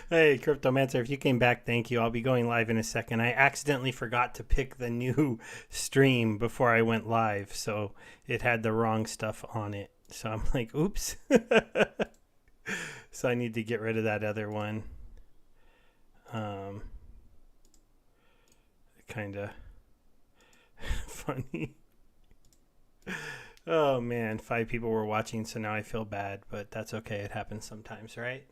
Hey, Cryptomancer, if you came back, thank you. I'll be going live in a second. I accidentally forgot to pick the new stream before I went live, so it had the wrong stuff on it. So I'm like, oops. So I need to get rid of that other one. Um, Kind of funny. Oh man, 5 people were watching, so now I feel bad, but that's okay. It happens sometimes, right?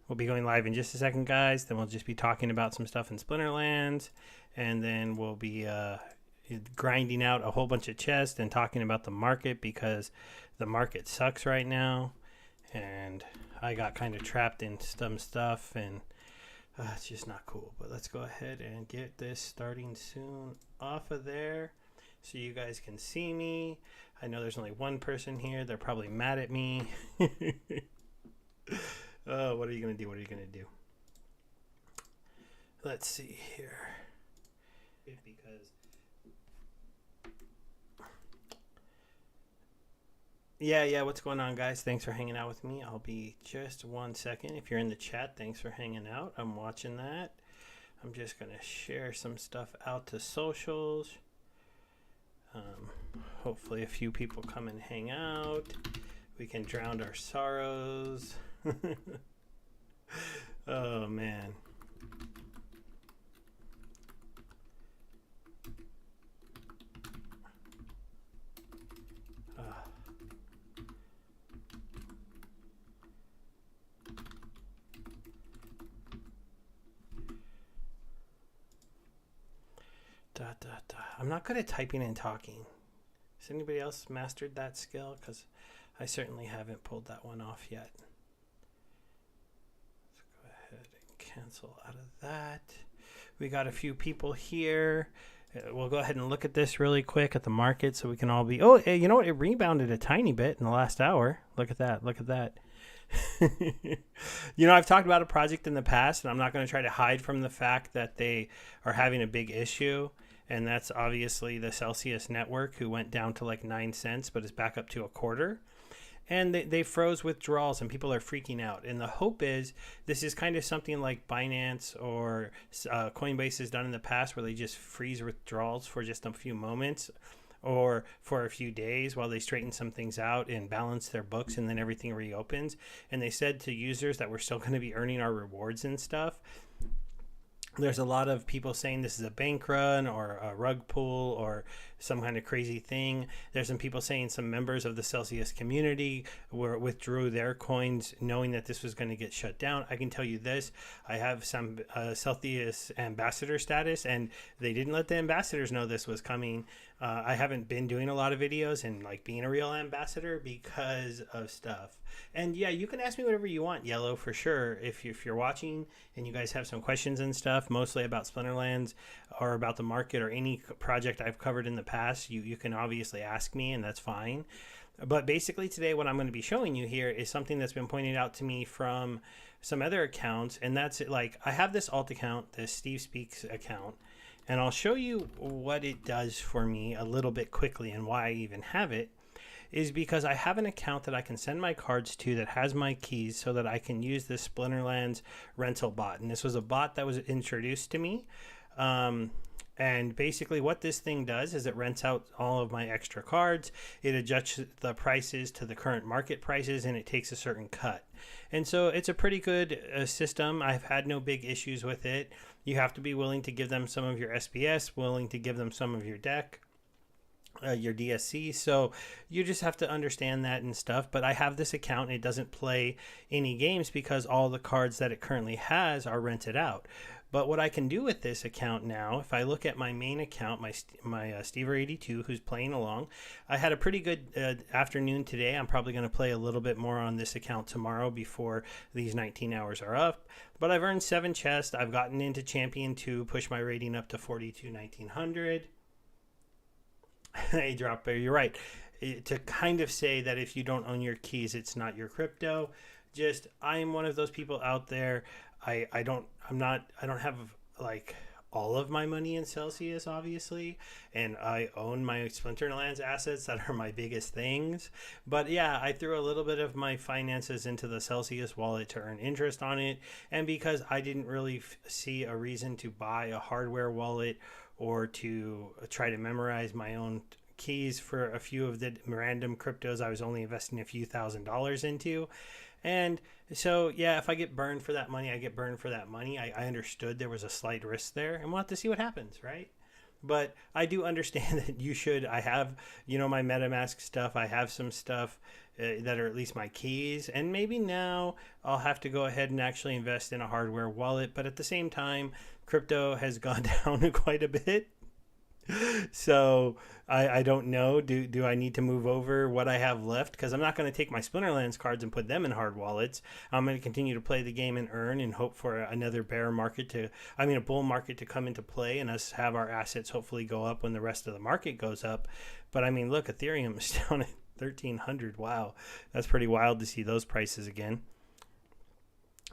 We'll be going live in just a second, guys. Then we'll just be talking about some stuff in Splinterlands, and then we'll be grinding out a whole bunch of chests and talking about the market because the market sucks right now, and I got kind of trapped in some stuff, and it's just not cool. But let's go ahead and get this starting soon off of there so you guys can see me. I know there's only one person here. They're probably mad at me. Oh, what are you going to do? What are you going to do? Let's see here. Because yeah, what's going on, guys? Thanks for hanging out with me. I'll be just 1 second. If you're in the chat, thanks for hanging out. I'm watching that. I'm just going to share some stuff out to socials. Hopefully a few people come and hang out. We can drown our sorrows. Oh man. I'm not good at typing and talking. Has anybody else mastered that skill? Because I certainly haven't pulled that one off yet. Let's go ahead and cancel out of that. We got a few people here. We'll go ahead and look at this really quick at the market so we can all be... Oh, you know what? It rebounded a tiny bit in the last hour. Look at that. Look at that. You know, I've talked about a project in the past, and I'm not going to try to hide from the fact that they are having a big issue. And that's obviously the Celsius network, who went down to like 9 cents, but is back up to a quarter. And they froze withdrawals, and people are freaking out. And the hope is this is kind of something like Binance or Coinbase has done in the past, where they just freeze withdrawals for just a few moments or for a few days while they straighten some things out and balance their books, and then everything reopens. And they said to users that we're still going to be earning our rewards and stuff. There's a lot of people saying this is a bank run or a rug pull or some kind of crazy thing. There's some people saying some members of the Celsius community withdrew their coins knowing that this was going to get shut down. I can tell you this. I have some Celsius ambassador status, and they didn't let the ambassadors know this was coming. I haven't been doing a lot of videos and like being a real ambassador because of stuff. And yeah, you can ask me whatever you want, Yellow, for sure. If you're watching and you guys have some questions and stuff, mostly about Splinterlands or about the market or any project I've covered in the past, you can obviously ask me, and that's fine. But basically today what I'm going to be showing you here is something that's been pointed out to me from some other accounts, and that's like I have this alt account, this Steve Speaks account, and I'll show you what it does for me a little bit quickly and why I even have it. Is because I have an account that I can send my cards to that has my keys so that I can use this Splinterlands rental bot. And this was a bot that was introduced to me. And basically what this thing does is it rents out all of my extra cards. It adjusts the prices to the current market prices, and it takes a certain cut. And so it's a pretty good system. I've had no big issues with it. You have to be willing to give them some of your SBS, willing to give them some of your deck. Your DSC, so you just have to understand that and stuff. But I have this account, and it doesn't play any games because all the cards that it currently has are rented out. But what I can do with this account now, if I look at my main account, my Stever82, who's playing along, I had a pretty good afternoon today. I'm probably going to play a little bit more on this account tomorrow before these 19 hours are up. But I've earned 7 chests. I've gotten into Champion 2, pushed my rating up to 42 1900. Hey, Drop Bear, you're right. To kind of say that if you don't own your keys, it's not your crypto. Just, I am one of those people out there. I don't have like all of my money in Celsius, obviously, and I own my Splinterlands assets that are my biggest things. But yeah, I threw a little bit of my finances into the Celsius wallet to earn interest on it, and because I didn't really see a reason to buy a hardware wallet or to try to memorize my own keys for a few of the random cryptos I was only investing a few $1,000s into. And so, yeah, if I get burned for that money, I get burned for that money. I understood there was a slight risk there, and we'll have to see what happens, right? But I do understand that you should. I have, my MetaMask stuff. I have some stuff that are at least my keys. And maybe now I'll have to go ahead and actually invest in a hardware wallet. But at the same time, crypto has gone down quite a bit. So I don't know. Do I need to move over what I have left? Because I'm not going to take my Splinterlands cards and put them in hard wallets. I'm going to continue to play the game and earn and hope for another a bull market to come into play and us have our assets hopefully go up when the rest of the market goes up. But I mean, look, Ethereum is down at 1,300. Wow, that's pretty wild to see those prices again.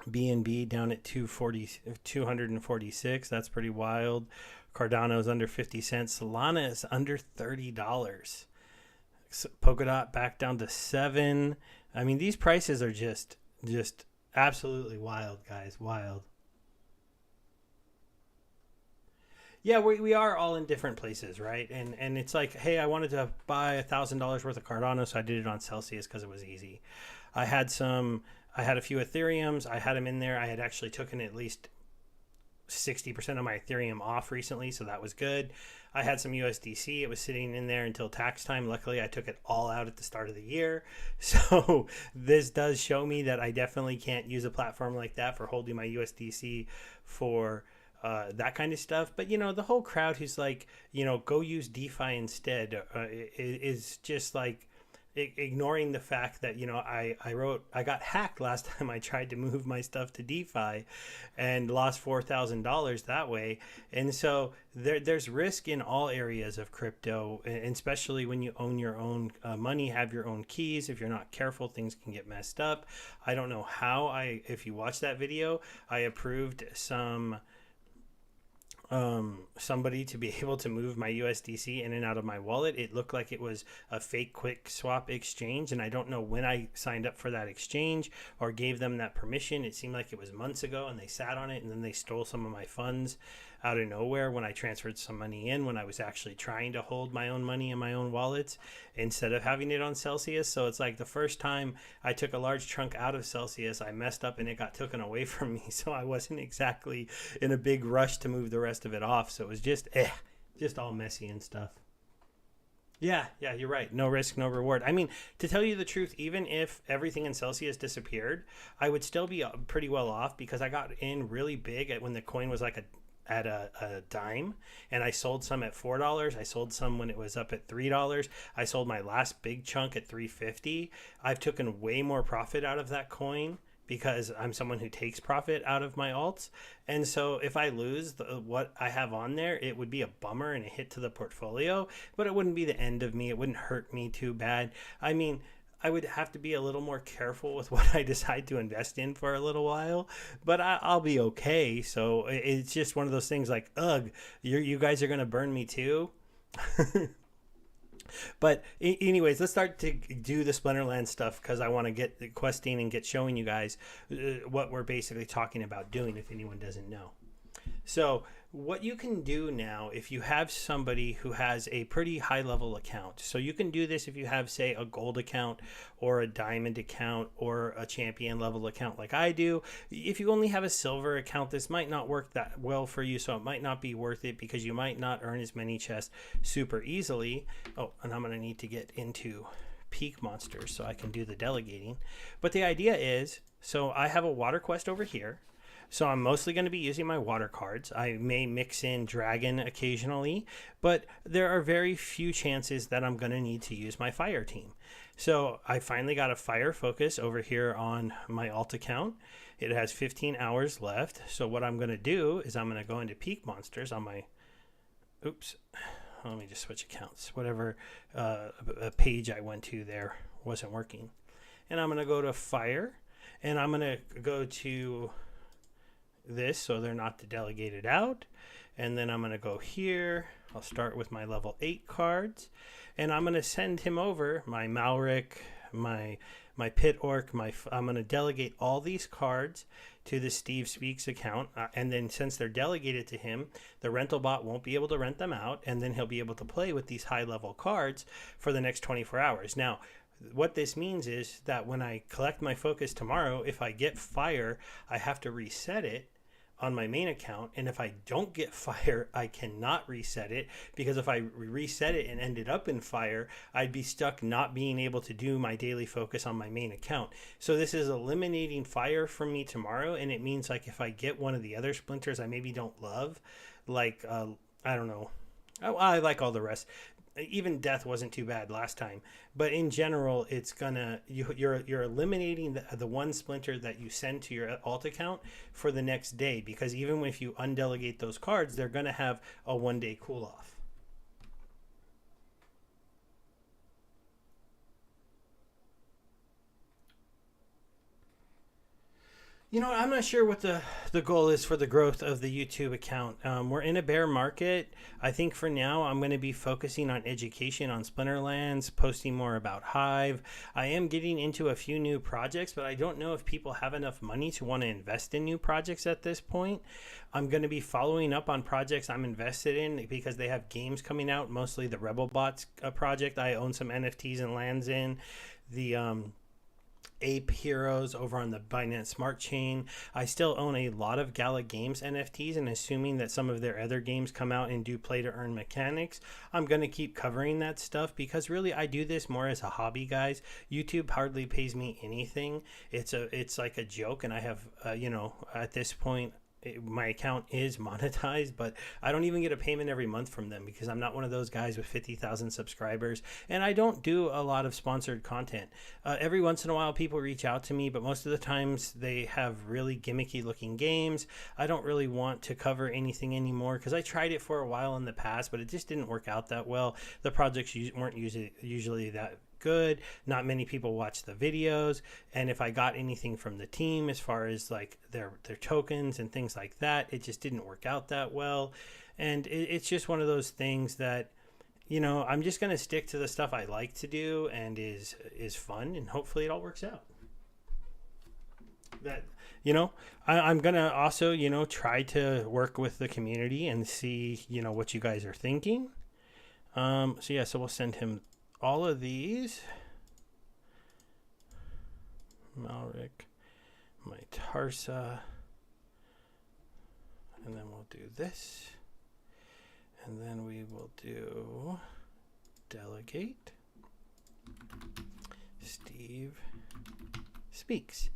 BNB down at 246. That's pretty wild. Cardano's under 50 cents. Solana is under $30. Polkadot back down to 7. I mean, these prices are just absolutely wild, guys. Wild. Yeah, we are all in different places, right? And it's like, hey, I wanted to buy $1,000 worth of Cardano, so I did it on Celsius because it was easy. I had a few Ethereums. I had them in there. I had actually taken at least 60% of my Ethereum off recently, so that was good. I had some USDC. It was sitting in there until tax time. Luckily, I took it all out at the start of the year. So this does show me that I definitely can't use a platform like that for holding my USDC for that kind of stuff. But, the whole crowd who's like, go use DeFi instead is just like ignoring the fact that I got hacked last time I tried to move my stuff to DeFi and lost $4,000 that way. And so there's risk in all areas of crypto, and especially when you own your own money, have your own keys. If you're not careful, things can get messed up. I don't know how if you watch that video, I approved somebody to be able to move my USDC in and out of my wallet. It looked like it was a fake quick swap exchange, and I don't know when I signed up for that exchange or gave them that permission. It seemed like it was months ago, and they sat on it, and then they stole some of my funds out of nowhere when I transferred some money in when I was actually trying to hold my own money in my own wallets instead of having it on Celsius. So it's like the first time I took a large chunk out of Celsius, I messed up and it got taken away from me. So I wasn't exactly in a big rush to move the rest of it off. So it was just all messy and stuff. Yeah, you're right. No risk, no reward. I mean, to tell you the truth, even if everything in Celsius disappeared, I would still be pretty well off because I got in really big when the coin was like at a dime, and I sold some at $4. I sold some when it was up at $3. I sold my last big chunk at $3.50. I've taken way more profit out of that coin because I'm someone who takes profit out of my alts. And so if I lose what I have on there, it would be a bummer and a hit to the portfolio, but it wouldn't be the end of me. It wouldn't hurt me too bad. I mean, I would have to be a little more careful with what I decide to invest in for a little while, but I'll be okay. So it's just one of those things like, ugh, you guys are going to burn me too. But anyways, let's start to do the Splinterlands stuff because I want to get the questing and get showing you guys what we're basically talking about doing if anyone doesn't know. So what you can do now if you have somebody who has a pretty high level account. So you can do this if you have, say, a gold account or a diamond account or a champion level account like I do. If you only have a silver account, this might not work that well for you. So it might not be worth it because you might not earn as many chests super easily. Oh, and I'm going to need to get into peak monsters so I can do the delegating. But the idea is, so I have a water quest over here. So I'm mostly going to be using my water cards. I may mix in dragon occasionally, but there are very few chances that I'm going to need to use my fire team. So I finally got a fire focus over here on my alt account. It has 15 hours left. So what I'm going to do is I'm going to go into peak monsters on my, let me just switch accounts. Whatever page I went to there wasn't working. And I'm going to go to fire, and I'm going to go to this so they're not delegated out, And then I'm going to go here. I'll start with my level 8 cards. And I'm going to send him over my Malric, my Pit Orc, I'm going to delegate all these cards to the Steve Speaks account. And then since they're delegated to him, the rental bot won't be able to rent them out. And then he'll be able to play with these high level cards for the next 24 hours. Now, what this means is that when I collect my focus tomorrow, if I get fire, I have to reset it on my main account. And if I don't get fire, I cannot reset it, because if I reset it and ended up in fire, I'd be stuck not being able to do my daily focus on my main account. So this is eliminating fire from me tomorrow. And it means like if I get one of the other splinters I maybe don't love, like I don't know, I like all the rest. Even death wasn't too bad last time, but in general, it's gonna you're eliminating the one splinter that you send to your alt account for the next day, because even if you undelegate those cards, they're gonna have a 1-day cool off. You know, I'm not sure what the goal is for the growth of the YouTube account. We're in a bear market. I think for now, I'm going to be focusing on education on Splinterlands, posting more about Hive. I am getting into a few new projects, but I don't know if people have enough money to want to invest in new projects at this point. I'm going to be following up on projects I'm invested in because they have games coming out, mostly the Rebel Bots project. I own some NFTs and lands in. The Ape Heroes over on the Binance Smart Chain. I still own a lot of Gala Games NFTs, and assuming that some of their other games come out and do play to earn mechanics, I'm going to keep covering that stuff, because really I do this more as a hobby, guys. YouTube hardly pays me anything. It's like a joke, and I have you know, at this point my account is monetized, but I don't even get a payment every month from them, because I'm not one of those guys with 50,000 subscribers, and I don't do a lot of sponsored content. Every once in a while people reach out to me, but most of the times they have really gimmicky looking games. I don't really want to cover anything anymore, because I tried it for a while in the past, but it just didn't work out that well. The projects weren't usually that good. Not many people watch the videos, and if I got anything from the team as far as like their tokens and things like that, it just didn't work out that well. And it's just one of those things that, you know, I'm just going to stick to the stuff I like to do and is fun, and hopefully it all works out. That, you know, I'm going to also, you know, try to work with the community and see, you know, what you guys are thinking. So yeah, so we'll send him all of these. Malric, my Tarsa, and then we'll do this, and then we will do delegate Steve Speaks.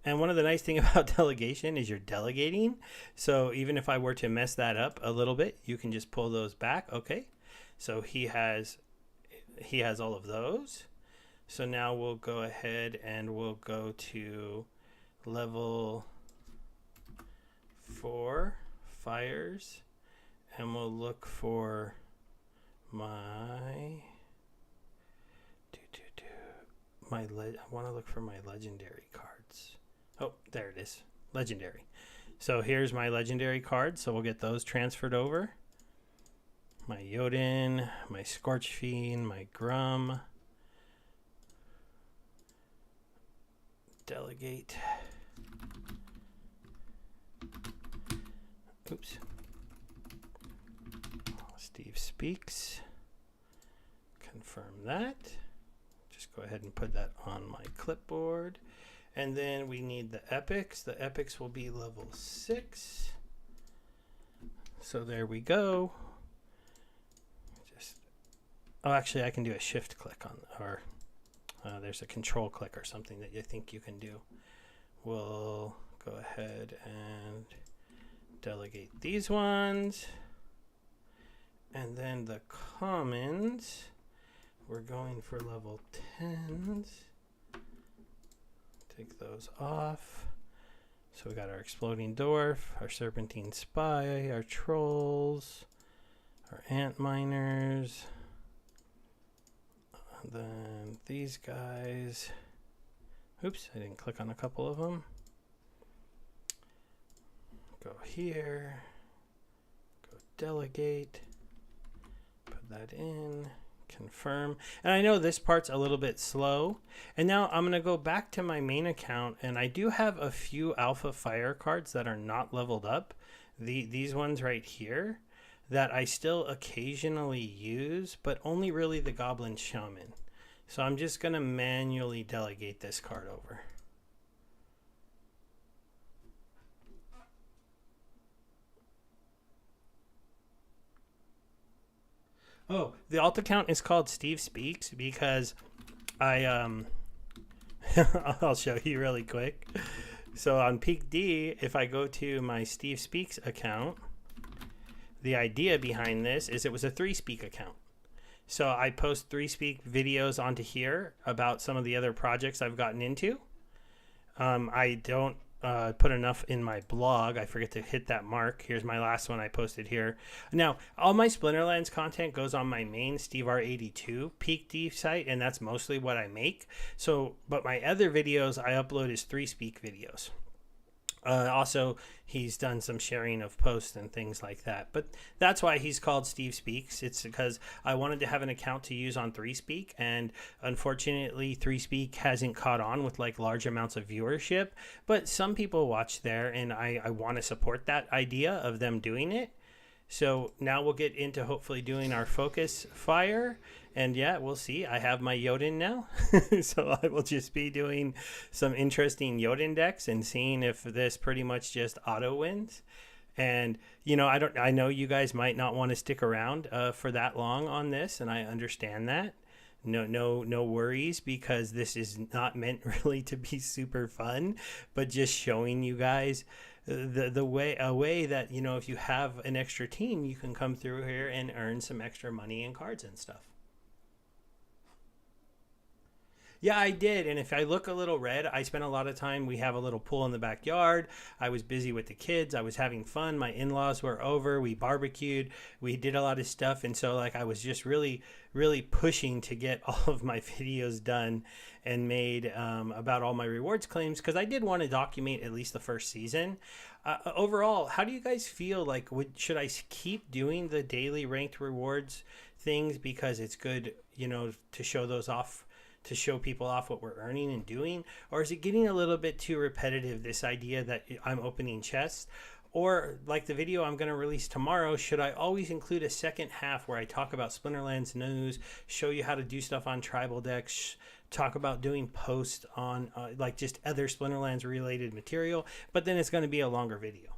And one of the nice thing about delegation is you're delegating, so even if I were to mess that up a little bit, you can just pull those back. Okay, so he has all of those. So now we'll go ahead and we'll go to level 4 fires, and we'll look for my I want to look for my legendary cards. Oh, there it is, legendary. So here's my legendary cards, so we'll get those transferred over. My Jotun, my Scorchfiend, my Grum. Delegate. Oops. Steve Speaks. Confirm that. Just go ahead and put that on my clipboard. And then we need the epics. The epics will be level 6. So there we go. Oh, actually, I can do a shift click on, or there's a control click or something that you think you can do. We'll go ahead and delegate these ones. And then the commons, we're going for level 10s. Take those off. So we got our Exploding Dwarf, our Serpentine Spy, our Trolls, our Ant Miners. Then these guys. Oops, I didn't click on a couple of them. Go here. Go delegate, put that in, confirm. And I know this part's a little bit slow. And now I'm going to go back to my main account, and I do have a few Alpha Fire cards that are not leveled up. These ones right here that I still occasionally use, but only really the Goblin Shaman. So I'm just going to manually delegate this card over. Oh, the alt account is called Steve Speaks because I I'll show you really quick. So on Peak D, if I go to my Steve Speaks account, the idea behind this is it was a 3Speak account. So I post 3Speak videos onto here about some of the other projects I've gotten into. I don't put enough in my blog. I forget to hit that mark. Here's my last one I posted here. Now, all my Splinterlands content goes on my main Steve R82 Peak D site, and that's mostly what I make. So, but my other videos I upload as 3Speak videos. Also, he's done some sharing of posts and things like that. But that's why he's called Steve Speaks. It's because I wanted to have an account to use on 3Speak. And unfortunately, 3Speak hasn't caught on with like large amounts of viewership. But some people watch there, and I want to support that idea of them doing it. So now we'll get into hopefully doing our focus fire. And yeah, we'll see. I have my Jotun now. So I will just be doing some interesting Jotun decks and seeing if this pretty much just auto wins. And, you know, I know you guys might not want to stick around for that long on this, and I understand that. No worries, because this is not meant really to be super fun, but just showing you guys a way that, you know, if you have an extra team, you can come through here and earn some extra money and cards and stuff. Yeah, I did. And if I look a little red, I spent a lot of time. We have a little pool in the backyard. I was busy with the kids. I was having fun. My in-laws were over. We barbecued. We did a lot of stuff. And so like I was just really pushing to get all of my videos done and made about all my rewards claims, because I did want to document at least the first season. Overall, how do you guys feel? Like, should I keep doing the daily ranked rewards things because it's good, you know, to show those off, to show people off what we're earning and doing? Or is it getting a little bit too repetitive, this idea that I'm opening chests? Or like the video I'm going to release tomorrow, should I always include a second half where I talk about Splinterlands news, show you how to do stuff on tribal decks, talk about doing posts on like just other Splinterlands related material, but then it's going to be a longer video?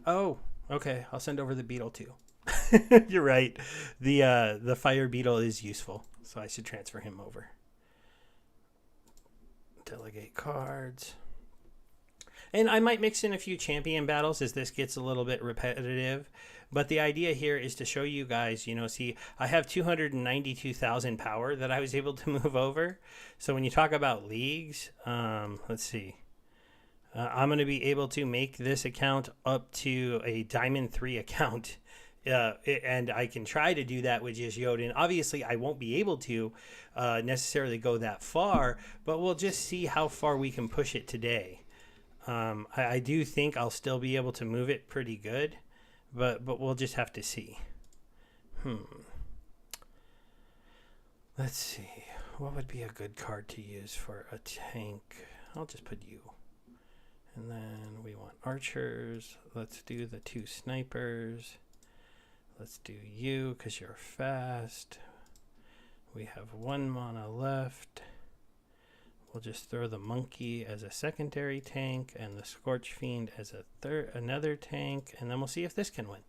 Oh, okay. I'll send over the beetle too. You're right. The fire beetle is useful, so I should transfer him over. Delegate cards. And I might mix in a few champion battles as this gets a little bit repetitive. But the idea here is to show you guys, you know, see, I have 292,000 power that I was able to move over. So when you talk about leagues, let's see. I'm going to be able to make this account up to a Diamond 3 account. And I can try to do that with just Jotun. Obviously, I won't be able to necessarily go that far, but we'll just see how far we can push it today. I do think I'll still be able to move it pretty good, but we'll just have to see. Let's see. What would be a good card to use for a tank? I'll just put you. And then we want archers. Let's do the 2 snipers. Let's do you because you're fast. We have 1 mana left. We'll just throw the monkey as a secondary tank and the Scorch Fiend as another tank, and then we'll see if this can win.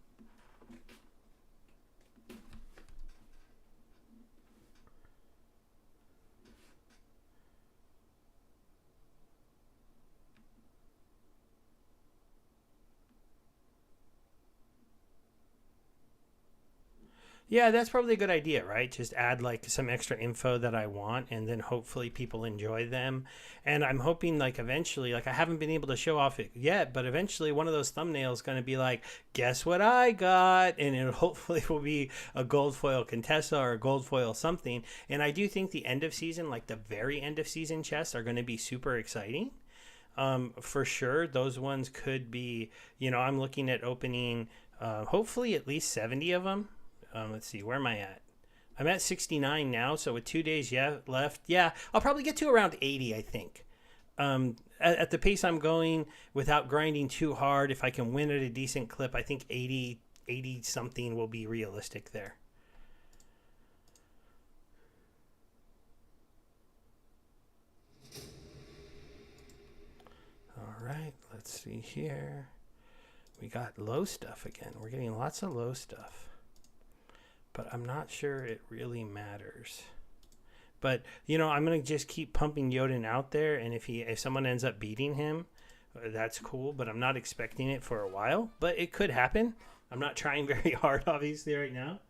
Yeah, that's probably a good idea, right? Just add like some extra info that I want, and then hopefully people enjoy them. And I'm hoping like eventually, like I haven't been able to show off it yet, but eventually one of those thumbnails is going to be like, guess what I got? And it hopefully will be a gold foil Contessa or a gold foil something. And I do think the end of season, like the very end of season chests are going to be super exciting. For sure, those ones could be, I'm looking at opening hopefully at least 70 of them. Let's see, where am I at? I'm at 69 now, so with 2 days left, yeah, I'll probably get to around 80, I think. At the pace I'm going, without grinding too hard, if I can win at a decent clip, I think 80 something will be realistic there. All right, let's see here. We got low stuff again. We're getting lots of low stuff, but I'm not sure it really matters. But I'm gonna just keep pumping Yoden out there, and if someone ends up beating him, that's cool. But I'm not expecting it for a while. But it could happen. I'm not trying very hard, obviously, right now.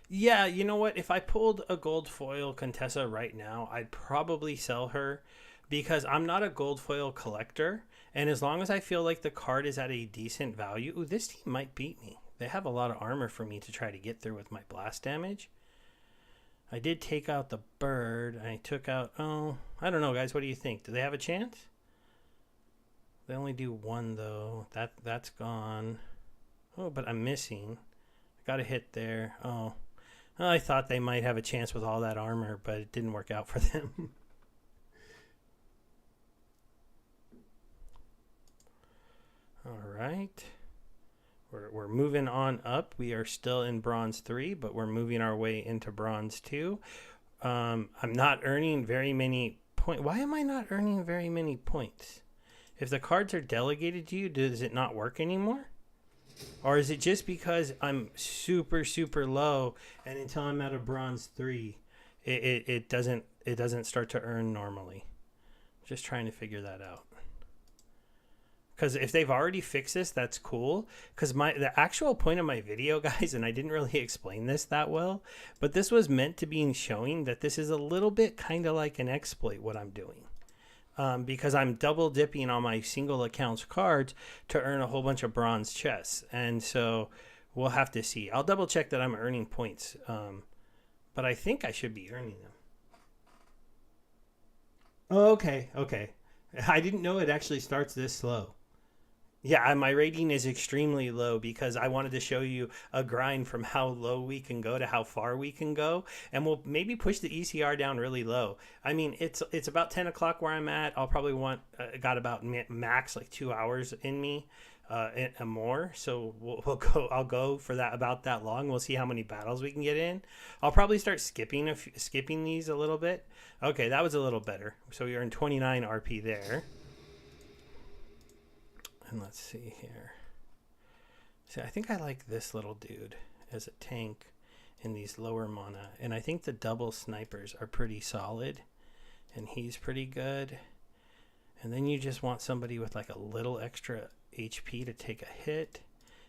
Yeah, you know what? If I pulled a gold foil Contessa right now, I'd probably sell her because I'm not a gold foil collector. And as long as I feel like the card is at a decent value, ooh, this team might beat me. They have a lot of armor for me to try to get through with my blast damage. I did take out the bird. I took out, I don't know, guys. What do you think? Do they have a chance? They only do one, though. That's gone. Oh, but I'm missing. Got a hit there. Oh. I thought they might have a chance with all that armor, but it didn't work out for them. All right. We're moving on up. We are still in Bronze 3, but we're moving our way into Bronze 2. I'm not earning very many points. Why am I not earning very many points? If the cards are delegated to you, does it not work anymore? Or is it just because I'm super, super low, and until I'm at a Bronze 3, it doesn't start to earn normally? Just trying to figure that out. Because if they've already fixed this, that's cool. Because the actual point of my video, guys, and I didn't really explain this that well, but this was meant to be showing that this is a little bit kind of like an exploit, what I'm doing. Because I'm double dipping on my single accounts cards to earn a whole bunch of bronze chests. And so we'll have to see. I'll double check that I'm earning points. But I think I should be earning them. Oh, okay. I didn't know it actually starts this slow. Yeah, my rating is extremely low because I wanted to show you a grind from how low we can go to how far we can go. And we'll maybe push the ECR down really low. I mean, it's about 10 o'clock where I'm at. I'll probably got about max like 2 hours in me and more. So I'll go for that about that long. We'll see how many battles we can get in. I'll probably start skipping these a little bit. Okay, that was a little better. So we earned 29 RP there. And let's see here. See, I think I like this little dude as a tank in these lower mana. And I think the double snipers are pretty solid. And he's pretty good. And then you just want somebody with like a little extra HP to take a hit.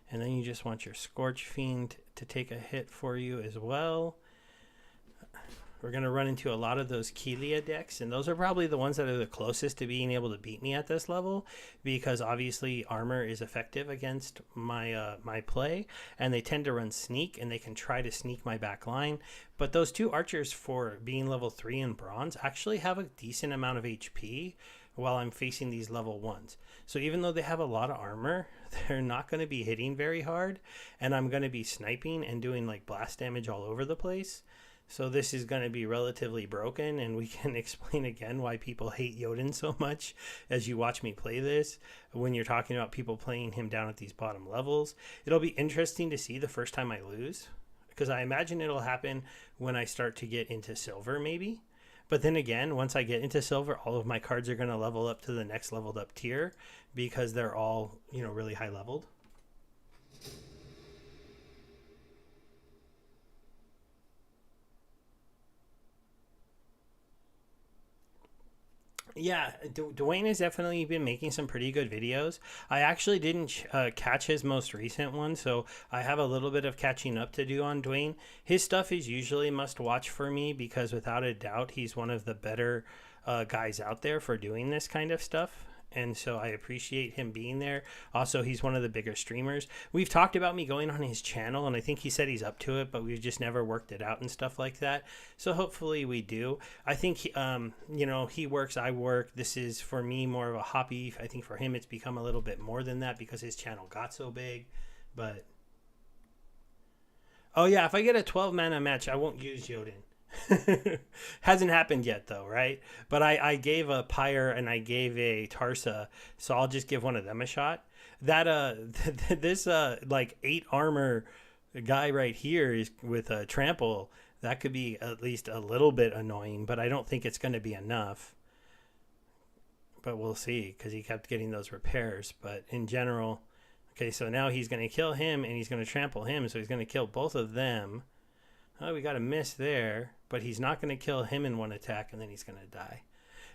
And then you just want your Scorch Fiend to take a hit for you as well. We're going to run into a lot of those Kelia decks, and those are probably the ones that are the closest to being able to beat me at this level, because obviously armor is effective against my play, and they tend to run sneak, and they can try to sneak my back line. But those two archers, for being level 3 in bronze, actually have a decent amount of HP while I'm facing these level 1s. So even though they have a lot of armor, they're not going to be hitting very hard, and I'm going to be sniping and doing like blast damage all over the place. So this is going to be relatively broken, and we can explain again why people hate Yoden so much as you watch me play this. When you're talking about people playing him down at these bottom levels, it'll be interesting to see the first time I lose, because I imagine it'll happen when I start to get into silver maybe. But then again, once I get into silver, all of my cards are going to level up to the next leveled up tier because they're all, really high leveled. Yeah, Dwayne has definitely been making some pretty good videos. I actually didn't catch his most recent one, so I have a little bit of catching up to do on Dwayne. His stuff is usually must watch for me because without a doubt, he's one of the better guys out there for doing this kind of stuff. And so I appreciate him being there. Also, he's one of the bigger streamers. We've talked about me going on his channel, and I think he said he's up to it, but we've just never worked it out and stuff like that. So hopefully we do. I think, he works, I work. This is, for me, more of a hobby. I think for him, it's become a little bit more than that because his channel got so big. But, oh yeah, if I get a 12 mana match, I won't use Jotun. Hasn't happened yet though, right? But I gave a Pyre and I gave a Tarsa, so I'll just give one of them a shot. That this like 8 armor guy right here is with a trample. That could be at least a little bit annoying, but I don't think it's going to be enough. But we'll see, because he kept getting those repairs. But in general, okay, so now he's going to kill him and he's going to trample him, so he's going to kill both of them. Oh, we got a miss there, but he's not going to kill him in one attack, and then he's going to die.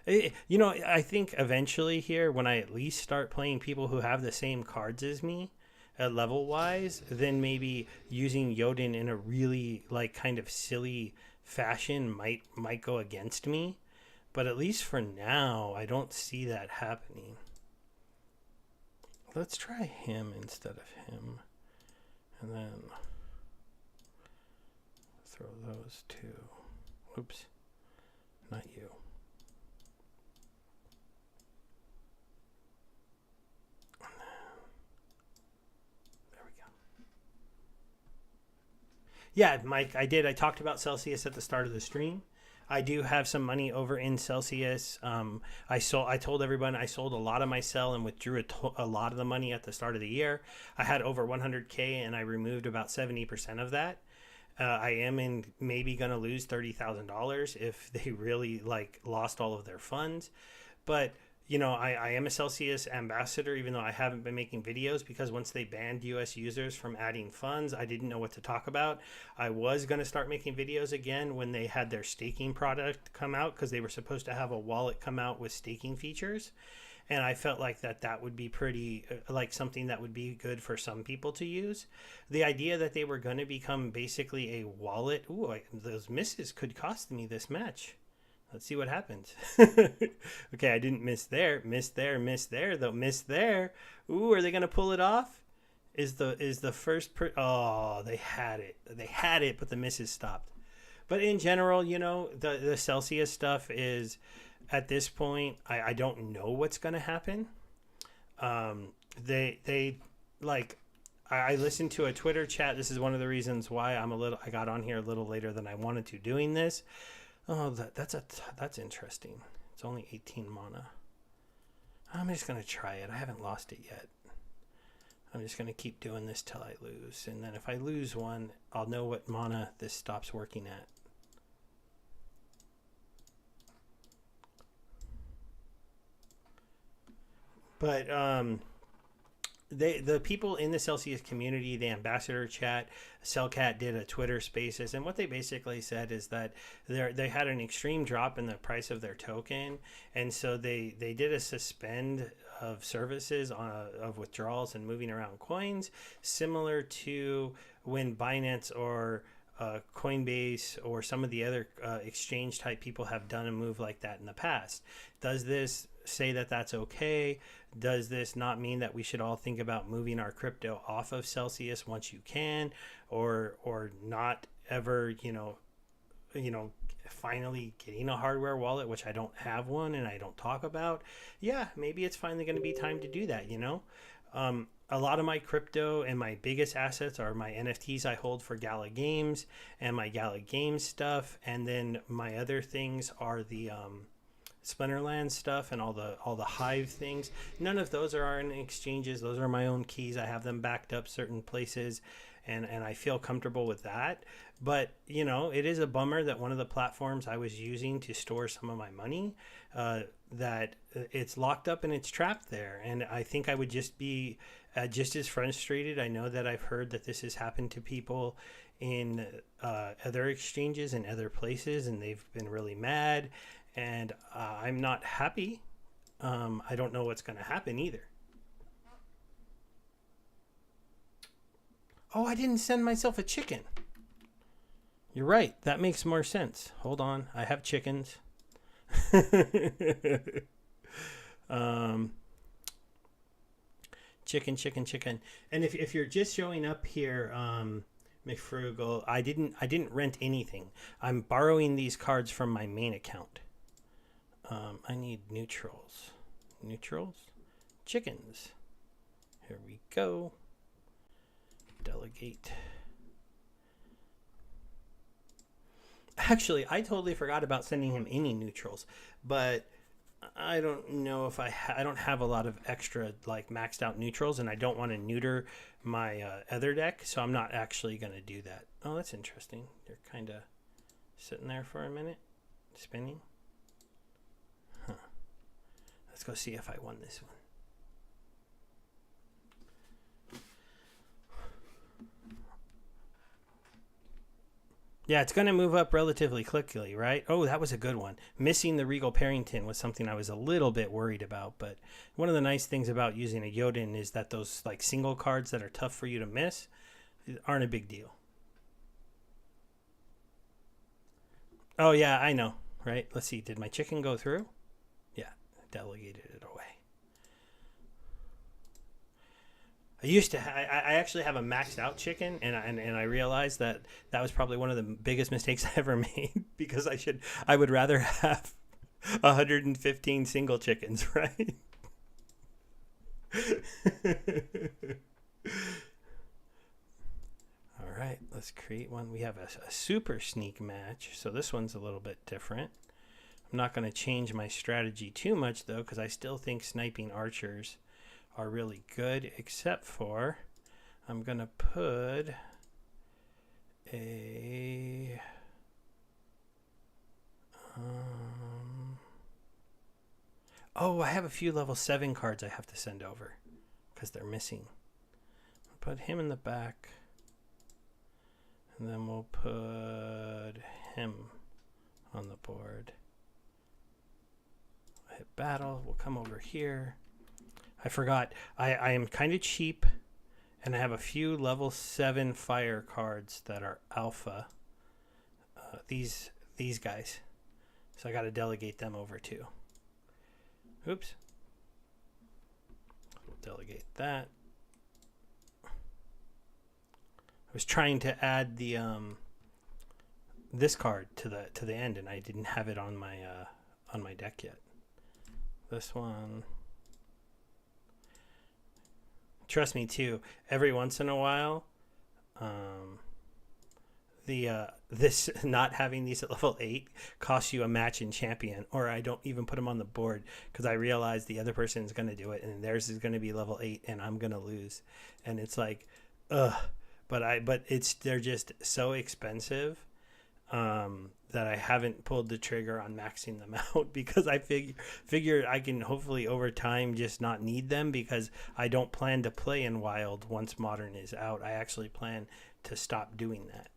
I think eventually here, when I at least start playing people who have the same cards as me, level-wise, then maybe using Jotun in a really, like, kind of silly fashion might go against me. But at least for now, I don't see that happening. Let's try him instead of him. And then throw those two. Oops. Not you. There we go. Yeah, Mike, I did. I talked about Celsius at the start of the stream. I do have some money over in Celsius. I told everyone I sold a lot of my sell and withdrew a lot of the money at the start of the year. I had over 100K and I removed about 70% of that. I am maybe going to lose $30,000 if they really lost all of their funds. But, I am a Celsius ambassador, even though I haven't been making videos, because once they banned US users from adding funds, I didn't know what to talk about. I was going to start making videos again when they had their staking product come out, because they were supposed to have a wallet come out with staking features. And I felt like that would be pretty, something that would be good for some people to use. The idea that they were going to become basically a wallet. Ooh, those misses could cost me this match. Let's see what happens. Okay, I didn't miss there. Miss there, though. Miss there. Ooh, are they going to pull it off? Is the first oh, they had it, but the misses stopped. But in general, the Celsius stuff is, at this point, I don't know what's going to happen. I listened to a Twitter chat. This is one of the reasons why I got on here a little later than I wanted to doing this. Oh, that's interesting. It's only 18 mana. I'm just going to try it. I haven't lost it yet. I'm just going to keep doing this till I lose. And then if I lose one, I'll know what mana this stops working at. But the people in the Celsius community, the ambassador chat, Cellcat did a Twitter Spaces, and what they basically said is that they had an extreme drop in the price of their token, and so they did a suspend of services of withdrawals and moving around coins, similar to when Binance or Coinbase or some of the other exchange type people have done a move like that in the past. Does this say that that's okay? Does this not mean that we should all think about moving our crypto off of Celsius once you can, or not ever, finally getting a hardware wallet, which I don't have one and I don't talk about? Yeah, maybe it's finally going to be time to do that, A lot of my crypto and my biggest assets are my NFTs I hold for Gala Games and my Gala Games stuff, and then my other things are the Splinterlands stuff and all the Hive things. None of those are in exchanges. Those are my own keys. I have them backed up certain places, and I feel comfortable with that. But it is a bummer that one of the platforms I was using to store some of my money, that it's locked up and it's trapped there. And I think I would just be just as frustrated. I know that I've heard that this has happened to people in other exchanges and other places, and they've been really mad. And I'm not happy. I don't know what's going to happen either. Oh, I didn't send myself a chicken. You're right. That makes more sense. Hold on. I have chickens. chicken, chicken, chicken. And if you're just showing up here, McFrugal, I didn't rent anything. I'm borrowing these cards from my main account. I need neutrals. Neutrals? Chickens. Here we go. Delegate. Actually, I totally forgot about sending him any neutrals, but I don't know if I don't have a lot of extra like maxed out neutrals, and I don't want to neuter my other deck, so I'm not actually going to do that. Oh, that's interesting. They're kind of sitting there for a minute, spinning. Huh. Let's go see if I won this one. Yeah, it's going to move up relatively quickly, right? Oh, that was a good one. Missing the Regal Parrington was something I was a little bit worried about, but one of the nice things about using a Jotun is that those like single cards that are tough for you to miss aren't a big deal. Oh, yeah, I know, right? Let's see. Did my chicken go through? Yeah, delegated it away. I actually have a maxed out chicken, and I realized that was probably one of the biggest mistakes I ever made, because I would rather have 115 single chickens, right? All right, let's create one. We have a super sneak match, so this one's a little bit different. I'm not going to change my strategy too much, though, because I still think sniping archers are really good, except for I'm going to put a oh, I have a few level 7 cards I have to send over because they're missing. I'll put him in the back, and then we'll put him on the board. I'll hit battle. We'll come over here. I forgot. I am kind of cheap, and I have a few level 7 fire cards that are alpha. These guys. So I got to delegate them over too. Oops. We'll delegate that. I was trying to add the this card to the end, and I didn't have it on my deck yet. This one. Trust me too, every once in a while, this not having these at level 8 costs you a match in champion, or I don't even put them on the board because I realize the other person is going to do it and theirs is going to be level 8 and I'm going to lose. And it's like, ugh, but they're just so expensive that I haven't pulled the trigger on maxing them out, because I figure I can hopefully over time just not need them, because I don't plan to play in Wild once Modern is out. I actually plan to stop doing that.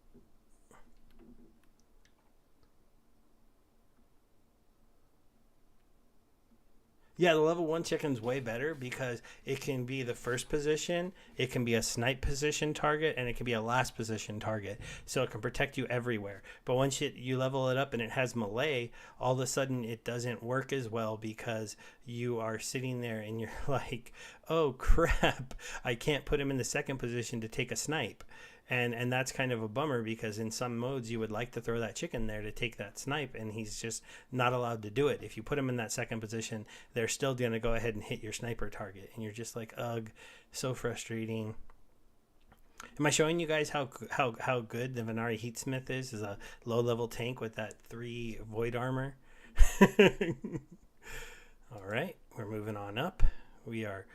Yeah, the level 1 chicken's way better because it can be the first position, it can be a snipe position target, and it can be a last position target. So it can protect you everywhere. But once you level it up and it has melee, all of a sudden it doesn't work as well, because you are sitting there and you're like, oh crap, I can't put him in the second position to take a snipe. And that's kind of a bummer, because in some modes you would like to throw that chicken there to take that snipe, and he's just not allowed to do it. If you put him in that second position, they're still going to go ahead and hit your sniper target, and you're just like, ugh, so frustrating. Am I showing you guys how good the Venari Heatsmith is as a low-level tank with that 3 void armor? All right, we're moving on up. We are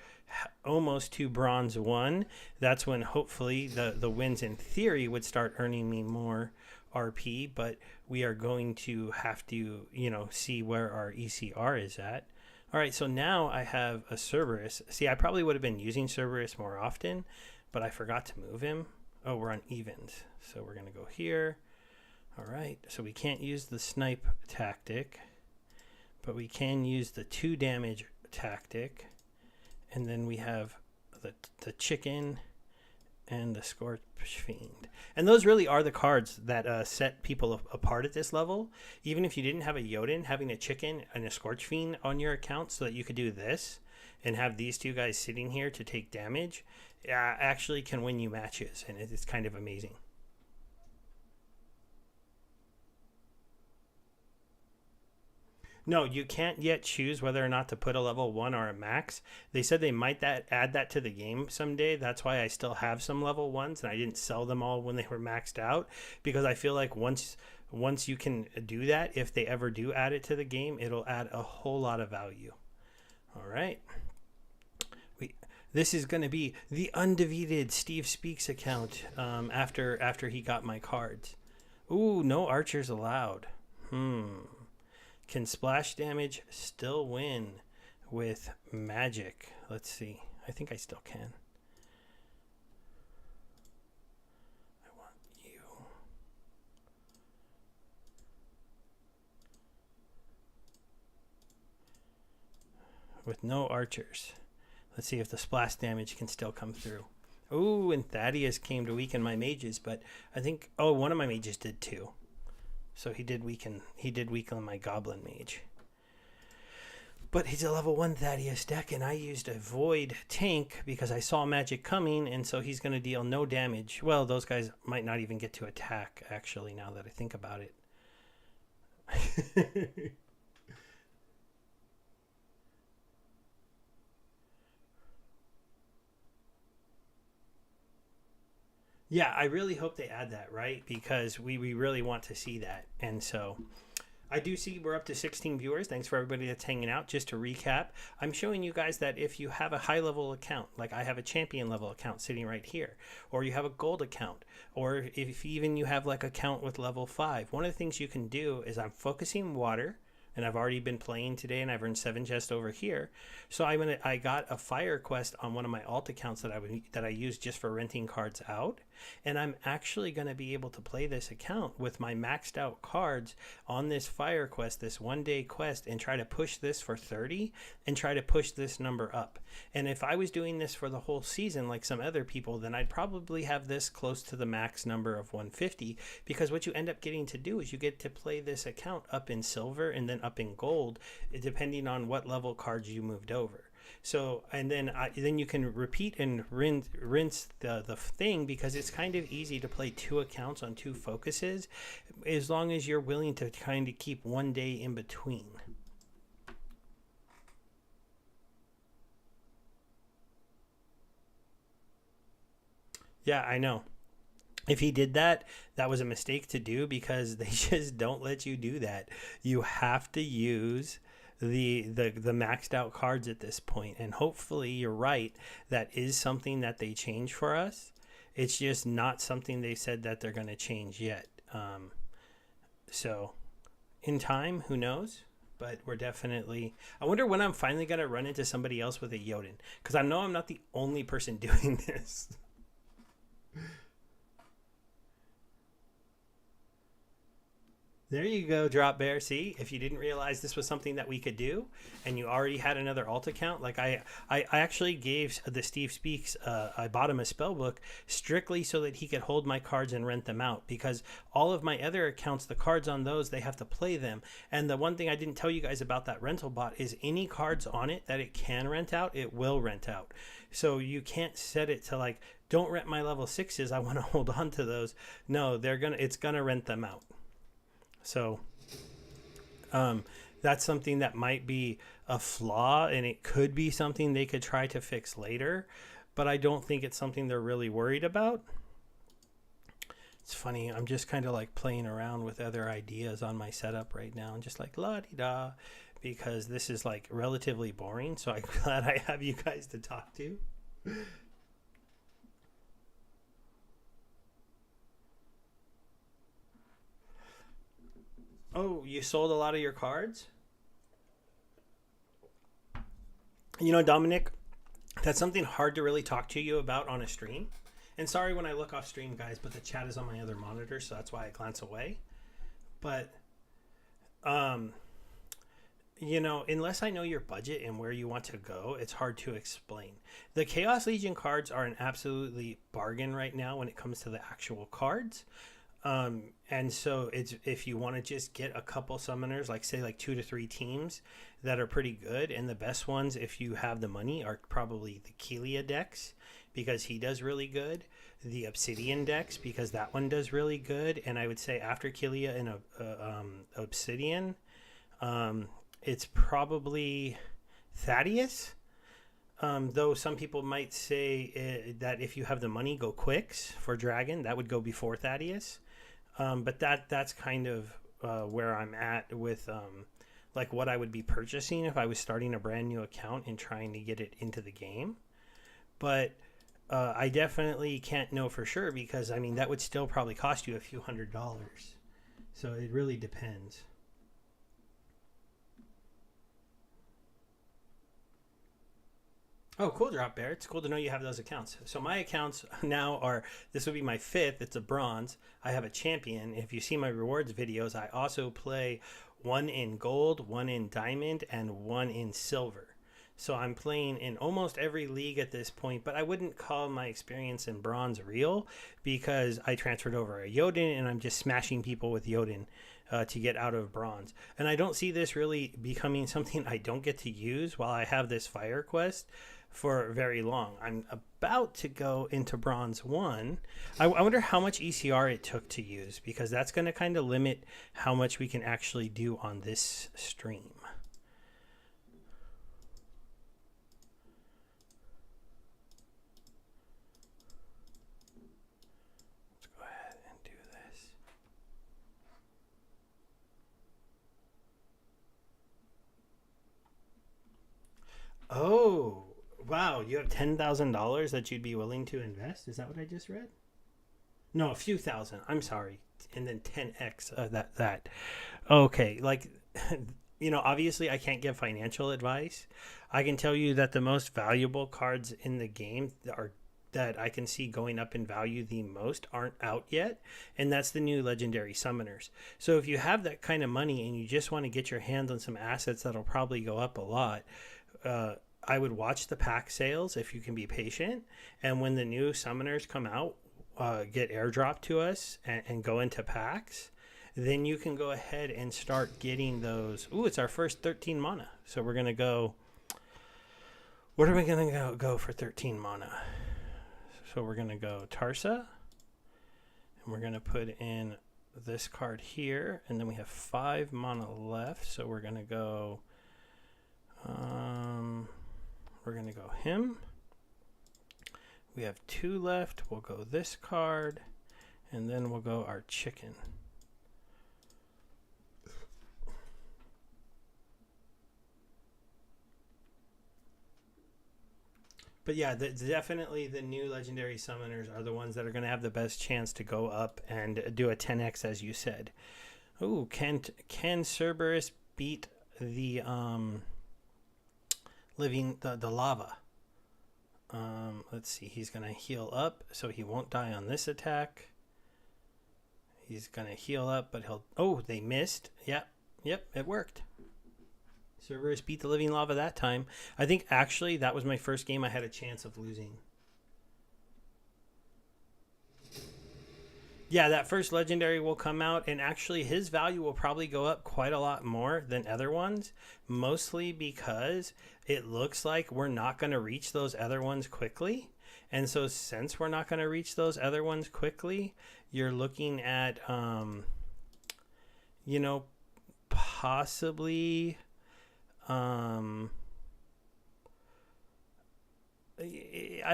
almost to bronze 1. That's when hopefully the wins in theory would start earning me more RP, but we are going to have to, see where our ECR is at. All right, so now I have a Cerberus. See, I probably would have been using Cerberus more often, but I forgot to move him. Oh, we're on evens, so we're going to go here. All right, so we can't use the snipe tactic, but we can use the 2 damage tactic. And then we have the chicken and the Scorch Fiend. And those really are the cards that set people apart at this level. Even if you didn't have a Jotun, having a chicken and a Scorch Fiend on your account so that you could do this and have these two guys sitting here to take damage actually can win you matches, and it's kind of amazing. No, you can't yet choose whether or not to put a level 1 or a max. They said they might add that to the game someday. That's why I still have some level 1s, and I didn't sell them all when they were maxed out, because I feel like once you can do that, if they ever do add it to the game, it'll add a whole lot of value. All right. This is going to be the undefeated Steve Speaks account after he got my cards. Ooh, no archers allowed. Can splash damage still win with magic? Let's see. I think I still can. I want you. With no archers. Let's see if the splash damage can still come through. Ooh, and Thaddeus came to weaken my mages, but I think, oh, one of my mages did too. So he did weaken my goblin mage. But he's a level 1 Thaddeus deck, and I used a void tank because I saw magic coming, and so he's going to deal no damage. Well, those guys might not even get to attack, actually, now that I think about it. Yeah, I really hope they add that, right? Because we really want to see that. And so I do see we're up to 16 viewers. Thanks for everybody that's hanging out. Just to recap, I'm showing you guys that if you have a high level account, like I have a champion level account sitting right here, or you have a gold account, or if even you have like account with level 5, one of the things you can do is I'm focusing water. And I've already been playing today, and I've earned 7 chests over here. So I got a fire quest on one of my alt accounts that I use just for renting cards out, and I'm actually going to be able to play this account with my maxed out cards on this fire quest, this 1-day quest, and try to push this for 30 and try to push this number up. And if I was doing this for the whole season like some other people, then I'd probably have this close to the max number of 150, because what you end up getting to do is you get to play this account up in silver and then up in gold, depending on what level cards you moved over. So, and then you can repeat and rinse the thing, because it's kind of easy to play 2 accounts on 2 focuses, as long as you're willing to kind of keep 1 day in between. Yeah, I know. If he did that, that was a mistake to do, because they just don't let you do that. You have to use the maxed out cards at this point, and hopefully you're right, that is something that they change for us. It's just not something they said that they're going to change yet. So in time, who knows? But we're definitely, I wonder when I'm finally going to run into somebody else with a Jotun, because I know I'm not the only person doing this. There you go, Drop Bear. See, if you didn't realize this was something that we could do, and you already had another alt account, like I actually gave the Steve Speaks, I bought him a spell book strictly so that he could hold my cards and rent them out, because all of my other accounts, the cards on those, they have to play them. And the one thing I didn't tell you guys about that rental bot is any cards on it that it can rent out, it will rent out. So you can't set it to like, don't rent my level 6s, I want to hold on to those. No, it's gonna rent them out. So that's something that might be a flaw, and it could be something they could try to fix later, but I don't think it's something they're really worried about. It's funny, I'm just kind of like playing around with other ideas on my setup right now, and just like la-di-da, because this is like relatively boring, so I'm glad I have you guys to talk to. Oh, you sold a lot of your cards? You know, Dominic, that's something hard to really talk to you about on a stream. And sorry when I look off stream, guys, but the chat is on my other monitor, so that's why I glance away. But, you know, unless I know your budget and where you want to go, it's hard to explain. The Chaos Legion cards are an absolutely bargain right now when it comes to the actual cards. And so it's if you want to just get a couple summoners, like say like 2 to 3 teams that are pretty good, and the best ones, if you have the money, are probably the Kelia decks because he does really good, the Obsidian decks because that one does really good, and I would say after Kelia and Obsidian, it's probably Thaddeus. Though some people might say that if you have the money, go Quicks for Dragon. That would go before Thaddeus. But that's kind of where I'm at with like what I would be purchasing if I was starting a brand new account and trying to get it into the game. But I definitely can't know for sure because I mean that would still probably cost you a few $100s. So it really depends. Oh, cool, Drop Bear. It's cool to know you have those accounts. So my accounts now are, this would be my fifth. It's a bronze. I have a champion. If you see my rewards videos, I also play one in gold, one in diamond, and one in silver. So I'm playing in almost every league at this point, but I wouldn't call my experience in bronze real because I transferred over a Jotun and I'm just smashing people with Jotun to get out of bronze. And I don't see this really becoming something I don't get to use while I have this fire quest for very long. I'm about to go into bronze 1. I wonder how much ECR it took to use because that's going to kind of limit how much we can actually do on this stream. Let's go ahead and do this. Oh, wow, you have $10,000 that you'd be willing to invest? Is that what I just read? No, a few thousand. I'm sorry. And then 10x that. Okay, like obviously I can't give financial advice. I can tell you that the most valuable cards in the game are that I can see going up in value the most aren't out yet, and that's the new legendary summoners. So if you have that kind of money and you just want to get your hands on some assets that'll probably go up a lot, I would watch the pack sales if you can be patient. And when the new summoners come out, get airdropped to us and go into packs, then you can go ahead and start getting those. Ooh, it's our first 13 mana. So we're going to go. What are we going to go for 13 mana? So we're going to go Tarsa. And we're going to put in this card here. And then we have 5 mana left. So we're going to go. We're going to go him. We have 2 left. We'll go this card. And then we'll go our chicken. But yeah, definitely the new legendary summoners are the ones that are going to have the best chance to go up and do a 10x, as you said. Ooh, can Cerberus beat the the lava? Let's see. He's going to heal up, so he won't die on this attack. He's going to heal up, but he'll... Oh, they missed. Yep, it worked. Cerberus beat the living lava that time. I think actually that was my first game I had a chance of losing. Yeah, that first legendary will come out, and actually his value will probably go up quite a lot more than other ones, mostly because it looks like we're not going to reach those other ones quickly. And so since we're not going to reach those other ones quickly, you're looking at, possibly... I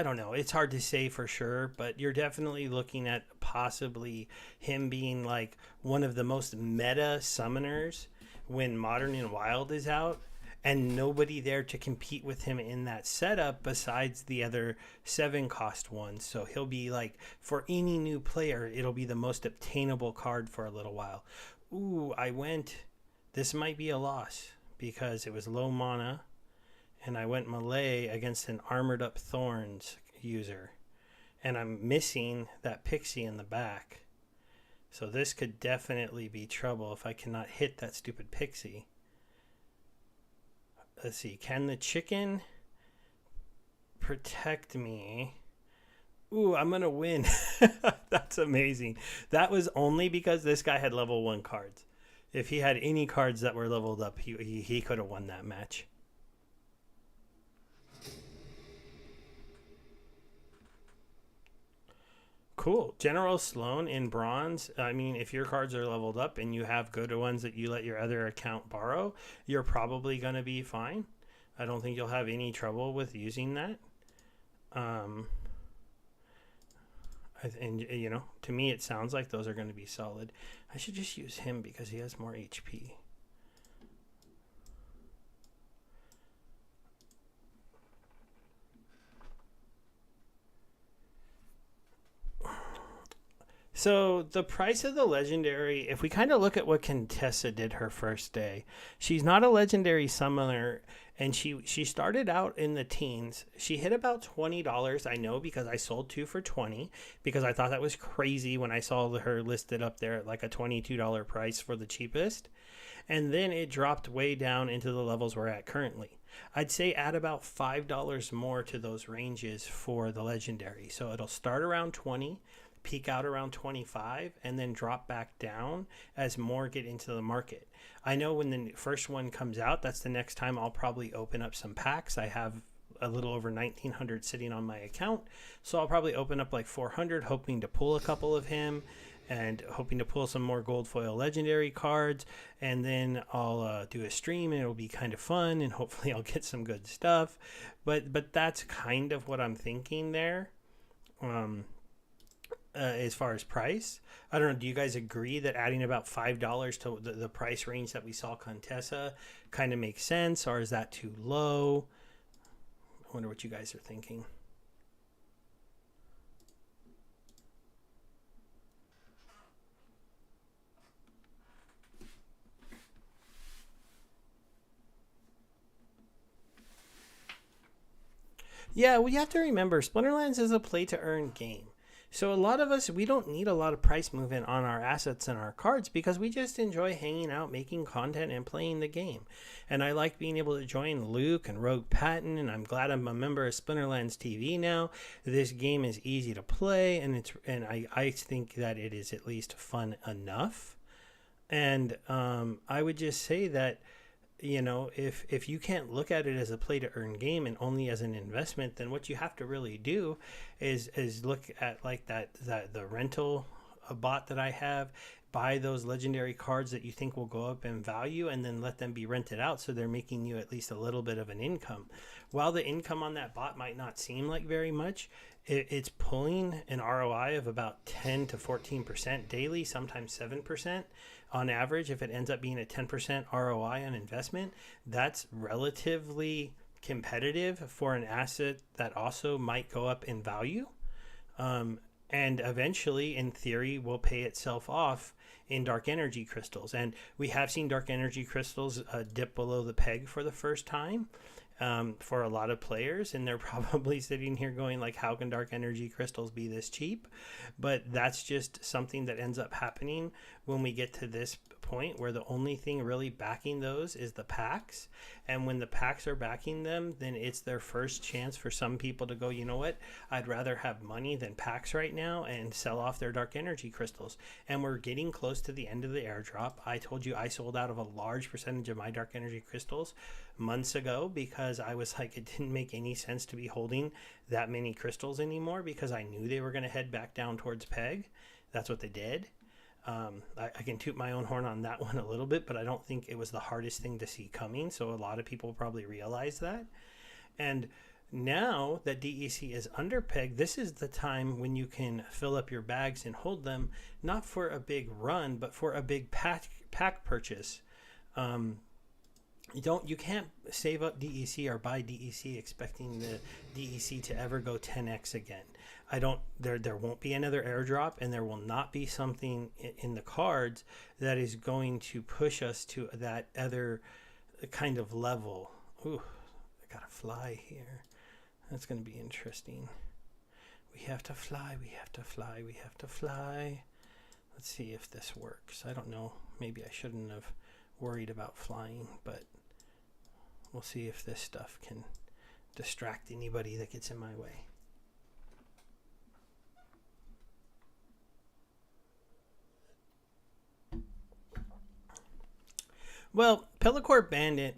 don't know. It's hard to say for sure, but you're definitely looking at possibly him being like one of the most meta summoners when Modern and Wild is out, and nobody there to compete with him in that setup besides the other 7-cost ones. So he'll be like, for any new player, it'll be the most obtainable card for a little while. Ooh, this might be a loss because it was low mana. And I went melee against an Armored Up Thorns user. And I'm missing that pixie in the back. So this could definitely be trouble if I cannot hit that stupid pixie. Let's see. Can the chicken protect me Ooh, I'm gonna win. That's amazing. That was only because this guy had level 1 cards. If he had any cards that were leveled up, he could have won that match. Cool. General Sloan in bronze. I mean, if your cards are leveled up and you have good ones that you let your other account borrow, you're probably going to be fine. I don't think you'll have any trouble with using that. Um, and, you know, to me, it sounds like those are going to be solid. I should just use him because he has more HP. So the price of the legendary, if we kind of look at what Contessa did her first day, she's not a legendary summoner, and she started out in the teens. She hit about $20. I know because I sold two for 20 because I thought that was crazy when I saw her listed up there at like a $22 price for the cheapest, and then it dropped way down into the levels we're at currently. I'd say add about $5 more to those ranges for the legendary. So it'll start around 20, peak out around 25, and then drop back down as more get into the market. I know when the first one comes out, that's the next time I'll probably open up some packs. I have a little over 1900 sitting on my account, so I'll probably open up like 400, hoping to pull a couple of him and hoping to pull some more gold foil legendary cards, and then I'll do a stream and it'll be kind of fun, and hopefully I'll get some good stuff. But that's kind of what I'm thinking there. As far as price, I don't know. Do you guys agree that adding about $5 to the price range that we saw Contessa kind of makes sense, or is that too low? I wonder what you guys are thinking. Yeah, well, you have to remember, Splinterlands is a play to earn game. So a lot of us, we don't need a lot of price movement on our assets and our cards because we just enjoy hanging out, making content, and playing the game. And I like being able to join Luke and Rogue Patton, and I'm glad I'm a member of Splinterlands TV now. This game is easy to play, and I think that it is at least fun enough. And I would just say that, you know, if you can't look at it as a play to earn game and only as an investment, then what you have to really do is look at like that the rental bot that I have, buy those legendary cards that you think will go up in value, and then let them be rented out so they're making you at least a little bit of an income. While the income on that bot might not seem like very much, it's pulling an ROI of about 10 to 14% daily, sometimes 7% on average. If it ends up being a 10% ROI on investment, that's relatively competitive for an asset that also might go up in value. And eventually, in theory, will pay itself off in dark energy crystals. And we have seen dark energy crystals dip below the peg for the first time for a lot of players, and they're probably sitting here going like, how can dark energy crystals be this cheap? But that's just something that ends up happening when we get to this point where the only thing really backing those is the packs. And when the packs are backing them, then it's their first chance for some people to go, you know what, I'd rather have money than packs right now, and sell off their dark energy crystals. And we're getting close to the end of the airdrop. I told you I sold out of a large percentage of my dark energy crystals months ago because I was like, it didn't make any sense to be holding that many crystals anymore because I knew they were going to head back down towards peg. That's what they did. I can toot my own horn on that one a little bit, but I don't think it was the hardest thing to see coming. So a lot of people probably realize that. And now that DEC is under peg, this is the time when you can fill up your bags and hold them, not for a big run, but for a big pack purchase. You can't save up DEC or buy DEC expecting the DEC to ever go 10x again. There won't be another airdrop, and there will not be something in the cards that is going to push us to that other kind of level. Ooh, I gotta fly here. That's gonna be interesting. We have to fly, we have to fly, we have to fly. Let's see if this works. I don't know. Maybe I shouldn't have worried about flying, but we'll see if this stuff can distract anybody that gets in my way. Well, Pellicore Bandit.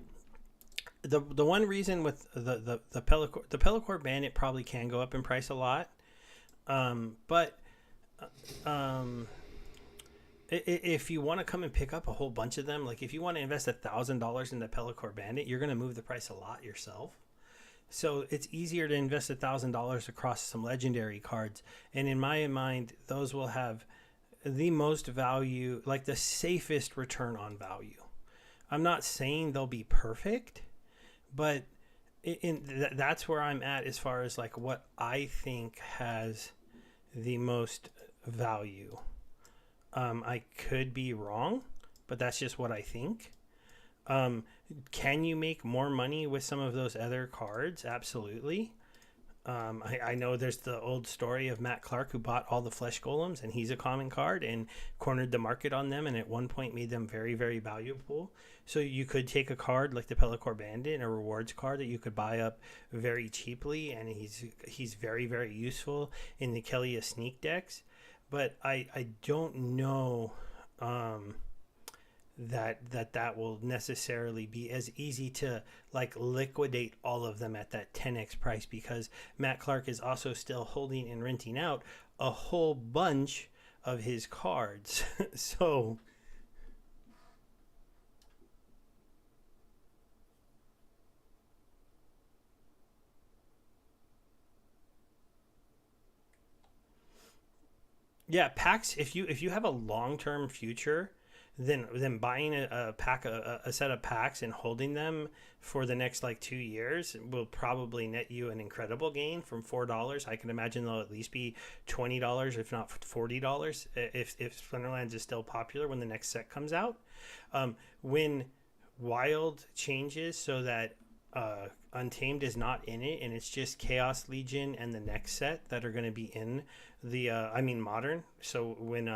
The one reason with the Pellicore Bandit probably can go up in price a lot, but um, if you want to come and pick up a whole bunch of them, like if you want to invest $1,000 in the Pellicore Bandit, you're going to move the price a lot yourself. So it's easier to invest $1,000 across some legendary cards, and in my mind, those will have the most value, like the safest return on value. I'm not saying they'll be perfect, but that's where I'm at as far as like what I think has the most value. I could be wrong, but that's just what I think. Can you make more money with some of those other cards? Absolutely. I know there's the old story of Matt Clark who bought all the flesh golems, and he's a common card and cornered the market on them, and at one point made them very, very valuable. So you could take a card like the Pellicore Bandit, a rewards card that you could buy up very cheaply, and he's very, very useful in the Kelia sneak decks. But I don't know that will necessarily be as easy to like liquidate all of them at that 10x price, because Matt Clark is also still holding and renting out a whole bunch of his cards. So yeah, packs, if you have a long-term future, then buying a pack a set of packs and holding them for the next like 2 years will probably net you an incredible gain. From $4, I can imagine they'll at least be $20, if not $40, if Splinterlands is still popular when the next set comes out. When Wild changes so that Untamed is not in it, and it's just Chaos Legion and the next set that are going to be in the Modern. So when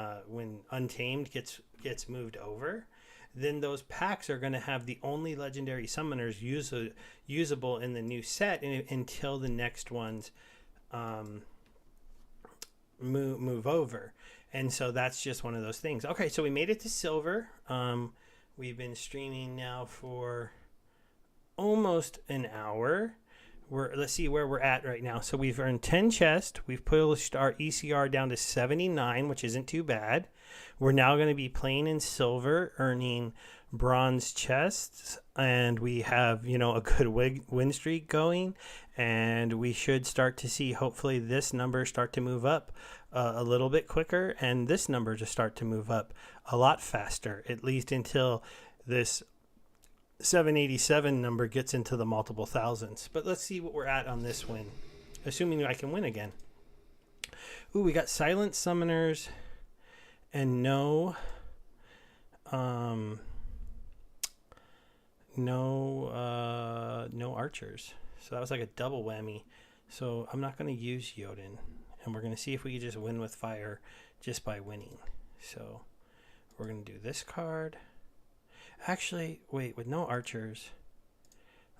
Untamed gets moved over, then those packs are going to have the only legendary summoners usable in the new set until the next ones move over. And so that's just one of those things. Okay, so we made it to silver. We've been streaming now for almost an hour. Let's see where we're at right now. So we've earned 10 chests. We've pushed our ECR down to 79, which isn't too bad. We're now going to be playing in silver, earning bronze chests, and we have, a good win streak going, and we should start to see, hopefully, this number start to move up a little bit quicker, and this number to start to move up a lot faster, at least until this 787 number gets into the multiple thousands. But let's see what we're at on this win, assuming I can win again. Ooh, we got silent summoners and no archers. So that was like a double whammy. So I'm not going to use Jotun, and we're going to see if we can just win with fire just by winning. So we're going to do this card. Actually, wait, with no archers,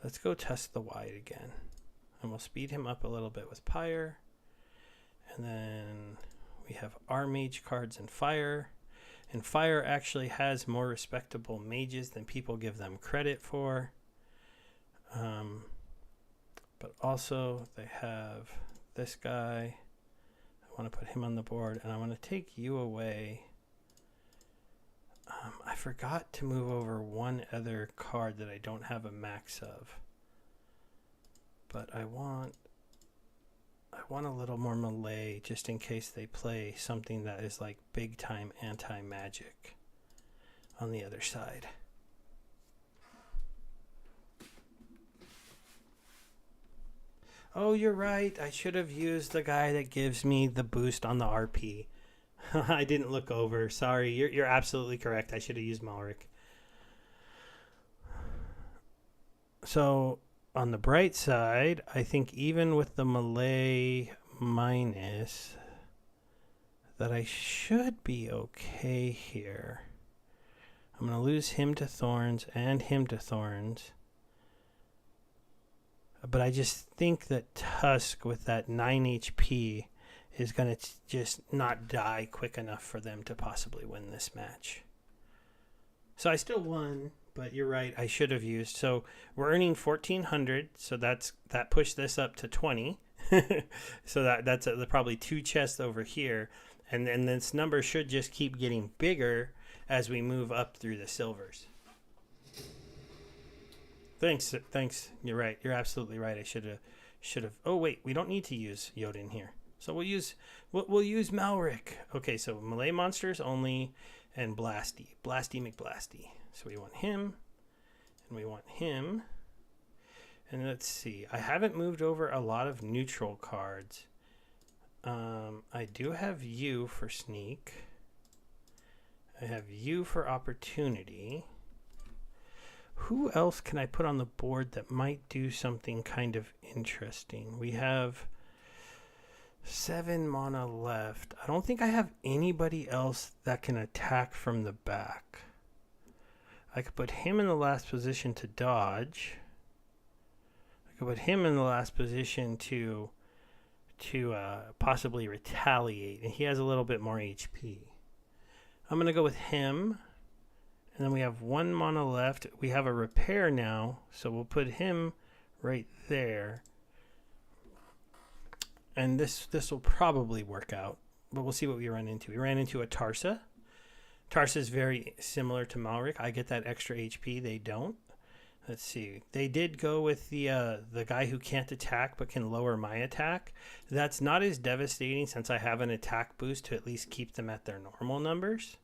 let's go test the wide again. And we'll speed him up a little bit with Pyre. And then we have our mage cards in fire. And fire actually has more respectable mages than people give them credit for. But also they have this guy. I want to put him on the board, and I want to take you away. I forgot to move over one other card that I don't have a max of. But I want a little more melee, just in case they play something that is like big time anti-magic on the other side. Oh, you're right. I should have used the guy that gives me the boost on the RP. I didn't look over. Sorry. You're absolutely correct. I should have used Malric. So on the bright side, I think even with the melee minus, that I should be okay here. I'm going to lose him to Thorns and him to Thorns. But I just think that Tusk with that 9 HP is going to just not die quick enough for them to possibly win this match. So I still won, But you're right. I should have used. So we're earning 1,400. So that pushed this up to 20. So that's probably 2 chests over here, and then this number should just keep getting bigger as we move up through the silvers. Thanks. You're right. You're absolutely right. I should have. Oh wait, we don't need to use Yodin here. So we'll use Malric. Okay, so melee monsters only, and Blasty McBlasty. So we want him, and we want him. And let's see. I haven't moved over a lot of neutral cards. I do have you for sneak. I have you for opportunity. Who else can I put on the board that might do something kind of interesting? We have 7 mana left. I don't think I have anybody else that can attack from the back. I could put him in the last position to dodge. I could put him in the last position to possibly retaliate, and he has a little bit more HP. I'm going to go with him, and then we have 1 mana left. We have a repair now, so we'll put him right there. And this will probably work out, but we'll see what we run into. We ran into a Tarsa. Tarsa is very similar to Malric. I get that extra HP. They don't. Let's see. They did go with the guy who can't attack but can lower my attack. That's not as devastating since I have an attack boost to at least keep them at their normal numbers.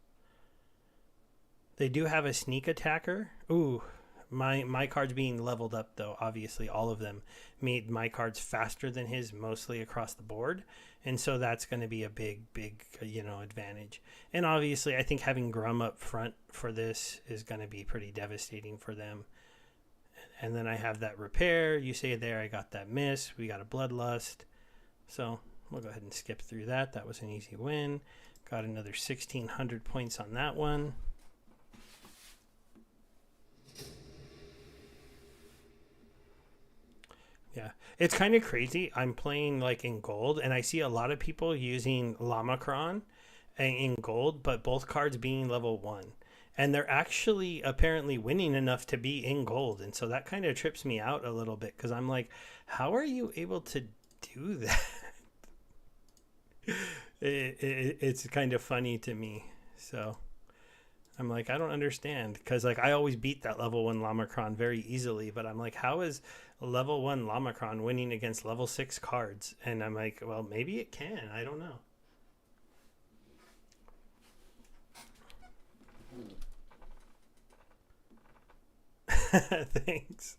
They do have a sneak attacker. Ooh, my cards being leveled up though. Obviously, all of them made my cards faster than his mostly across the board, and so that's going to be a big advantage. And obviously, I think having Grum up front for this is going to be pretty devastating for them. And then I have that repair. You say there, I got that miss. We got a Bloodlust. So we'll go ahead and skip through that. That was an easy win. Got another 1,600 points on that one. Yeah, it's kind of crazy. I'm playing like in gold, and I see a lot of people using Lamacron in gold, but both cards being level 1. And they're actually apparently winning enough to be in gold. And so that kind of trips me out a little bit because I'm like, how are you able to do that? It's kind of funny to me. So I'm like, I don't understand because like I always beat that level 1 Lamacron very easily. But I'm like, how is level 1 Lamacron winning against level 6 cards? And I'm like, well, maybe it can. I don't know. Thanks.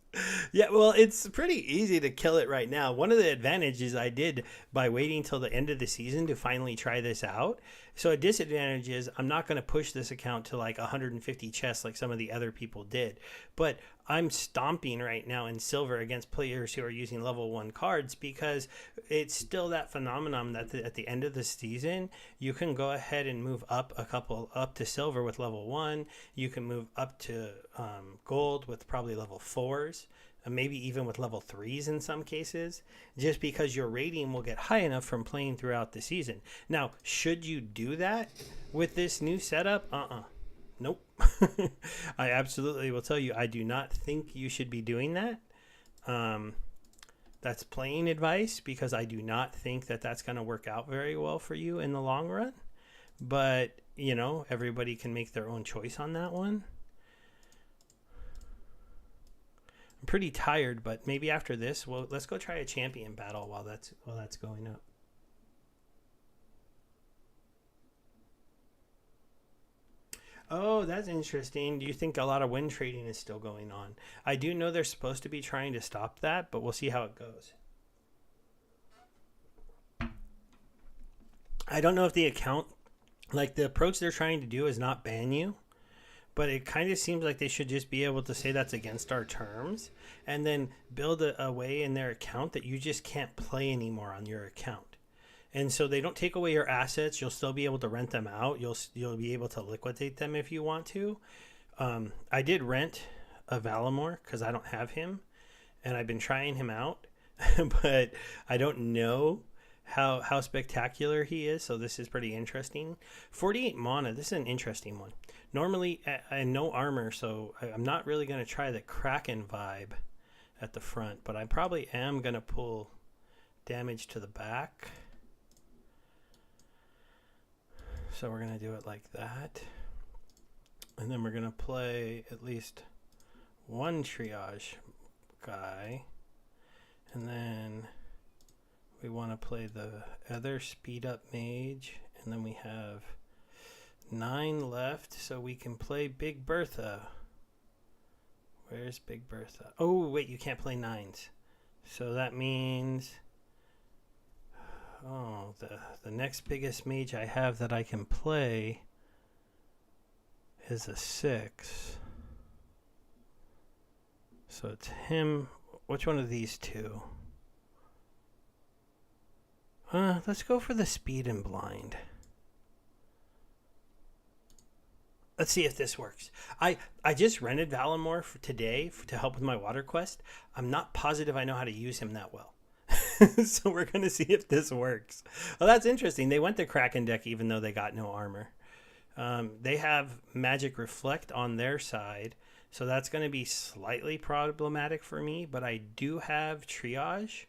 Yeah, well, it's pretty easy to kill it right now. One of the advantages I did by waiting till the end of the season to finally try this out. So a disadvantage is I'm not going to push this account to like 150 chests like some of the other people did. But I'm stomping right now in silver against players who are using level 1 cards because it's still that phenomenon that at the end of the season, you can go ahead and move up up to silver with level 1. You can move up to gold with probably level 4s. Maybe even with level 3s in some cases, just because your rating will get high enough from playing throughout the season. Now, should you do that with this new setup? Nope. I absolutely will tell you, I do not think you should be doing that. That's playing advice because I do not think that that's going to work out very well for you in the long run. But, everybody can make their own choice on that one. I'm pretty tired, but maybe after this, let's go try a champion battle while that's going up. Oh, that's interesting. Do you think a lot of win trading is still going on? I do know they're supposed to be trying to stop that, but we'll see how it goes. I don't know if the account, like the approach they're trying to do is not ban you. But it kind of seems like they should just be able to say that's against our terms and then build a way in their account that you just can't play anymore on your account. And so they don't take away your assets. You'll still be able to rent them out. You'll be able to liquidate them if you want to. I did rent a Valimor because I don't have him, and I've been trying him out, but I don't know how spectacular he is. So this is pretty interesting. 48 mana. This is an interesting one. Normally, I no armor, so I'm not really going to try the Kraken vibe at the front, but I probably am going to pull damage to the back. So we're going to do it like that. And then we're going to play at least one triage guy. And then we want to play the other speed up mage. And then we have 9 left, so we can play Big Bertha. Where's Big Bertha? Oh, wait, you can't play 9s. So that means... Oh, the next biggest mage I have that I can play is a 6. So it's him. Which one of these two? Let's go for the speed and blind. Let's see if this works. I just rented Valimor for today to help with my water quest. I'm not positive I know how to use him that well. So we're going to see if this works. Well, that's interesting. They went the Kraken deck even though they got no armor. They have Magic Reflect on their side, so that's going to be slightly problematic for me, but I do have Triage,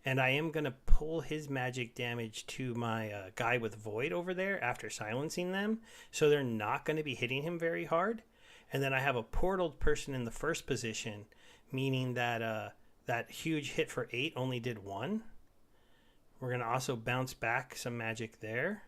and I am going to pull his magic damage to my guy with Void over there after silencing them, so they're not going to be hitting him very hard. And then I have a portaled person in the first position, meaning that that huge hit for 8 only did 1. We're going to also bounce back some magic there.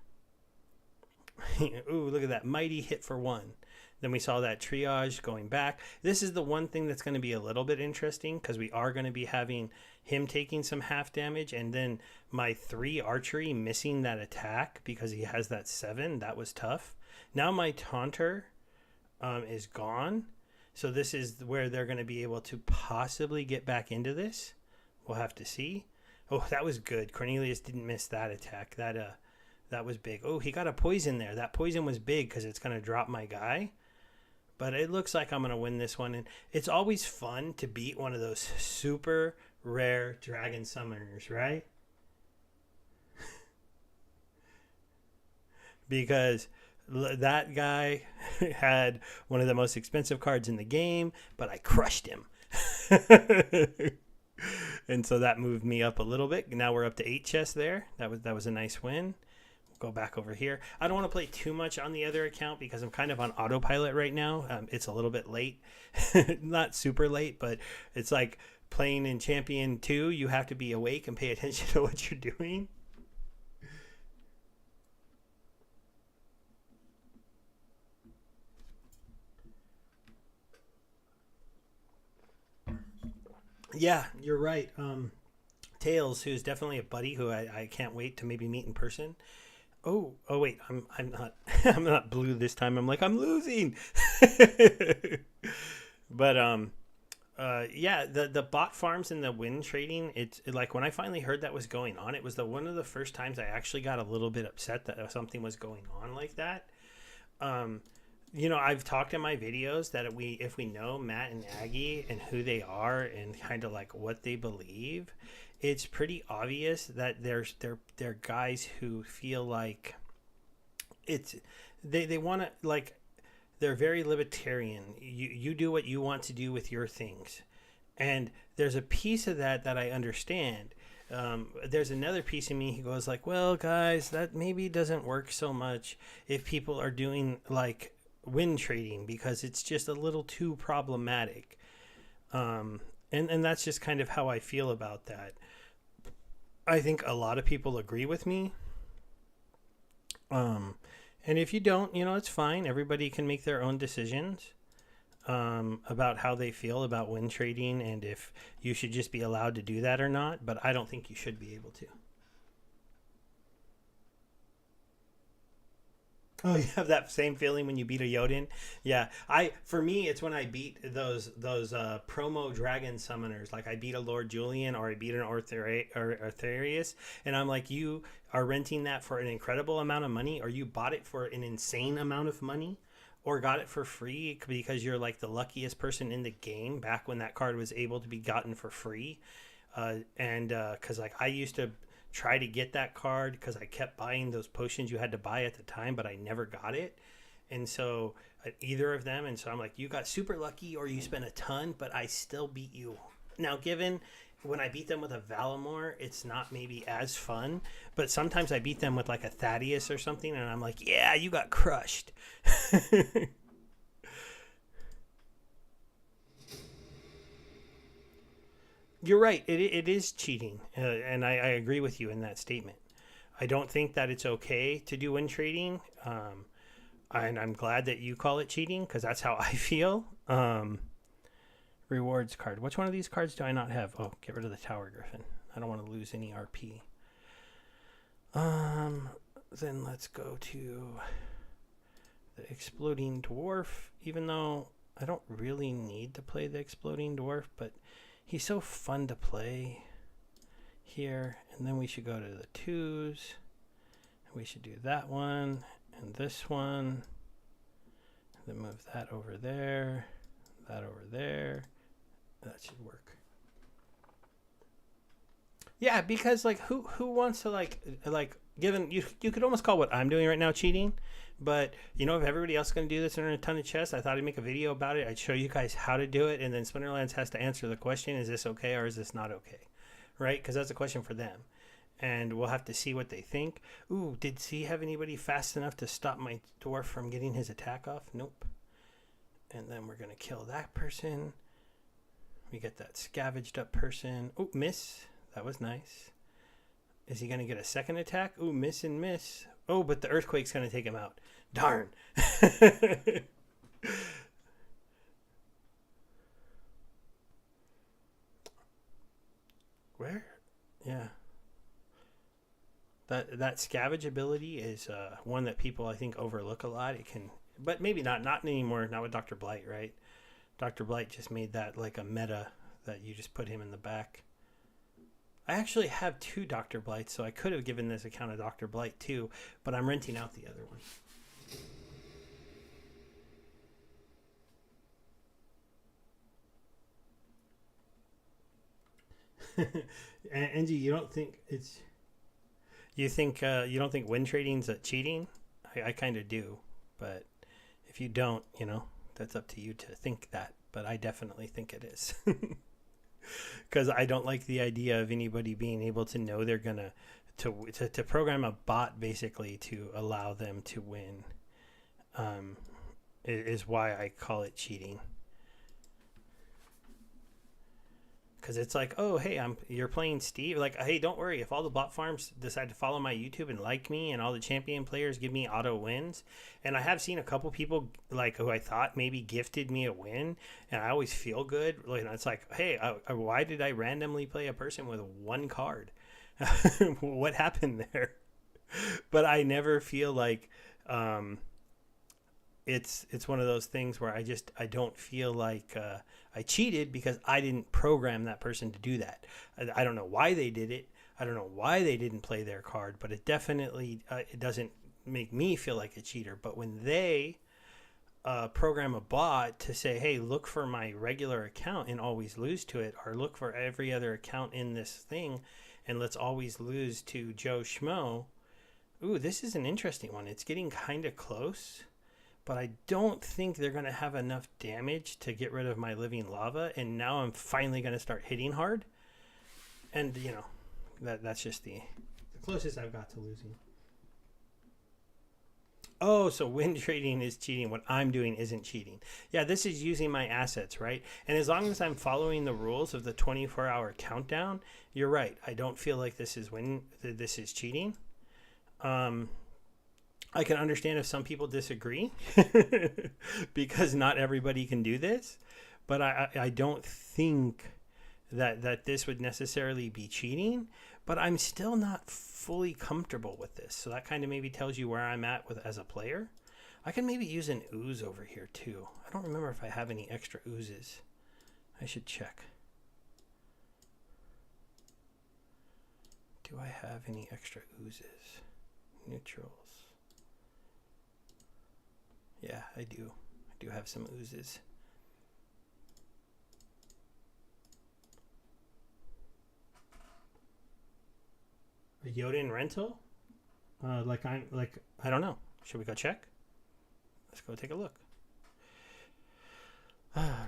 Ooh, look at that mighty hit for 1. Then we saw that triage going back. This is the one thing that's going to be a little bit interesting because we are going to be having him taking some half damage, and then my 3 archery missing that attack because he has that 7. That was tough. Now my taunter is gone. So this is where they're going to be able to possibly get back into this. We'll have to see. Oh, that was good. Cornelius didn't miss that attack. That was big. Oh, he got a poison there. That poison was big because it's going to drop my guy. But it looks like I'm going to win this one. And it's always fun to beat one of those super rare dragon summoners, right? Because that guy had one of the most expensive cards in the game, but I crushed him. And so that moved me up a little bit. Now we're up to 8 chests there. That was a nice win. Go back over here. I don't want to play too much on the other account because I'm kind of on autopilot right now. It's a little bit late. Not super late, but it's like playing in Champion 2. You have to be awake and pay attention to what you're doing. Yeah, you're right. Tails, who's definitely a buddy who I can't wait to maybe meet in person. Oh wait, I'm not I'm not blue this time. I'm like I'm losing. But yeah, the bot farms and the win trading, it's like when I finally heard that was going on, it was one of the first times I actually got a little bit upset that something was going on like that. I've talked in my videos that if we know Matt and Aggie and who they are and kind of like what they believe, it's pretty obvious that they're guys who feel like they want to, like, they're very libertarian. You do what you want to do with your things, and there's a piece of that I understand. There's another piece of me who goes like, well, guys, that maybe doesn't work so much if people are doing like win trading because it's just a little too problematic. And that's just kind of how I feel about that. I think a lot of people agree with me. And if you don't, it's fine. Everybody can make their own decisions about how they feel about win trading and if you should just be allowed to do that or not. But I don't think you should be able to. Oh, you have that same feeling when you beat a Jotun? Yeah, for me, it's when I beat those promo dragon summoners. Like I beat a Lord Julian or I beat an Arthurius, and I'm like, you are renting that for an incredible amount of money, or you bought it for an insane amount of money, or got it for free because you're like the luckiest person in the game back when that card was able to be gotten for free. And because like I used to try to get that card because I kept buying those potions you had to buy at the time, but I never got it. And so either of them. And so I'm like, you got super lucky or you spent a ton, but I still beat you. Now, given when I beat them with a Valamore, it's not maybe as fun, but sometimes I beat them with like a Thaddeus or something, and I'm like, yeah, you got crushed. You're right. It is cheating, and I agree with you in that statement. I don't think that it's okay to do win trading, and I'm glad that you call it cheating because that's how I feel. Rewards card. Which one of these cards do I not have? Oh, get rid of the Tower Griffin. I don't want to lose any RP. Then let's go to the Exploding Dwarf, even though I don't really need to play the Exploding Dwarf, but he's so fun to play here. And then we should go to the 2s. We should do that one and this one. And then move that over there, that over there. That should work. Yeah, because like who wants to like given you could almost call what I'm doing right now cheating, but you know, if everybody else is going to do this and earn a ton of chests, I thought I'd make a video about it. I'd show you guys how to do it, and then Splinterlands has to answer the question: is this okay or is this not okay? Right? Because that's a question for them, and we'll have to see what they think. Ooh, did C have anybody fast enough to stop my dwarf from getting his attack off? Nope. And then we're gonna kill that person. We get that scavenged up person. Oh, miss. That was nice. Is he going to get a second attack? Ooh, miss and miss. Oh, but the earthquake's going to take him out. Darn. Where? Yeah. That scavenge ability is one that people, I think, overlook a lot. It can, but maybe not anymore. Not with Dr. Blight, right? Dr. Blight just made that like a meta that you just put him in the back. I actually have 2 Dr. Blights, so I could have given this account a Dr. Blight too, but I'm renting out the other one. Angie, you don't think it's... You think you don't think win trading's cheating? I kind of do, but if you don't, you know, that's up to you to think that. But I definitely think it is. Because I don't like the idea of anybody being able to know they're gonna to program a bot basically to allow them to win. Is why I call it cheating. Because it's like, oh hey, you're playing Steve. Like, hey, don't worry, if all the bot farms decide to follow my YouTube and like me, and all the champion players give me auto wins, and I have seen a couple people like who I thought maybe gifted me a win, and I always feel good. Like, it's like, hey, why did I randomly play a person with 1 card? What happened there? But I never feel like it's one of those things where I don't feel like I cheated because I didn't program that person to do that. I don't know why they did it. I don't know why they didn't play their card, but it definitely it doesn't make me feel like a cheater. But when they program a bot to say, hey, look for my regular account and always lose to it, or look for every other account in this thing and let's always lose to Joe Schmo. Ooh, this is an interesting one. It's getting kind of close. But I don't think they're going to have enough damage to get rid of my living lava. And now I'm finally going to start hitting hard. And, you know, that's just the closest I've got to losing. Oh, so win trading is cheating. What I'm doing isn't cheating. Yeah, this is using my assets, right? And as long as I'm following the rules of the 24-hour countdown, you're right. I don't feel like this is cheating. I can understand if some people disagree because not everybody can do this, but I don't think that this would necessarily be cheating, but I'm still not fully comfortable with this. So that kind of maybe tells you where I'm at as a player. I can maybe use an ooze over here too. I don't remember if I have any extra oozes. I should check. Do I have any extra oozes? Neutrals. Yeah, I do. I do have some oozes. A Yodin rental? I don't know. Should we go check? Let's go take a look.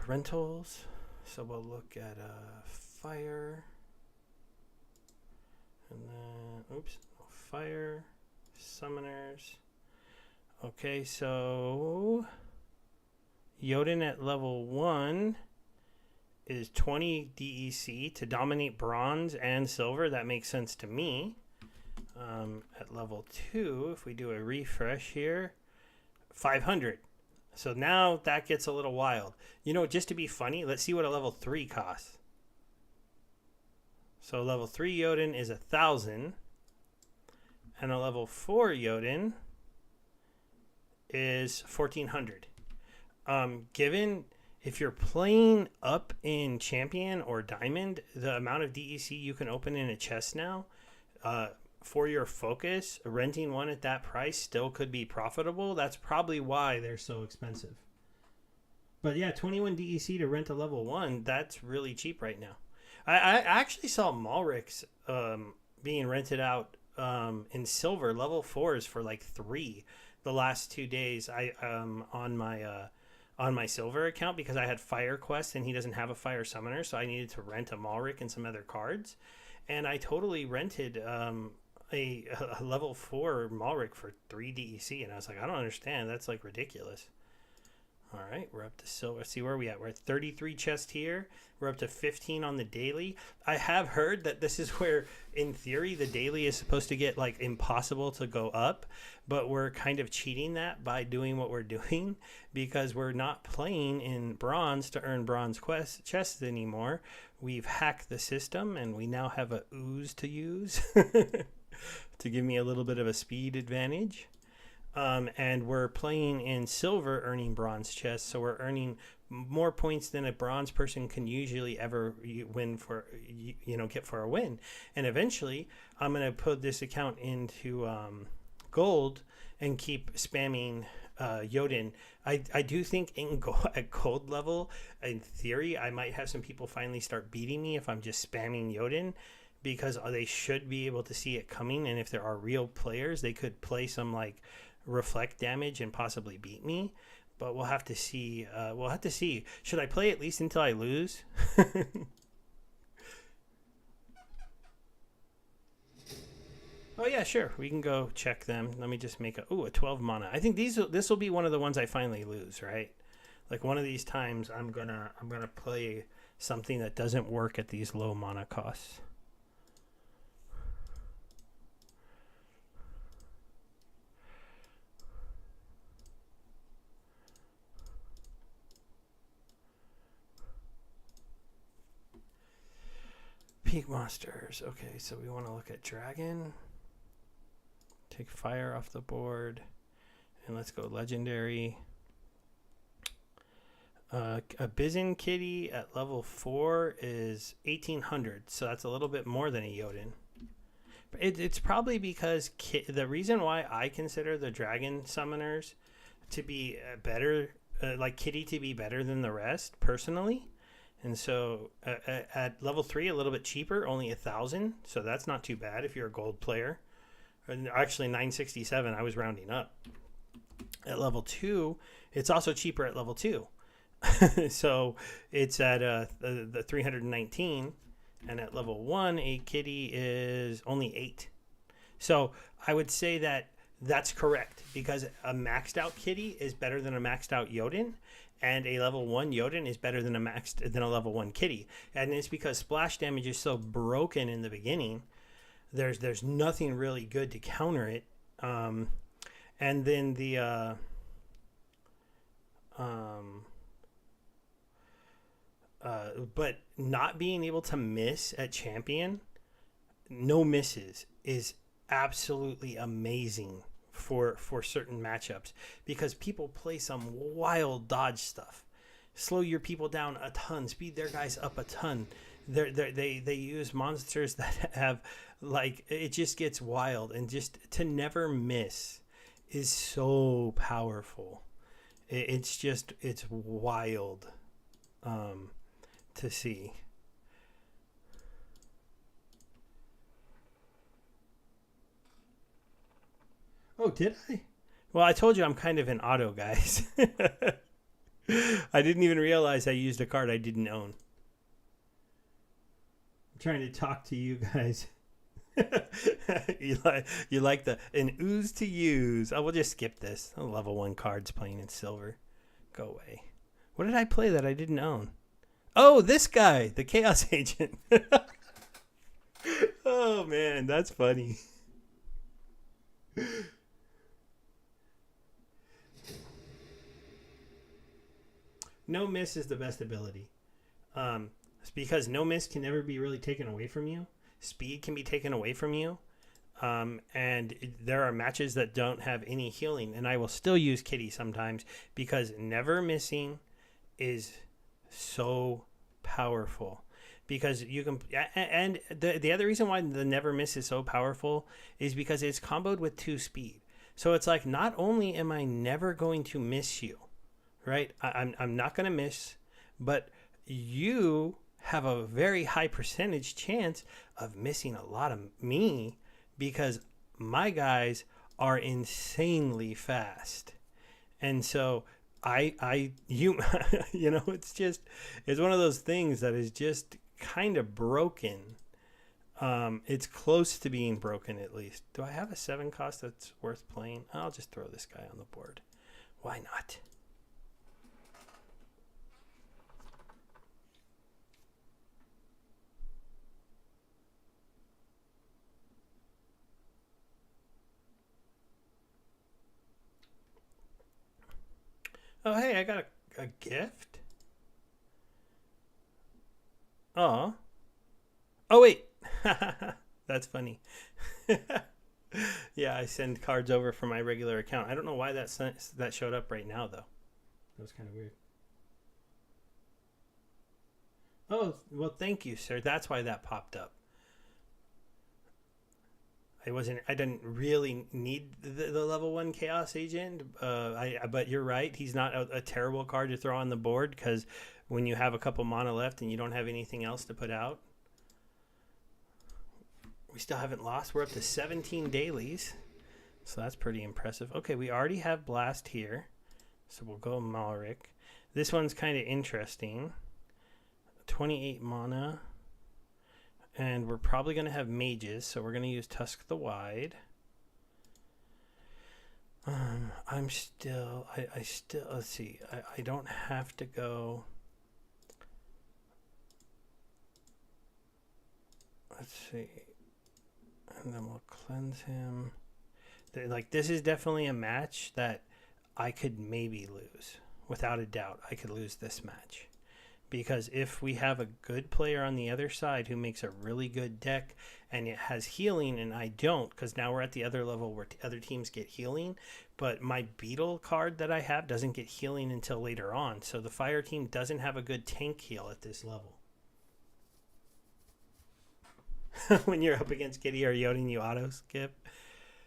Rentals. So we'll look at fire. And then, oops, no fire. Summoners. Okay, so Yodin at level 1 is 20 DEC to dominate bronze and silver. That makes sense to me. At level 2, if we do a refresh here, 500. So now that gets a little wild. You know, just to be funny, let's see what a level 3 costs. So level 3 Yodin is 1,000. And a level 4 Yodin is 1,400. Given if you're playing up in Champion or Diamond, the amount of DEC you can open in a chest now, for your focus, renting one at that price still could be profitable. That's probably why they're so expensive. But yeah, 21 DEC to rent a level 1, that's really cheap right now. I actually saw Malrix being rented out in silver level 4s for like 3 the last 2 days. On my silver account, because I had Fire Quest and he doesn't have a Fire Summoner, so I needed to rent a Malric and some other cards, and I totally rented a level 4 Malric for 3 DEC, and I was like, I don't understand, that's like ridiculous. All right, we're up to silver. Let's see where we at. We're at 33 chests here. We're up to 15 on the daily. I have heard that this is where, in theory, the daily is supposed to get like impossible to go up, but we're kind of cheating that by doing what we're doing, because we're not playing in bronze to earn bronze chests anymore. We've hacked the system, and we now have a ooze to use to give me a little bit of a speed advantage. And we're playing in silver, earning bronze chests, so we're earning more points than a bronze person can usually ever win for, get for a win. And eventually, I'm going to put this account into gold and keep spamming Yodin. I do think at gold level, in theory, I might have some people finally start beating me if I'm just spamming Yodin, because they should be able to see it coming, and if there are real players, they could play some like reflect damage and possibly beat me. But we'll have to see. Should I play at least until I lose? Oh yeah, sure, we can go check them. Let me just make a 12 mana. I think this will be one of the ones I finally lose, right? Like one of these times I'm gonna play something that doesn't work at these low mana costs. Peak monsters. Okay, so we want to look at dragon. Take fire off the board. And let's go legendary. A Bizin Kitty at level 4 is 1,800. So that's a little bit more than a Yodin. It's probably because the reason why I consider the dragon summoners to be better, like Kitty to be better than the rest, personally. And so at level 3, a little bit cheaper, only 1,000. So that's not too bad if you're a gold player. And actually 967, I was rounding up. At level 2, it's also cheaper at level 2. So it's at the 319. And at level 1, a kitty is only 8. So I would say that that's correct, because a maxed out kitty is better than a maxed out Yodin. And a level 1 Yodin is better than a level 1 kitty. And it's because splash damage is so broken in the beginning. There's nothing really good to counter it. And then the but not being able to miss at champion, no misses, is absolutely amazing for certain matchups, because people play some wild dodge stuff, slow your people down a ton, speed their guys up a ton. They use monsters that have, like, it just gets wild, and just to never miss is so powerful. It's wild to see. Oh, did I? Well, I told you I'm kind of an auto, guys. I didn't even realize I used a card I didn't own. I'm trying to talk to you guys. you like an ooze to use. Oh, we'll just skip this. Level 1 cards playing in silver. Go away. What did I play that I didn't own? Oh, this guy, the Chaos Agent. Oh, man, that's funny. No miss is the best ability. It's because no miss can never be really taken away from you. Speed can be taken away from you. And there are matches that don't have any healing. And I will still use Kitty sometimes because never missing is so powerful. Because you can, and the other reason why the never miss is so powerful is because it's comboed with 2 speed. So it's like, not only am I never going to miss you, right? I'm not going to miss, but you have a very high percentage chance of missing a lot of me because my guys are insanely fast. And so you know, it's one of those things that is just kind of broken. It's close to being broken, at least. Do I have a 7 cost that's worth playing? I'll just throw this guy on the board. Why not? Oh, hey, I got a gift. Oh. Oh, wait. That's funny. Yeah, I send cards over from my regular account. I don't know why that showed up right now, though. That was kind of weird. Oh, well, thank you, sir. That's why that popped up. I didn't really need the level 1 Chaos Agent. But you're right. He's not a terrible card to throw on the board because when you have a couple mana left and you don't have anything else to put out. We still haven't lost. We're up to 17 dailies. So that's pretty impressive. Okay, we already have Blast here. So we'll go Malric. This one's kind of interesting. 28 mana. And we're probably going to have mages, so we're going to use Tusk the Wide. I'm still, I still, let's see, I don't have to go. Let's see. And then we'll cleanse him. Like, this is definitely a match that I could maybe lose. Without a doubt, I could lose this match. Because if we have a good player on the other side who makes a really good deck and it has healing and I don't, because now we're at the other level where other teams get healing, but my Beetle card that I have doesn't get healing until later on. So the fire team doesn't have a good tank heal at this level. When you're up against Kitty or Yoding, you auto skip.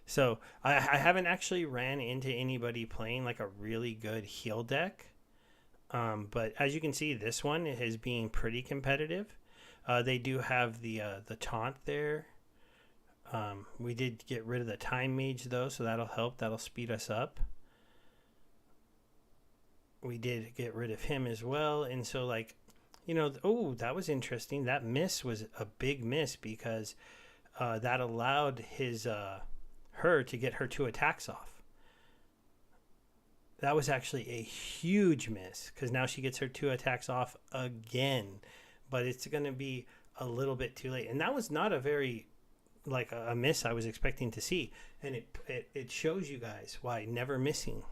So I haven't actually ran into anybody playing like a really good heal deck. But as you can see, this one is being pretty competitive. They do have the taunt there. We did get rid of the time mage though, so that'll help. That'll speed us up. We did get rid of him as well, and so like, you know, oh, that was interesting. That miss was a big miss because that allowed her to get her 2 attacks off. That was actually a huge miss because now she gets her 2 attacks off again, but it's going to be a little bit too late. And that was not a very, like, a miss I was expecting to see. And it shows you guys why never missing.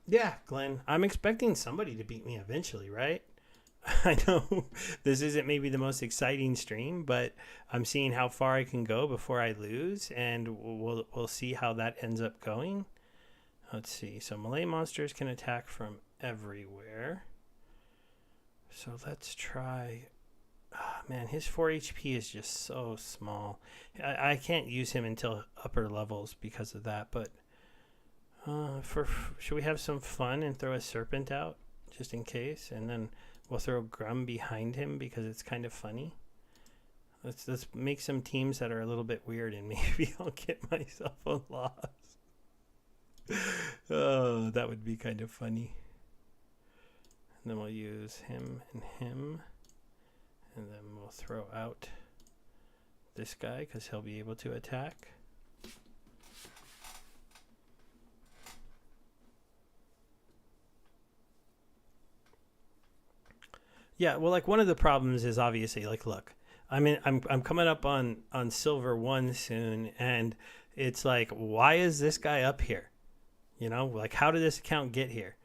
Yeah, Glenn, I'm expecting somebody to beat me eventually, right? I know this isn't maybe the most exciting stream, but I'm seeing how far I can go before I lose, and we'll see how that ends up going. Let's see. So melee monsters can attack from everywhere. So let's try. Oh, man, his 4 HP is just so small. I can't use him until upper levels because of that, but should we have some fun and throw a serpent out just in case, and then We'll throw Grum behind him because it's kind of funny. Let's make some teams that are a little bit weird, and maybe I'll get myself a loss. Oh, that would be kind of funny. And then we'll use him and him. And then we'll throw out this guy because he'll be able to attack. Yeah, well, like one of the problems is obviously like, look, I mean, I'm coming up on silver 1 soon, and it's like, why is this guy up here? You know, like, how did this account get here?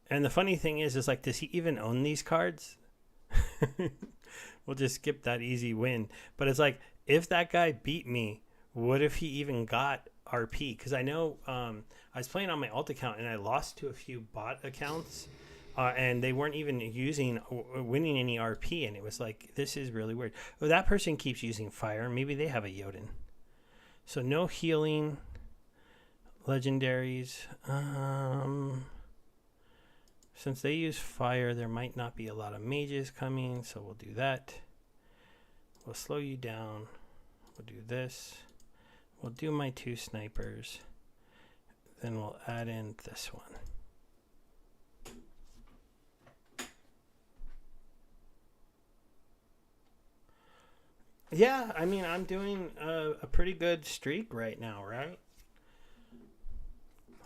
And the funny thing is like, does he even own these cards? We'll just skip that easy win. But it's like, if that guy beat me, what if he even got RP? Because I know I was playing on my alt account and I lost to a few bot accounts. And they weren't even winning any RP, and it was like, this is really weird. Oh, that person keeps using fire. Maybe they have a Jotun. So no healing, legendaries. Since they use fire, there might not be a lot of mages coming, so we'll do that. We'll slow you down. We'll do this. We'll do my 2 snipers. Then we'll add in this one. Yeah, I mean, I'm doing a pretty good streak right now, right?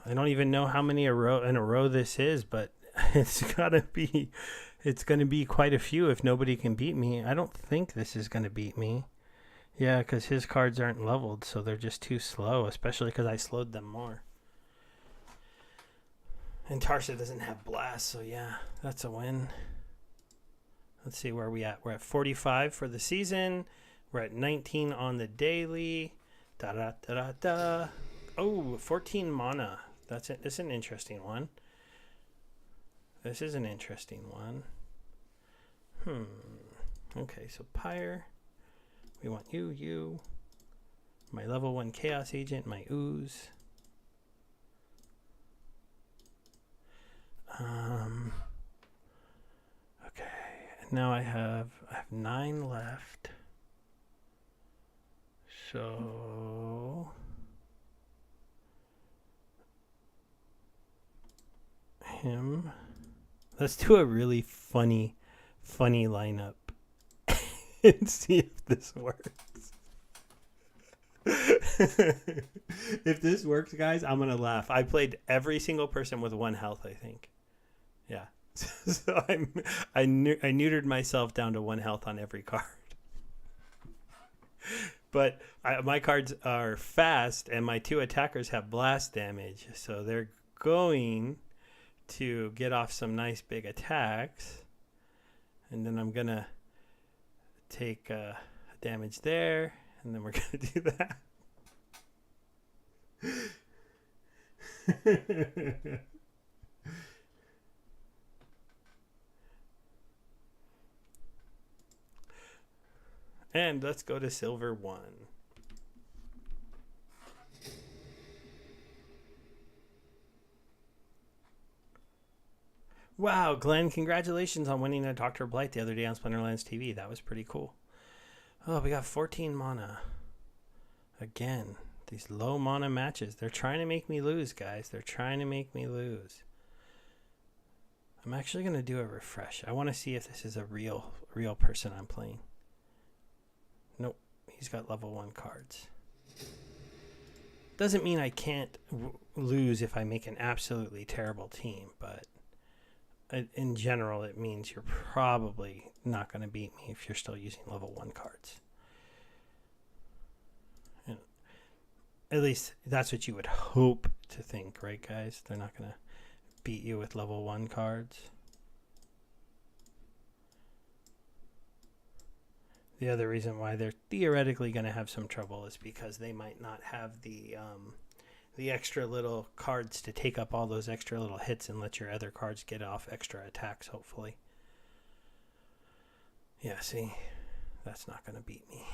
I don't even know how many in a row this is, but it's gonna be quite a few if nobody can beat me. I don't think this is gonna beat me. Yeah, because his cards aren't leveled, so they're just too slow, especially because I slowed them more. And Tarsha doesn't have blast, so yeah, that's a win. Let's see where we at. We're at 45 for the season. We're at 19 on the daily. Da-da-da-da-da. Oh, 14 mana. That's it. This is an interesting one. This is an interesting one. Okay, so Pyre. We want you. My level 1 Chaos Agent, my Ooze. Okay, now I have 9 left. So him. Let's do a really funny lineup and see if this works. If this works, guys, I'm gonna laugh. I played every single person with 1 health, I think. Yeah. So I neutered myself down to 1 health on every card. But my cards are fast, and my 2 attackers have blast damage, so they're going to get off some nice big attacks. And then I'm going to take damage there, and then we're going to do that. And let's go to silver 1. Wow, Glenn, congratulations on winning a Dr. Blight the other day on Splinterlands TV. That was pretty cool. Oh, we got 14 mana. Again, these low mana matches. They're trying to make me lose, guys. They're trying to make me lose. I'm actually going to do a refresh. I want to see if this is a real person I'm playing. Nope, he's got level 1 cards. Doesn't mean I can't lose if I make an absolutely terrible team, but in general, it means you're probably not going to beat me if you're still using level 1 cards. And at least that's what you would hope to think, right, guys? They're not going to beat you with level 1 cards. The other reason why they're theoretically going to have some trouble is because they might not have the extra little cards to take up all those extra little hits and let your other cards get off extra attacks, hopefully. Yeah, see? That's not going to beat me.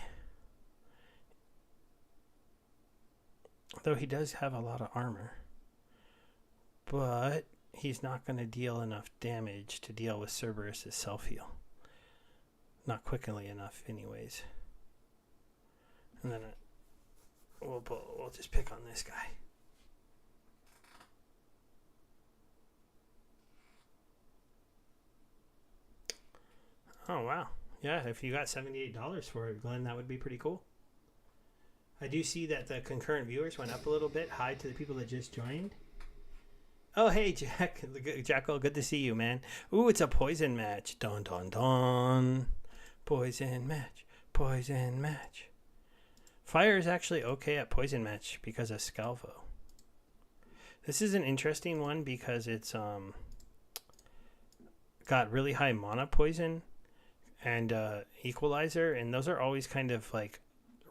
Though he does have a lot of armor. But he's not going to deal enough damage to deal with Cerberus's self-heal. Not quickly enough, anyways. And then we'll just pick on this guy. Oh, wow. Yeah, if you got $78 for it, Glenn, that would be pretty cool. I do see that the concurrent viewers went up a little bit. Hi to the people that just joined. Oh, hey, Jack. Jackal, good to see you, man. Ooh, it's a poison match. Dun, dun, dun. Poison match. Poison match. Fire is actually okay at poison match because of Scalvo. This is an interesting one because it's got really high mana poison and equalizer, and those are always kind of like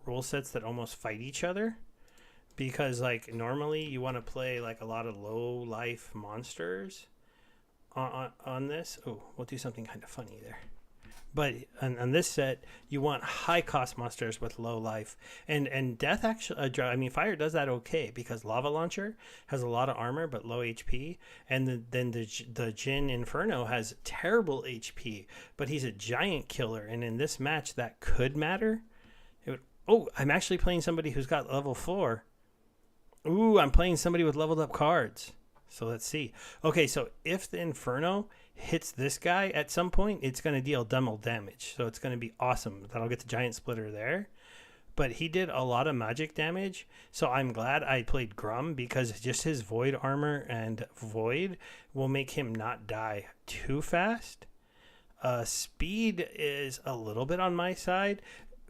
rule sets that almost fight each other, because like normally you want to play like a lot of low life monsters on this. Oh, we'll do something kind of funny there. But on this set, you want high cost monsters with low life, and death actually. I mean, fire does that okay because lava launcher has a lot of armor but low HP, and then the Jin Inferno has terrible HP, but he's a giant killer, and in this match that could matter. Oh, I'm actually playing somebody who's got level 4. Ooh, I'm playing somebody with leveled up cards. So let's see. Okay, so if the Inferno hits this guy at some point, it's going to deal double damage. So it's going to be awesome. That'll get the giant splitter there. But he did a lot of magic damage. So I'm glad I played Grum because just his void armor and void will make him not die too fast. Speed is a little bit on my side.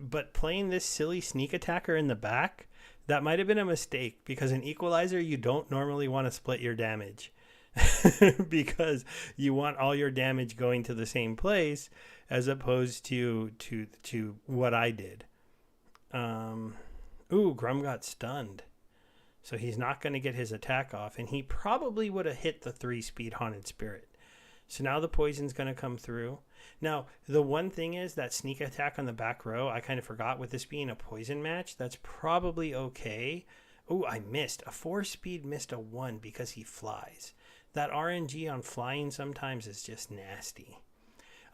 But playing this silly sneak attacker in the back, that might have been a mistake because in Equalizer, you don't normally want to split your damage because you want all your damage going to the same place as opposed to what I did. Ooh, Grum got stunned. So he's not going to get his attack off, and he probably would have hit the 3-speed Haunted Spirit. So now the poison's going to come through. Now, the one thing is that sneak attack on the back row, I kind of forgot with this being a poison match. That's probably okay. Oh, I missed. A 4-speed missed a 1 because he flies. That RNG on flying sometimes is just nasty.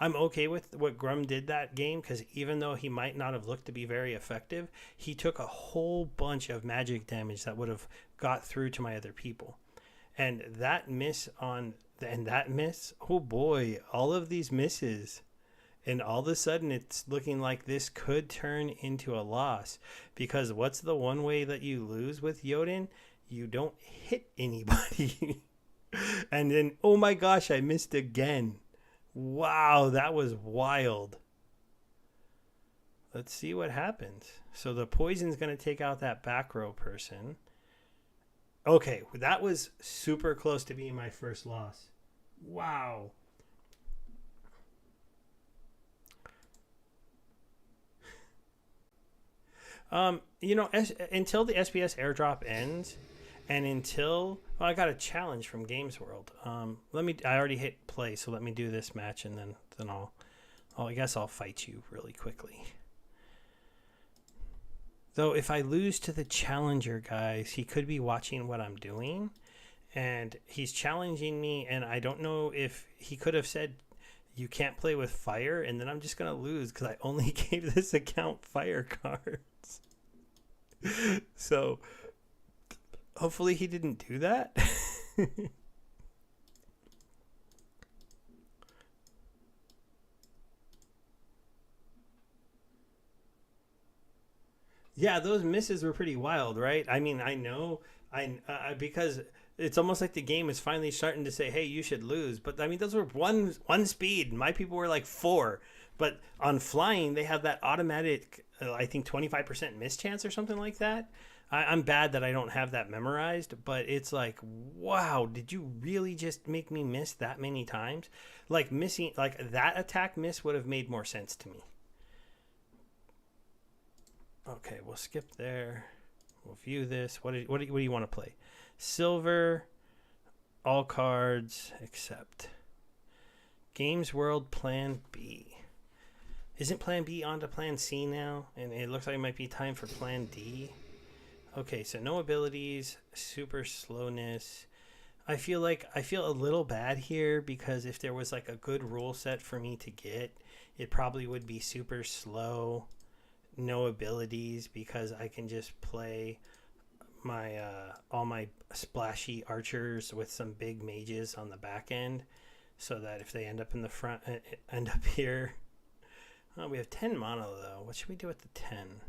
I'm okay with what Grum did that game because even though he might not have looked to be very effective, he took a whole bunch of magic damage that would have got through to my other people. And that miss, oh boy, all of these misses. And all of a sudden it's looking like this could turn into a loss. Because what's the one way that you lose with Jotun? You don't hit anybody. And then, oh my gosh, I missed again. Wow, that was wild. Let's see what happens. So the poison's going to take out that back row person. Okay, that was super close to being my first loss. Wow. Until the SBS airdrop ends, and until I got a challenge from Games World. I already hit play, so let me do this match, and then I guess I'll fight you really quickly. Though if I lose to the challenger, guys, he could be watching what I'm doing, and he's challenging me, and I don't know if he could have said you can't play with fire, and then I'm just gonna lose because I only gave this account fire cards. So hopefully he didn't do that. Yeah, those misses were pretty wild, right? I mean, I know, because it's almost like the game is finally starting to say, "Hey, you should lose." But I mean, those were one speed. My people were like 4. But on flying, they have that automatic, I think 25% miss chance or something like that. I'm bad that I don't have that memorized, but it's like, wow, did you really just make me miss that many times? Like missing, like that attack miss would have made more sense to me. Okay, we'll skip there. We'll view this. What do you want to play? Silver, all cards, except Games World Plan B. Isn't Plan B on to Plan C now? And it looks like it might be time for Plan D. Okay, so no abilities, super slowness. I feel a little bad here because if there was like a good rule set for me to get, it probably would be super slow, no abilities, because I can just play my all my splashy archers with some big mages on the back end, so that if they end up in the front, end up here. Oh, we have 10 mana though. What should we do with the 10?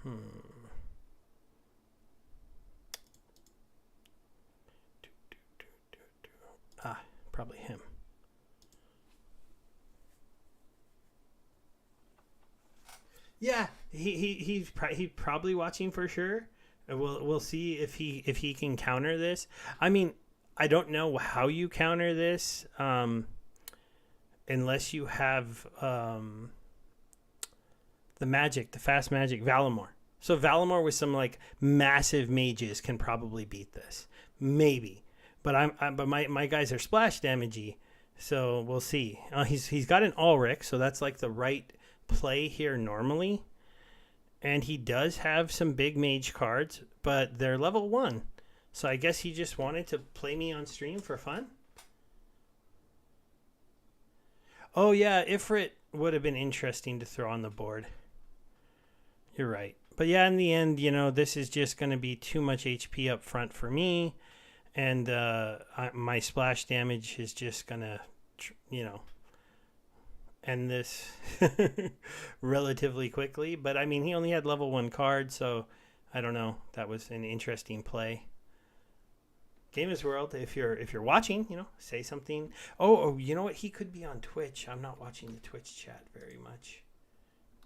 Hmm. Ah, probably him. Yeah, he's probably watching for sure. We'll see if he can counter this. I mean, I don't know how you counter this, unless you have the fast magic Valimor. So Valimor with some like massive mages can probably beat this, maybe. But my guys are splash damagey, so we'll see. He's got an Ulrich, so that's like the right play here normally, and he does have some big mage cards, but they're level 1, so I guess he just wanted to play me on stream for fun. Oh yeah, Ifrit would have been interesting to throw on the board. You're right, but yeah, in the end, this is just going to be too much HP up front for me, and my splash damage is just going to end this relatively quickly. But I mean, he only had level 1 cards, so I don't know. That was an interesting play. Gamers World, if you're watching, say something. Oh, you know what? He could be on Twitch. I'm not watching the Twitch chat very much.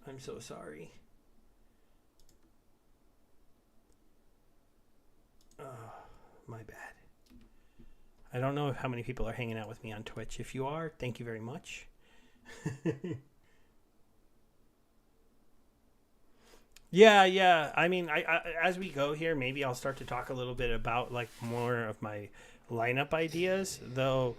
I'm so sorry. Oh, my bad. I don't know how many people are hanging out with me on Twitch. If you are, thank you very much. Yeah. I mean, I as we go here, maybe I'll start to talk a little bit about like more of my lineup ideas, though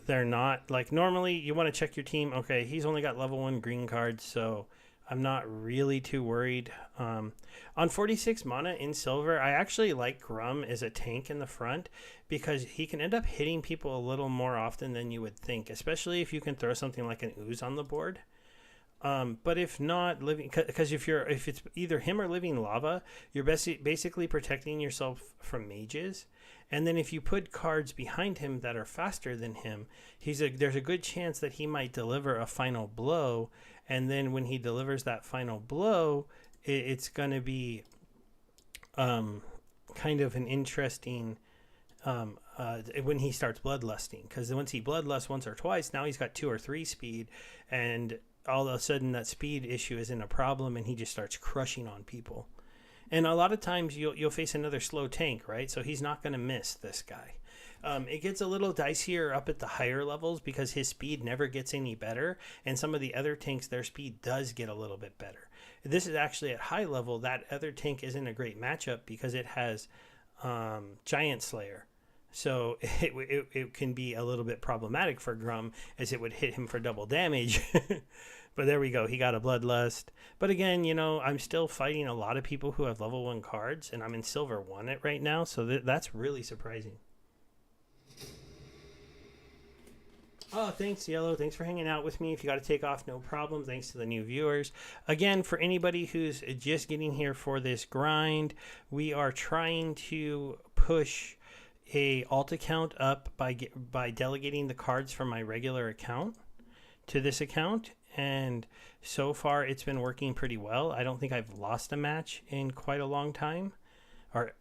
they're not like normally you want to check your team. Okay, he's only got level 1 green cards, so I'm not really too worried. On 46 mana in silver, I actually like Grum as a tank in the front because he can end up hitting people a little more often than you would think, especially if you can throw something like an ooze on the board. But if not living, because if it's either him or living lava, you're basically protecting yourself from mages. And then if you put cards behind him that are faster than him, there's a good chance that he might deliver a final blow. And then when he delivers that final blow, it's going to be kind of an interesting when he starts bloodlusting, because once he bloodlusts once or twice, now he's got 2 or 3 speed, and all of a sudden that speed issue isn't a problem, and he just starts crushing on people. And a lot of times you'll face another slow tank, right? So he's not going to miss this guy. It gets a little dicier up at the higher levels because his speed never gets any better, and some of the other tanks, their speed does get a little bit better. This is actually at high level. That other tank isn't a great matchup because it has Giant Slayer. So it can be a little bit problematic for Grum, as it would hit him for double damage. But there we go. He got a Bloodlust. But again, I'm still fighting a lot of people who have level 1 cards, and I'm in silver 1 it right now. So that's really surprising. Oh, thanks, Yellow. Thanks for hanging out with me. If you got to take off, no problem. Thanks to the new viewers. Again, for anybody who's just getting here for this grind, we are trying to push a alt account up by delegating the cards from my regular account to this account, and so far it's been working pretty well. I don't think I've lost a match in quite a long time, or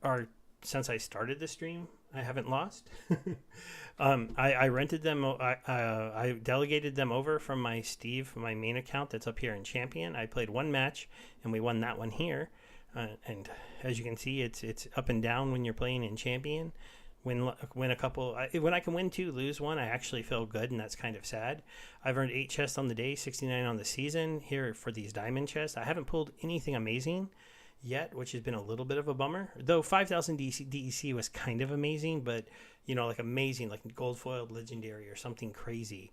since I started the stream I haven't lost. I rented them. I delegated them over from my main account that's up here in Champion. I played 1 match and we won that one here, and as you can see, it's up and down when you're playing in Champion. Win a couple. When I can win 2, lose 1, I actually feel good, and that's kind of sad. I've earned 8 chests on the day, 69 on the season here for these diamond chests. I haven't pulled anything amazing yet, which has been a little bit of a bummer. Though 5,000 DEC was kind of amazing, but like amazing, like gold foiled legendary or something crazy.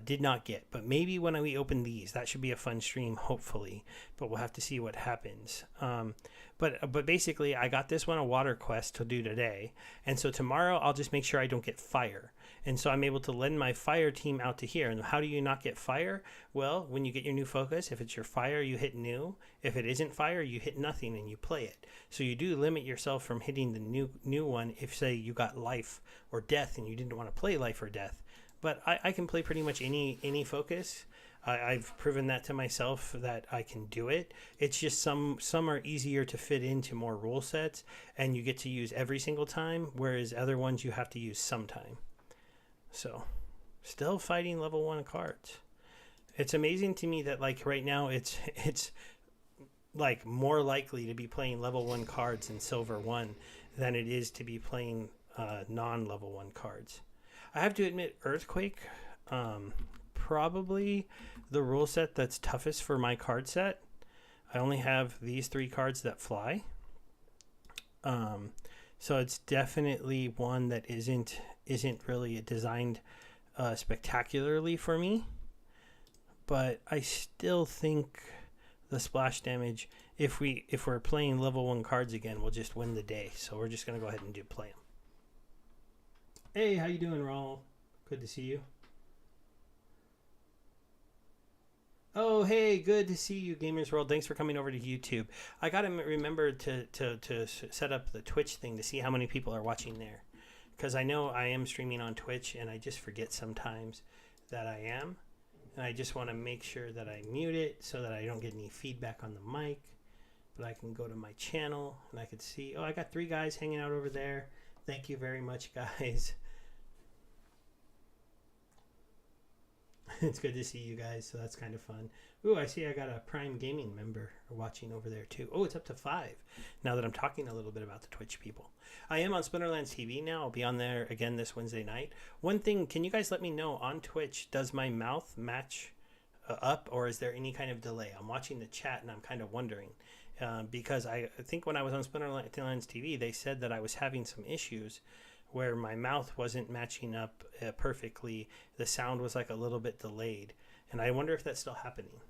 Did not get, but maybe when we open these, that should be a fun stream, hopefully. But we'll have to see what happens. But basically, I got this one a water quest to do today, and so tomorrow I'll just make sure I don't get fire. And so I'm able to lend my fire team out to here. And how do you not get fire? Well, when you get your new focus, if it's your fire, you hit new. If it isn't fire, you hit nothing and you play it. So you do limit yourself from hitting the new one if, say, you got life or death and you didn't want to play life or death. But I can play pretty much any focus. I've proven that to myself that I can do it. It's just some are easier to fit into more rule sets, and you get to use every single time, whereas other ones you have to use sometime. So, still fighting level 1 cards. It's amazing to me that like right now it's like more likely to be playing level 1 cards in Silver 1 than it is to be playing non-level 1 cards. I have to admit, Earthquake, probably the rule set that's toughest for my card set. I only have these 3 cards that fly. So it's definitely one that isn't really designed spectacularly for me. But I still think the splash damage, if we're playing level 1 cards again, we'll just win the day. So we're just gonna go ahead and play them. Hey, how you doing, Raul? Good to see you. Oh, hey, good to see you, Gamers World. Thanks for coming over to YouTube. I got to remember to set up the Twitch thing to see how many people are watching there. Because I know I am streaming on Twitch, and I just forget sometimes that I am. And I just want to make sure that I mute it so that I don't get any feedback on the mic. But I can go to my channel, and I could see, oh, I got 3 guys hanging out over there. Thank you very much, guys. It's good to see you guys, so that's kind of fun. Ooh, I see I got a Prime Gaming member watching over there too. Oh, it's up to 5 now that I'm talking a little bit about the Twitch people. I am on Splinterlands TV now. I'll be on there again this Wednesday night. One thing, can you guys let me know on Twitch, does my mouth match up, or is there any kind of delay? I'm watching the chat and I'm kind of wondering because I think when I was on Splinterlands TV, they said that I was having some issues where my mouth wasn't matching up perfectly. The sound was like a little bit delayed. And I wonder if that's still happening.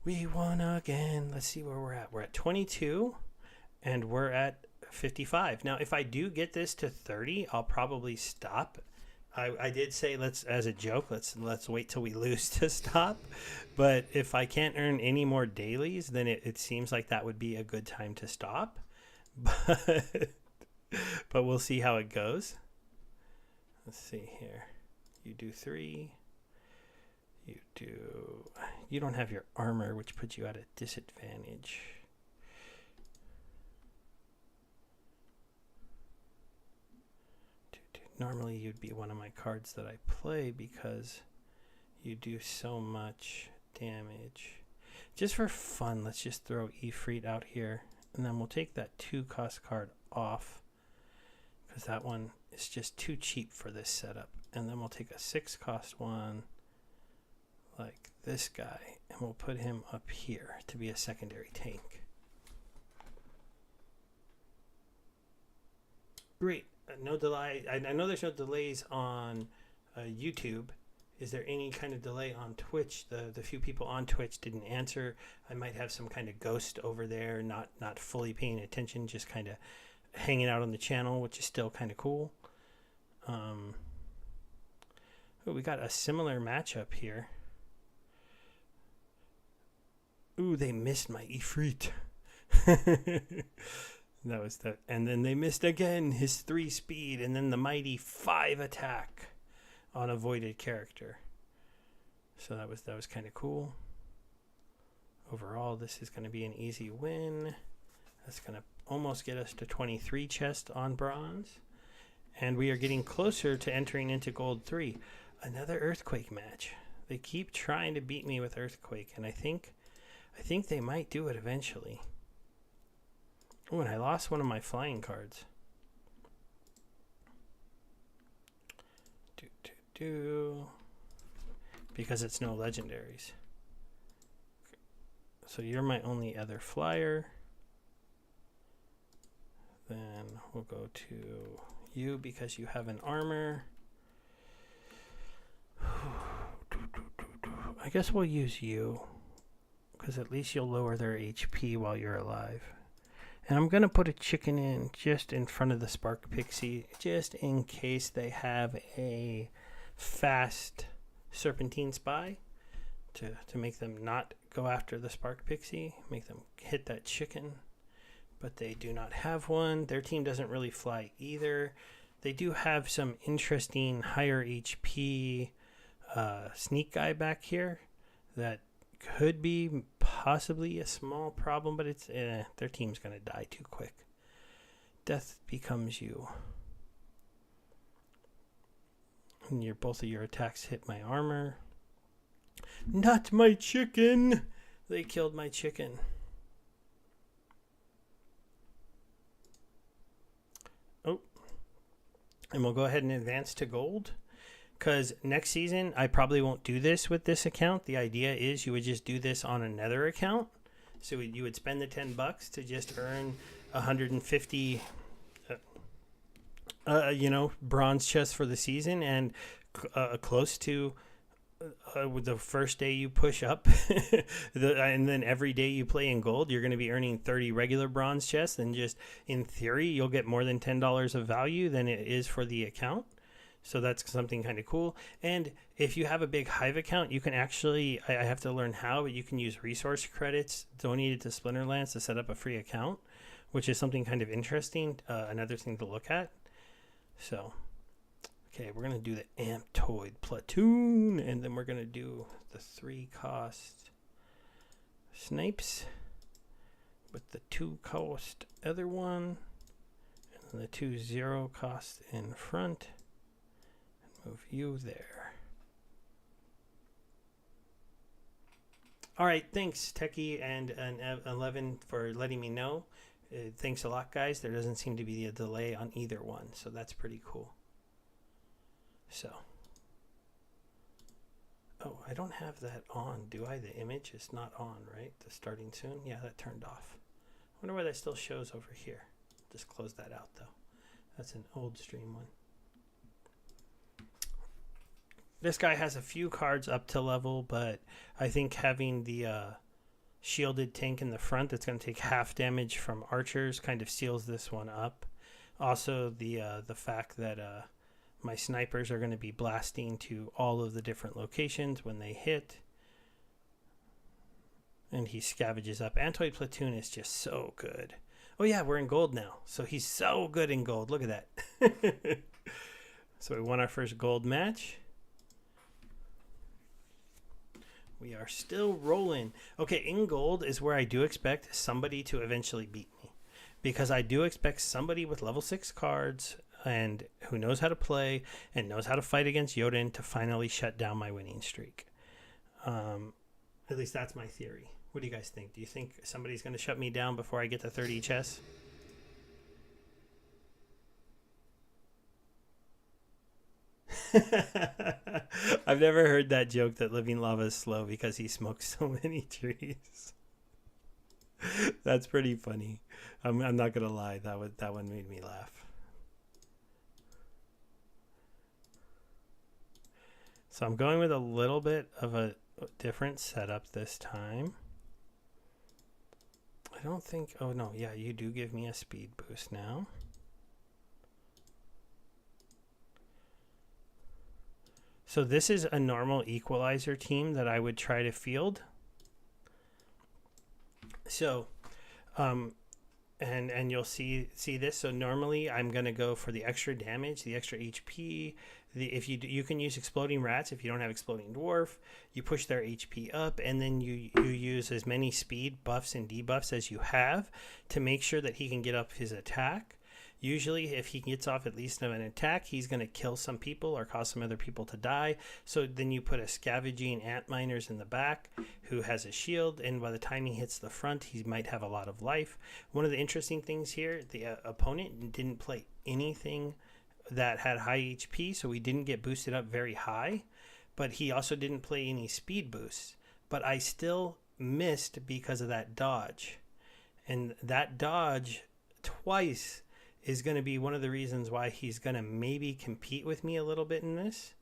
We won again. Let's see where we're at. We're at 22 and we're at 55. Now, if I do get this to 30, I'll probably stop. I did say as a joke, let's wait till we lose to stop. But if I can't earn any more dailies, then it seems like that would be a good time to stop. But we'll see how it goes. Let's see here. You do 3. You don't have your armor, which puts you at a disadvantage. Normally you'd be one of my cards that I play because you do so much damage. Just for fun, let's just throw Ifrit out here, and then we'll take that 2-cost card off because that one is just too cheap for this setup. And then we'll take a 6-cost one like this guy, and we'll put him up here to be a secondary tank. Great. No delay. I know there's no delays on YouTube. Is there any kind of delay on Twitch? The few people on Twitch didn't answer. I might have some kind of ghost over there, not fully paying attention, just kind of hanging out on the channel, which is still kind of cool. Oh, we got a similar matchup here. Ooh, they missed my Ifrit. That was that, and then they missed again his 3 speed, and then the mighty 5 attack on a voided character. So that was kind of cool. Overall, this is going to be an easy win. That's going to almost get us to 23 chests on bronze, and we are getting closer to entering into gold 3. Another Earthquake match. They keep trying to beat me with Earthquake, and I think they might do it eventually. Oh, and I lost one of my flying cards. Because it's no legendaries. So you're my only other flyer. Then we'll go to you because you have an armor. I guess we'll use you because at least you'll lower their HP while you're alive. And I'm going to put a chicken in just in front of the Spark Pixie just in case they have a fast Serpentine Spy to make them not go after the Spark Pixie, make them hit that chicken. But they do not have one. Their team doesn't really fly either. They do have some interesting higher HP sneak guy back here that could be possibly a small problem, but it's their team's going to die too quick. Death becomes you. And both of your attacks hit my armor. Not my chicken! They killed my chicken. Oh. And we'll go ahead and advance to gold. Because next season, I probably won't do this with this account. The idea is you would just do this on another account. So you would spend the $10 to just earn 150, bronze chests for the season, and close to the first day you push up, and then every day you play in gold, you're going to be earning 30 regular bronze chests. And just in theory, you'll get more than $10 of value than it is for the account. So that's something kind of cool. And if you have a big Hive account, you can actually, I have to learn how, but you can use resource credits donated to Splinterlands to set up a free account, which is something kind of interesting, another thing to look at. So, okay, we're going to do the Amptoid Platoon, and then we're going to do the 3-cost snipes with the 2-cost other one, and the 2 0-cost in front. Move you there. All right, thanks Techie and 11 for letting me know. Thanks a lot, guys. There doesn't seem to be a delay on either one, so that's pretty cool. So, oh, I don't have that on, do I? The image is not on, right? The starting soon. Yeah, that turned off. I wonder why that still shows over here. Just close that out though. That's an old stream one. This guy has a few cards up to level, but I think having the shielded tank in the front that's going to take half damage from archers kind of seals this one up. Also, the fact that my snipers are going to be blasting to all of the different locations when they hit. And he scavenges up. Amptoid Platoon is just so good. Oh yeah, we're in gold now. So he's so good in gold. Look at that. So we won our first gold match. We are still rolling. Okay, in gold is where I do expect somebody to eventually beat me. Because I do expect somebody with level 6 cards and who knows how to play and knows how to fight against Jotun to finally shut down my winning streak. At least that's my theory. What do you guys think? Do you think somebody's going to shut me down before I get to 30 chests? I've never heard that joke that living lava is slow because he smokes so many trees. That's pretty funny. I'm not gonna lie, that one made me laugh. So I'm going with a little bit of a different setup this time. I don't think, oh no, yeah, you do give me a speed boost now. So this is a normal equalizer team that I would try to field. So, and you'll see this. So normally I'm gonna go for the extra damage, the extra HP. If you can use exploding rats if you don't have exploding dwarf. You push their HP up, and then you use as many speed buffs and debuffs as you have to make sure that he can get up his attack. Usually, if he gets off at least an attack, he's going to kill some people or cause some other people to die. So then you put a scavenging ant miners in the back who has a shield, and by the time he hits the front, he might have a lot of life. One of the interesting things here, the opponent didn't play anything that had high HP, so we didn't get boosted up very high, but he also didn't play any speed boosts. But I still missed because of that dodge. And that dodge twice is going to be one of the reasons why he's going to maybe compete with me a little bit in this.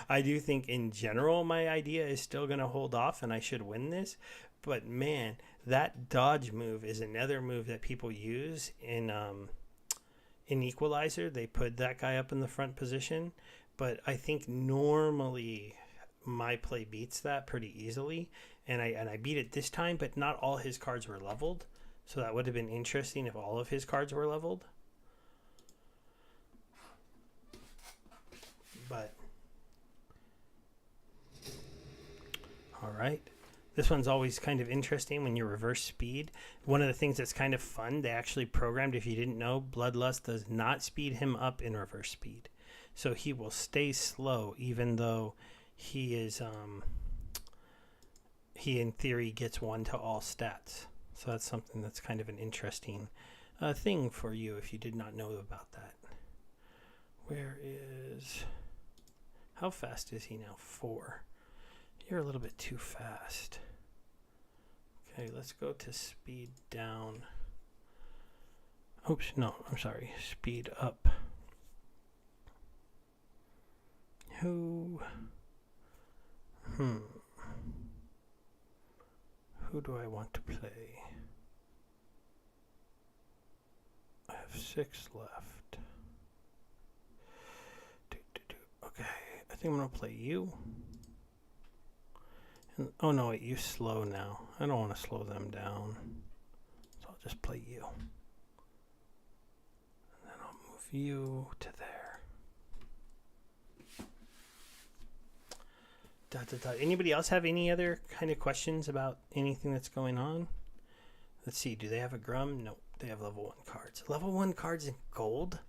I do think in general my idea is still going to hold off and I should win this. But man, that dodge move is another move that people use in Equalizer. They put that guy up in the front position. But I think normally my play beats that pretty easily. And I beat it this time, but not all his cards were leveled. So that would have been interesting if all of his cards were leveled. But all right, this one's always kind of interesting when you reverse speed. One of the things that's kind of fun, they actually programmed, if you didn't know, Bloodlust does not speed him up in reverse speed, so he will stay slow even though he is he in theory gets 1 to all stats. So that's something that's kind of an interesting thing for you if you did not know about that. Where is... How fast is he now? 4. You're a little bit too fast. Okay, let's go to speed down. Oops, no, I'm sorry. Speed up. Who do I want to play? I have 6 left. Okay, I think I'm going to play you. And, oh no, wait, you slow now. I don't want to slow them down. So I'll just play you. And then I'll move you to there. Anybody else have any other kind of questions about anything that's going on? Let's see, do they have a Grum? No, they have level 1 cards. Level 1 cards in gold?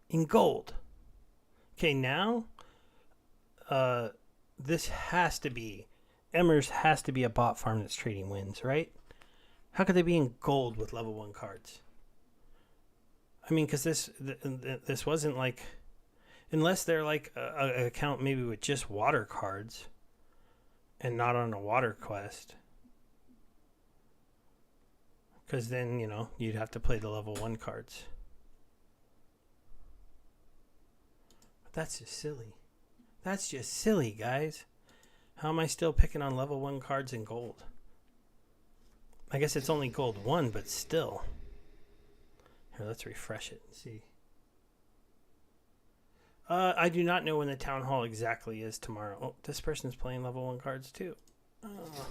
In gold. Okay, now, this has to be, Emers has to be a bot farm that's trading wins, right? How could they be in gold with level 1 cards? I mean, because this wasn't like, unless they're like an account maybe with just water cards and not on a water quest. Because then, you know, you'd have to play the level 1 cards. That's just silly. That's just silly, guys. How am I still picking on level 1 cards in gold? I guess it's only gold 1, but still. Here, let's refresh it and see. I do not know when the town hall exactly is tomorrow. Oh, this person's playing level 1 cards too. Oh.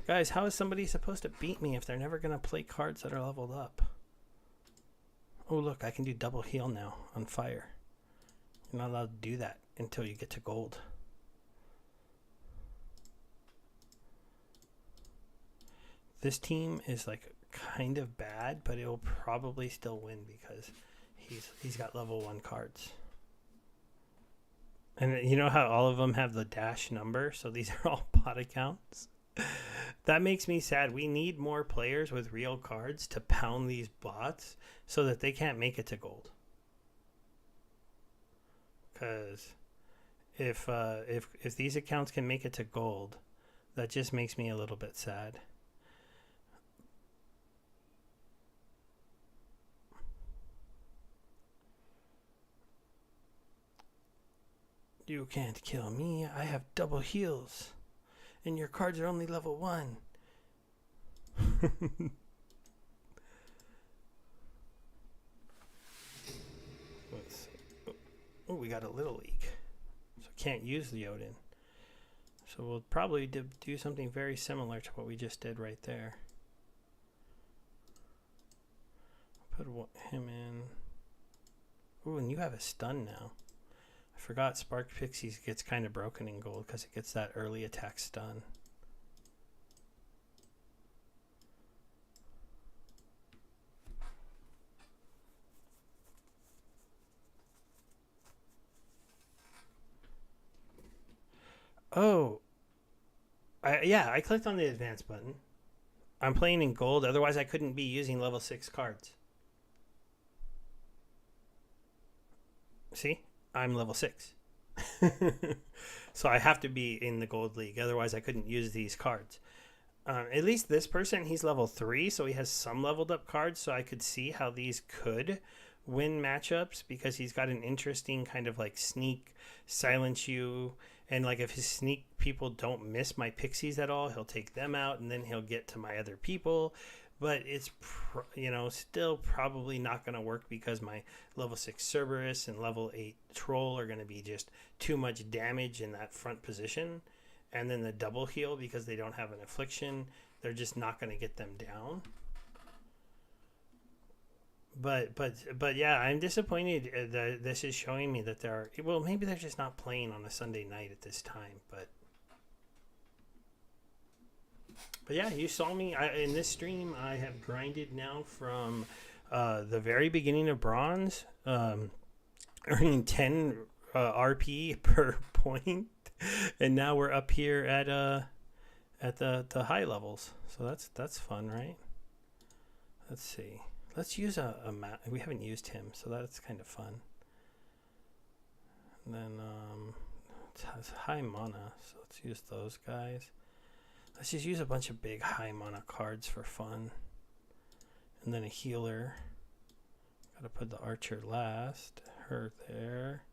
Guys, how is somebody supposed to beat me if they're never going to play cards that are leveled up? Oh, look, I can do double heal now on fire. You're not allowed to do that until you get to gold. This team is like kind of bad, but it will probably still win because he's got level 1 cards. And you know how all of them have the dash number? So these are all bot accounts. That makes me sad. We need more players with real cards to pound these bots so that they can't make it to gold. Because if these accounts can make it to gold, that just makes me a little bit sad. You can't kill me. I have double heals. And your cards are only level 1. Let's see. Oh, we got a little leak. So can't use the Odin. So we'll probably do something very similar to what we just did right there. Put him in. Ooh, and you have a stun now. I forgot Spark Pixies gets kind of broken in gold because it gets that early attack stun. Oh, I clicked on the advance button. I'm playing in gold, otherwise I couldn't be using level 6 cards. See? I'm level 6. So I have to be in the gold league, otherwise I couldn't use these cards. At least this person, he's level 3, so he has some leveled up cards, so I could see how these could win matchups because he's got an interesting kind of like sneak, silence you, and like if his sneak people don't miss my pixies at all, he'll take them out and then he'll get to my other people. But it's still probably not going to work because my level 6 Cerberus and level 8 Troll are going to be just too much damage in that front position. And then the double heal, because they don't have an affliction, they're just not going to get them down. But yeah, I'm disappointed that this is showing me that maybe they're just not playing on a Sunday night at this time. But yeah, you saw me in this stream. I have grinded now from the very beginning of bronze, earning 10 RP per point, and now we're up here at the high levels. So that's fun, right? Let's see. Let's use a map. We haven't used him, so that's kind of fun. And then it's high mana, so let's use those guys. Let's just use a bunch of big high mana cards for fun. And then a healer. Gotta put the archer last. Her there.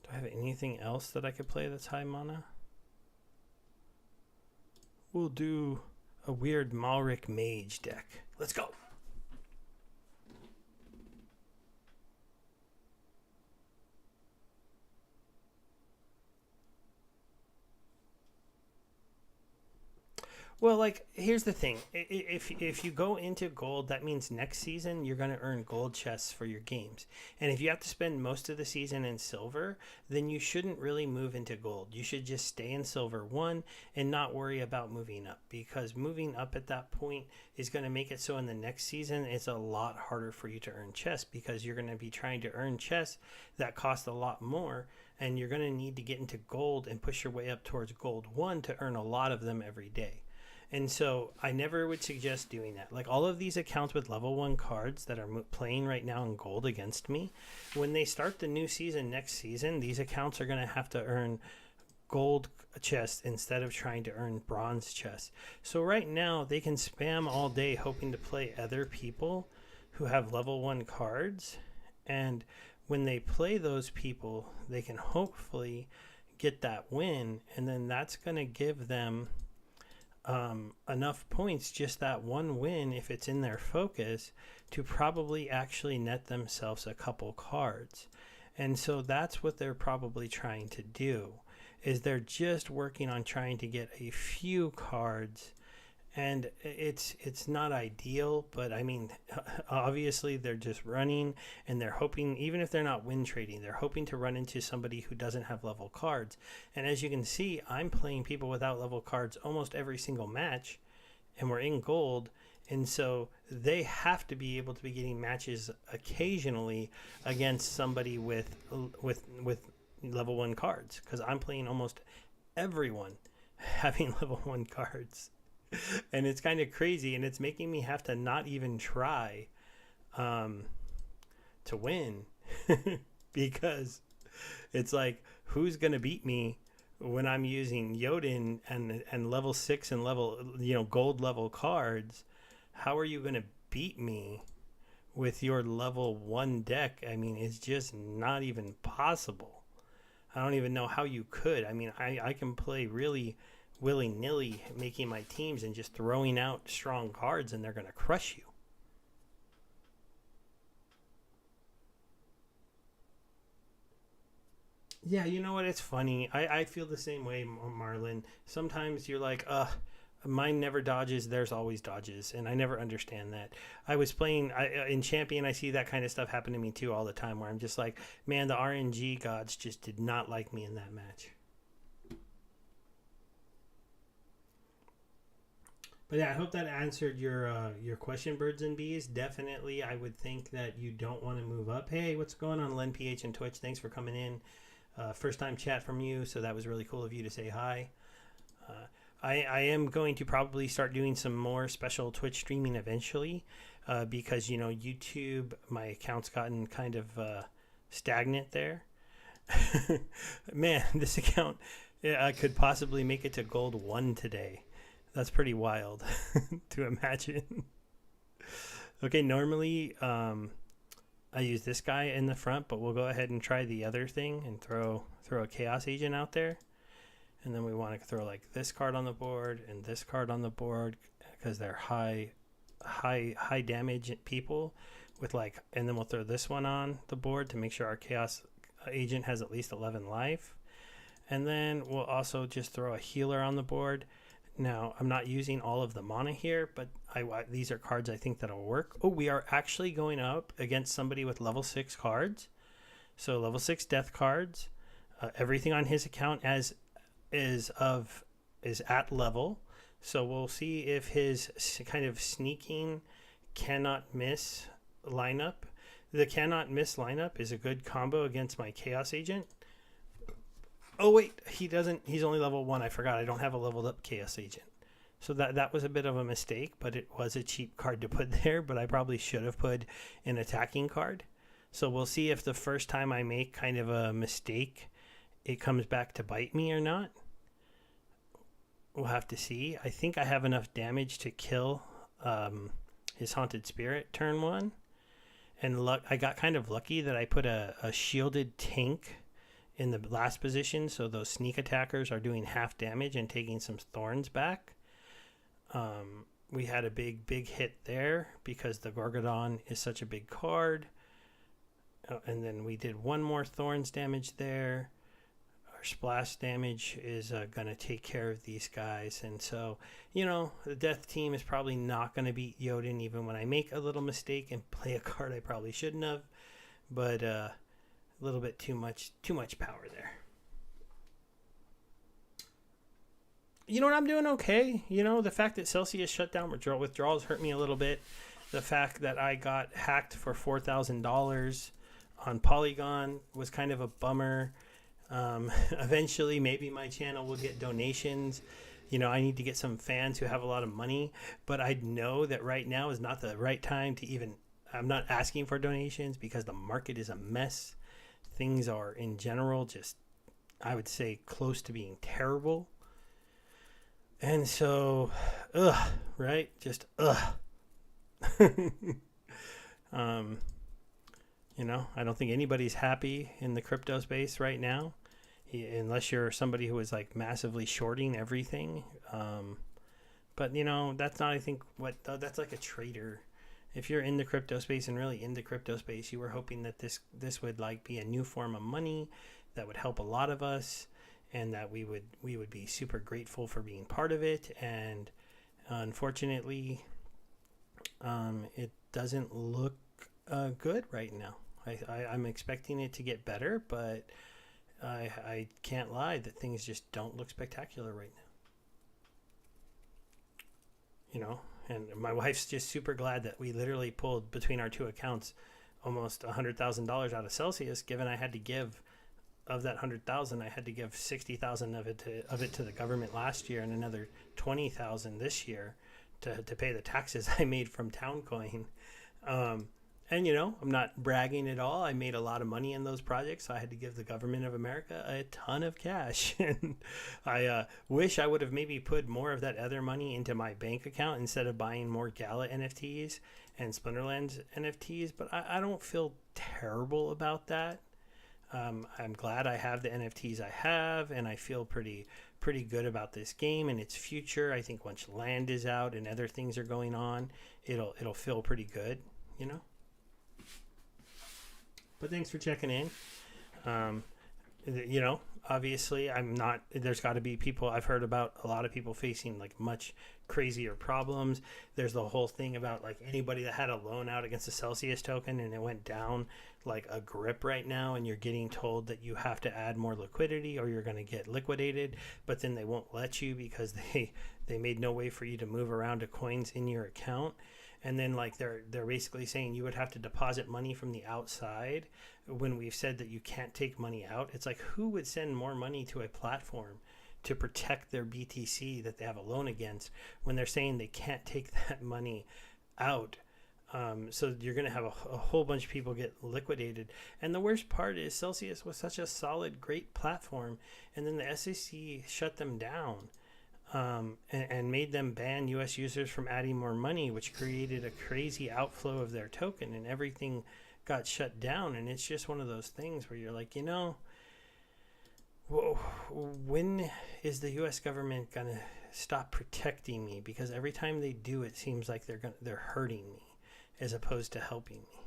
Do I have anything else that I could play that's high mana? We'll do a weird Malric mage deck. Let's go. Well, like, here's the thing. If you go into gold, that means next season you're going to earn gold chests for your games. And if you have to spend most of the season in silver, then you shouldn't really move into gold. You should just stay in silver 1 and not worry about moving up, because moving up at that point is going to make it so in the next season it's a lot harder for you to earn chests, because you're going to be trying to earn chests that cost a lot more, and you're going to need to get into gold and push your way up towards gold 1 to earn a lot of them every day. And so I never would suggest doing that. Like, all of these accounts with level 1 cards that are playing right now in gold against me, when they start the new season next season, these accounts are going to have to earn gold chests instead of trying to earn bronze chests. So right now they can spam all day hoping to play other people who have level 1 cards. And when they play those people, they can hopefully get that win. And then that's going to give them enough points, just that one win, if it's in their focus, to probably actually net themselves a couple cards. And so that's what they're probably trying to do, is they're just working on trying to get a few cards. And it's not ideal, but I mean, obviously they're just running, and they're hoping, even if they're not win trading, they're hoping to run into somebody who doesn't have level cards. And as you can see, I'm playing people without level cards almost every single match, and we're in gold. And so they have to be able to be getting matches occasionally against somebody with level 1 cards, because I'm playing almost everyone having level 1 cards. And it's kind of crazy, and it's making me have to not even try to win because it's like, who's going to beat me when I'm using Jotun and level 6 and gold level cards? How are you going to beat me with your level 1 deck? I mean, it's just not even possible. I don't even know how you could. I mean, I can play really willy-nilly, making my teams and just throwing out strong cards, and they're going to crush you. Yeah, you know what? It's funny. I feel the same way, Marlon. Sometimes you're like, mine never dodges, there's always dodges, and I never understand that. I was playing in Champion, I see that kind of stuff happen to me too all the time, where I'm just like, man, the RNG gods just did not like me in that match. But yeah, I hope that answered your question, Birds and Bees. Definitely, I would think that you don't want to move up. Hey, what's going on, Len PH and Twitch? Thanks for coming in. First time chat from you, so that was really cool of you to say hi. I am going to probably start doing some more special Twitch streaming eventually, because YouTube, my account's gotten kind of stagnant there. Man, this account, I could possibly make it to gold 1 today. That's pretty wild to imagine. Okay, normally I use this guy in the front, but we'll go ahead and try the other thing and throw a chaos agent out there. And then we want to throw like this card on the board and this card on the board because they're high damage people with like, and then we'll throw this one on the board to make sure our chaos agent has at least 11 life. And then we'll also just throw a healer on the board. Now, I'm not using all of the mana here, but these are cards I think that'll work. Oh, we are actually going up against somebody with level 6 cards. So level 6 death cards. Everything on his account is at level. So we'll see if his kind of sneaking cannot miss lineup. The cannot miss lineup is a good combo against my chaos agent. Oh wait, he doesn't. He's only level 1. I forgot. I don't have a leveled up chaos agent. So that was a bit of a mistake, but it was a cheap card to put there. But I probably should have put an attacking card. So we'll see if the first time I make kind of a mistake, it comes back to bite me or not. We'll have to see. I think I have enough damage to kill his Haunted Spirit turn 1. And I got kind of lucky that I put a shielded tank in the last position, so those sneak attackers are doing half damage and taking some thorns back. We had a big hit there because the Gorgodon is such a big card. And then we did one more thorns damage there. Our splash damage is going to take care of these guys. And so, the death team is probably not going to beat Jotun even when I make a little mistake and play a card I probably shouldn't have. But a little bit too much power there. You know what? I'm doing okay. The fact that Celsius shut down withdrawals hurt me a little bit. The fact that I got hacked for $4,000 on Polygon was kind of a bummer. Eventually, maybe my channel will get donations. I need to get some fans who have a lot of money, but I know that right now is not the right time to even. I'm not asking for donations because the market is a mess. Things are in general just, I would say, close to being terrible. And so, right? Just, I don't think anybody's happy in the crypto space right now, unless you're somebody who is like massively shorting everything. But that's not, I think, that's like a trader. If you're in the crypto space and really in the crypto space, you were hoping that this would like be a new form of money that would help a lot of us, and that we would be super grateful for being part of it. And unfortunately, it doesn't look good right now. I'm expecting it to get better, but I can't lie that things just don't look spectacular right now. And my wife's just super glad that we literally pulled between our two accounts almost $100,000 out of Celsius, given I had to give, of that 100,000, I had to give 60,000 of it to the government last year and another 20,000 this year to pay the taxes I made from Towncoin. And I'm not bragging at all. I made a lot of money in those projects, so I had to give the government of America a ton of cash. And I wish I would have maybe put more of that other money into my bank account instead of buying more Gala NFTs and Splinterlands NFTs. But I don't feel terrible about that. I'm glad I have the NFTs I have, and I feel pretty good about this game and its future. I think once land is out and other things are going on, it'll feel pretty good, But thanks for checking in. Obviously there's got to be people, I've heard about a lot of people facing like much crazier problems. There's the whole thing about like anybody that had a loan out against a Celsius token and it went down like a grip right now, and you're getting told that you have to add more liquidity or you're going to get liquidated, but then they won't let you because they made no way for you to move around to coins in your account. And then like they're basically saying you would have to deposit money from the outside when we've said that you can't take money out. It's like, who would send more money to a platform to protect their BTC that they have a loan against when they're saying they can't take that money out? So you're going to have a whole bunch of people get liquidated. And the worst part is Celsius was such a solid, great platform, and then the SEC shut them down. and made them ban US users from adding more money, which created a crazy outflow of their token, and everything got shut down. And it's just one of those things where you're like, when is the US government going to stop protecting me? Because every time they do, it seems like they're hurting me as opposed to helping me.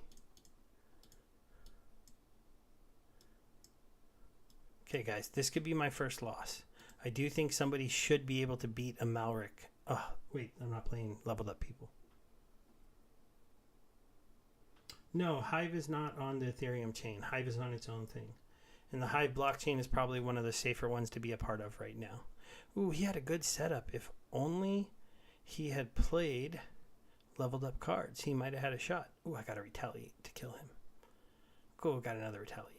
Okay, guys, this could be my first loss. I do think somebody should be able to beat a Malric. Oh, wait, I'm not playing leveled up people. No, Hive is not on the Ethereum chain. Hive is on its own thing. And the Hive blockchain is probably one of the safer ones to be a part of right now. Ooh, he had a good setup. If only he had played leveled up cards, he might have had a shot. Ooh, I got to retaliate to kill him. Cool, got another retaliate.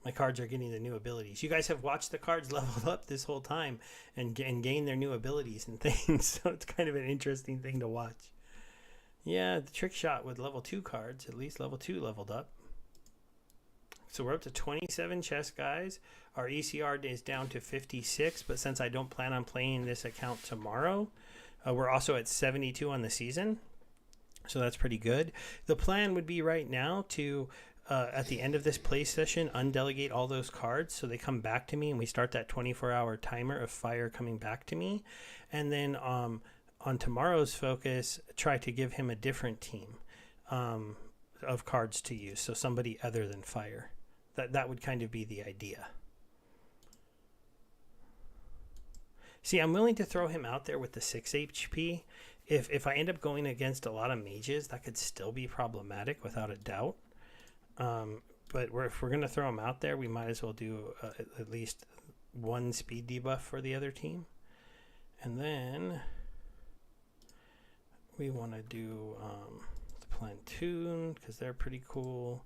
My cards are getting the new abilities. You guys have watched the cards level up this whole time and gain their new abilities and things. So it's kind of an interesting thing to watch. Yeah, the trick shot with level 2 cards, at least level 2 leveled up. So we're up to 27 chess, guys. Our ECR is down to 56, but since I don't plan on playing this account tomorrow, we're also at 72 on the season. So that's pretty good. The plan would be right now to... at the end of this play session, undelegate all those cards so they come back to me, and we start that 24-hour timer of fire coming back to me. And then on tomorrow's focus, try to give him a different team of cards to use, so somebody other than fire. That would kind of be the idea. See, I'm willing to throw him out there with the 6 HP. If I end up going against a lot of mages, that could still be problematic without a doubt. But if we're going to throw them out there, we might as well do at least one speed debuff for the other team. And then we want to do the Plantoon because they're pretty cool.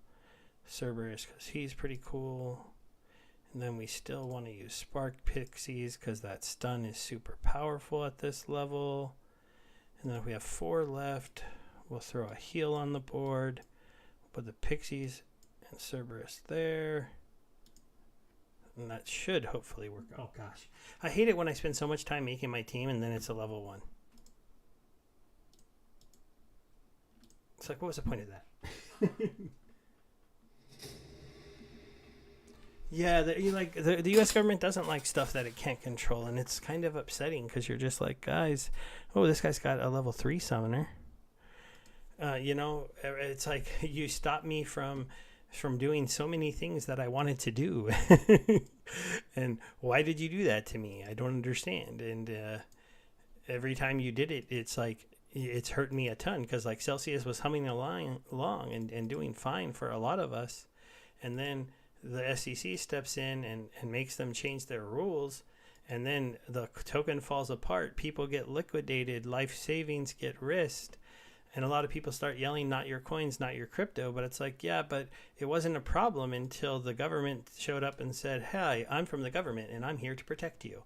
Cerberus because he's pretty cool. And then we still want to use Spark Pixies because that stun is super powerful at this level. And then if we have 4 left, we'll throw a heal on the board. Put the Pixies and Cerberus there. And that should hopefully work. Oh, gosh. I hate it when I spend so much time making my team and then it's a level 1. It's like, what was the point of that? Yeah, the U.S. government doesn't like stuff that it can't control, and it's kind of upsetting because you're just like, guys, oh, this guy's got a level 3 summoner. It's like you stopped me from doing so many things that I wanted to do. And why did you do that to me? I don't understand. And every time you did it, it's like it's hurt me a ton because like Celsius was humming along and doing fine for a lot of us. And then the SEC steps in and makes them change their rules. And then the token falls apart. People get liquidated. Life savings get risked. And a lot of people start yelling, not your coins, not your crypto. But it's like, yeah, but it wasn't a problem until the government showed up and said, hey, I'm from the government and I'm here to protect you.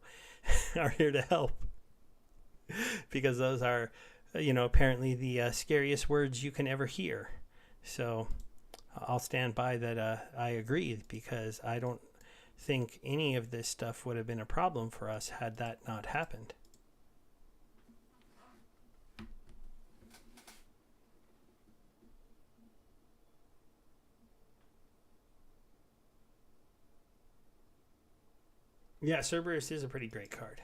I'm here to help. Because those are, apparently the scariest words you can ever hear. So I'll stand by that. I agree because I don't think any of this stuff would have been a problem for us had that not happened. Yeah, Cerberus is a pretty great card.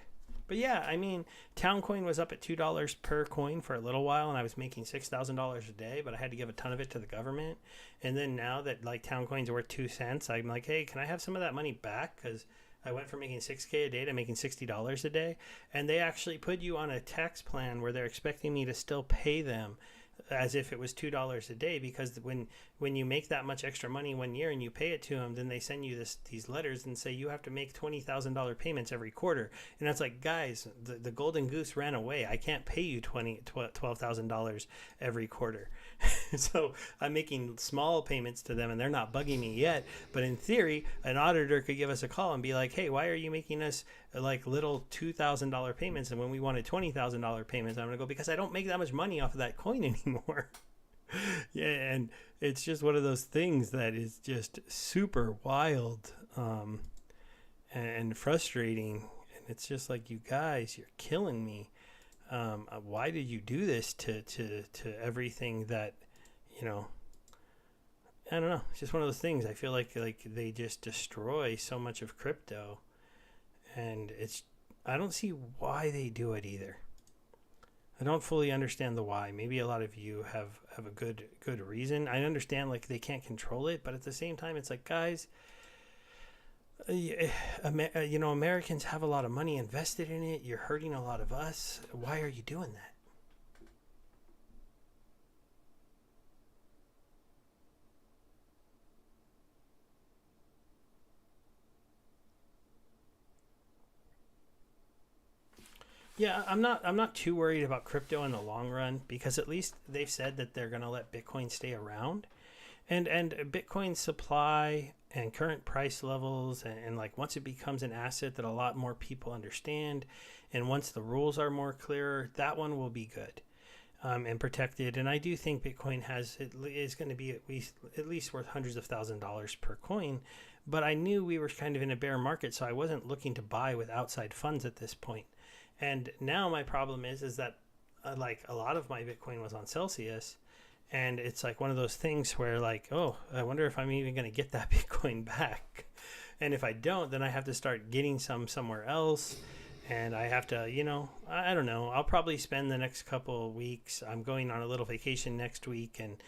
But yeah, I mean, Town Coin was up at $2 per coin for a little while, and I was making $6,000 a day, but I had to give a ton of it to the government. And then now that like Town Coins are worth 2 cents, I'm like, hey, can I have some of that money back? Because I went from making $6K a day to making $60 a day. And they actually put you on a tax plan where they're expecting me to still pay them as if it was $2 a day, because when you make that much extra money 1 year and you pay it to them, then they send you these letters and say you have to make $20,000 payments every quarter. And that's like, guys, the golden goose ran away. I can't pay you $12,000 every quarter. So I'm making small payments to them and they're not bugging me yet. But in theory, an auditor could give us a call and be like, hey, why are you making us like little $2,000 payments? And when we wanted $20,000 payments, I'm going to go, because I don't make that much money off of that coin anymore. Yeah, and it's just one of those things that is just super wild and frustrating. And it's just like, you guys, you're killing me. Why did you do this to everything that, you know, I don't know. It's just one of those things. I feel like they just destroy so much of crypto, and I don't see why they do it either. I don't fully understand the why. Maybe a lot of you have a good reason. I understand like they can't control it, but at the same time, it's like, guys, Americans have a lot of money invested in it. You're hurting a lot of us. Why are you doing that? Yeah, I'm not too worried about crypto in the long run, because at least they've said that they're going to let Bitcoin stay around. And Bitcoin's supply and current price levels, and like once it becomes an asset that a lot more people understand, and once the rules are more clearer, that one will be good, and protected. And I do think Bitcoin is going to be at least worth hundreds of $1,000s per coin. But I knew we were kind of in a bear market, so I wasn't looking to buy with outside funds at this point. And now my problem is that like a lot of my Bitcoin was on Celsius, and it's like one of those things where like, oh, I wonder if I'm even going to get that Bitcoin back. And if I don't, then I have to start getting some somewhere else. And I have to, I don't know. I'll probably spend the next couple of weeks. I'm going on a little vacation next week, and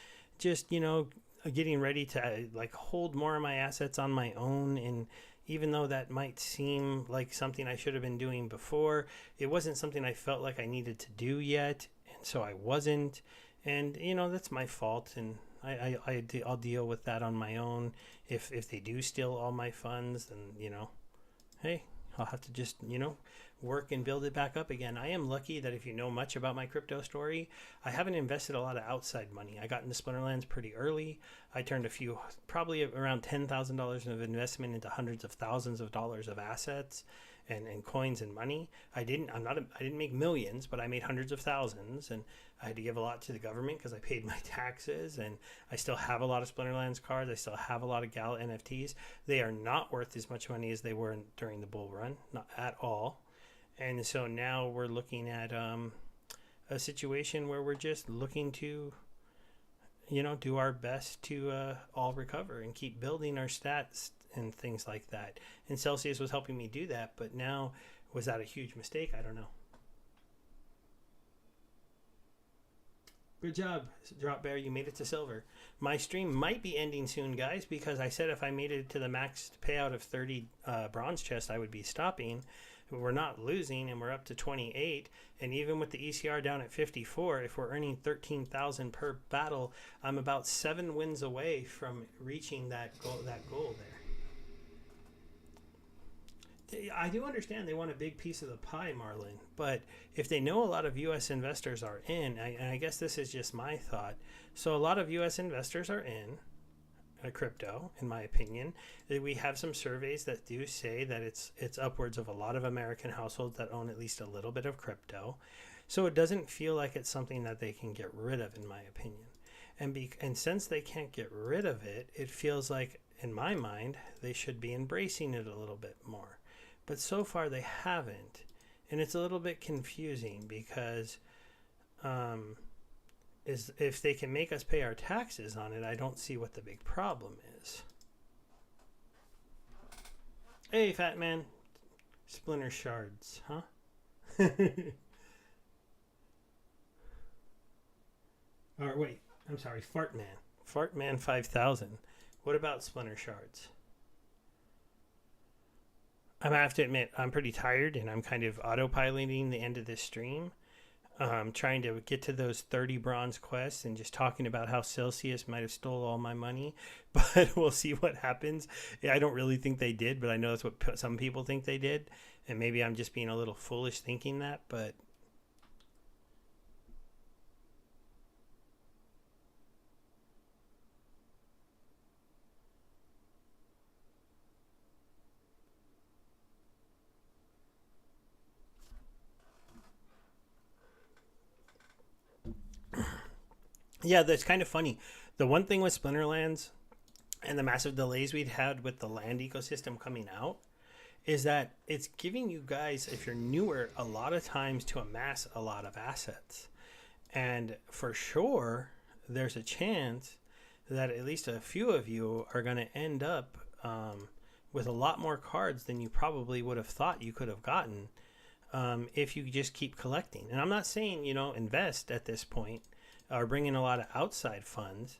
just, getting ready to like hold more of my assets on my own. And even though that might seem like something I should have been doing before, it wasn't something I felt like I needed to do yet. And so I wasn't. And, that's my fault. And I'll deal with that on my own. If they do steal all my funds, then, hey, I'll have to just, work and build it back up again. I am lucky that if you know much about my crypto story, I haven't invested a lot of outside money. I got into Splinterlands pretty early. I turned probably around $10,000 of investment into hundreds of thousands of dollars of assets and coins and money. I didn't make millions, but I made hundreds of thousands, and I had to give a lot to the government because I paid my taxes, and I still have a lot of Splinterlands cards. I still have a lot of Gala NFTs. They are not worth as much money as they were during the bull run, not at all. And so now we're looking at a situation where we're just looking to, do our best to all recover and keep building our stats and things like that. And Celsius was helping me do that, but now, was that a huge mistake? I don't know. Good job, Drop Bear. You made it to silver. My stream might be ending soon, guys, because I said if I made it to the max payout of 30 bronze chests, I would be stopping. We're not losing, and we're up to 28. And even with the ECR down at 54, if we're earning 13,000 per battle, I'm about 7 wins away from reaching that goal there. I do understand they want a big piece of the pie, Marlon, but if they know a lot of U.S. investors are in, and I guess this is just my thought, so a lot of U.S. investors are in crypto, in my opinion. We have some surveys that do say that it's upwards of a lot of American households that own at least a little bit of crypto. So it doesn't feel like it's something that they can get rid of, in my opinion. And since they can't get rid of it, it feels like, in my mind, they should be embracing it a little bit more. But so far they haven't. And it's a little bit confusing because if they can make us pay our taxes on it, I don't see what the big problem is. Hey, fat man. Splinter shards, huh? Or wait, I'm sorry, Fart Man. Fart Man 5000. What about splinter shards? I have to admit, I'm pretty tired, and I'm kind of autopiloting the end of this stream. Trying to get to those 30 bronze quests and just talking about how Celsius might have stole all my money, but we'll see what happens. I don't really think they did, but I know that's what some people think they did, and maybe I'm just being a little foolish thinking that, but yeah, that's kind of funny. The one thing with Splinterlands and the massive delays we'd had with the land ecosystem coming out is that it's giving you guys, if you're newer, a lot of times to amass a lot of assets. And for sure, there's a chance that at least a few of you are going to end up with a lot more cards than you probably would have thought you could have gotten if you just keep collecting. And I'm not saying, invest at this point or bring in a lot of outside funds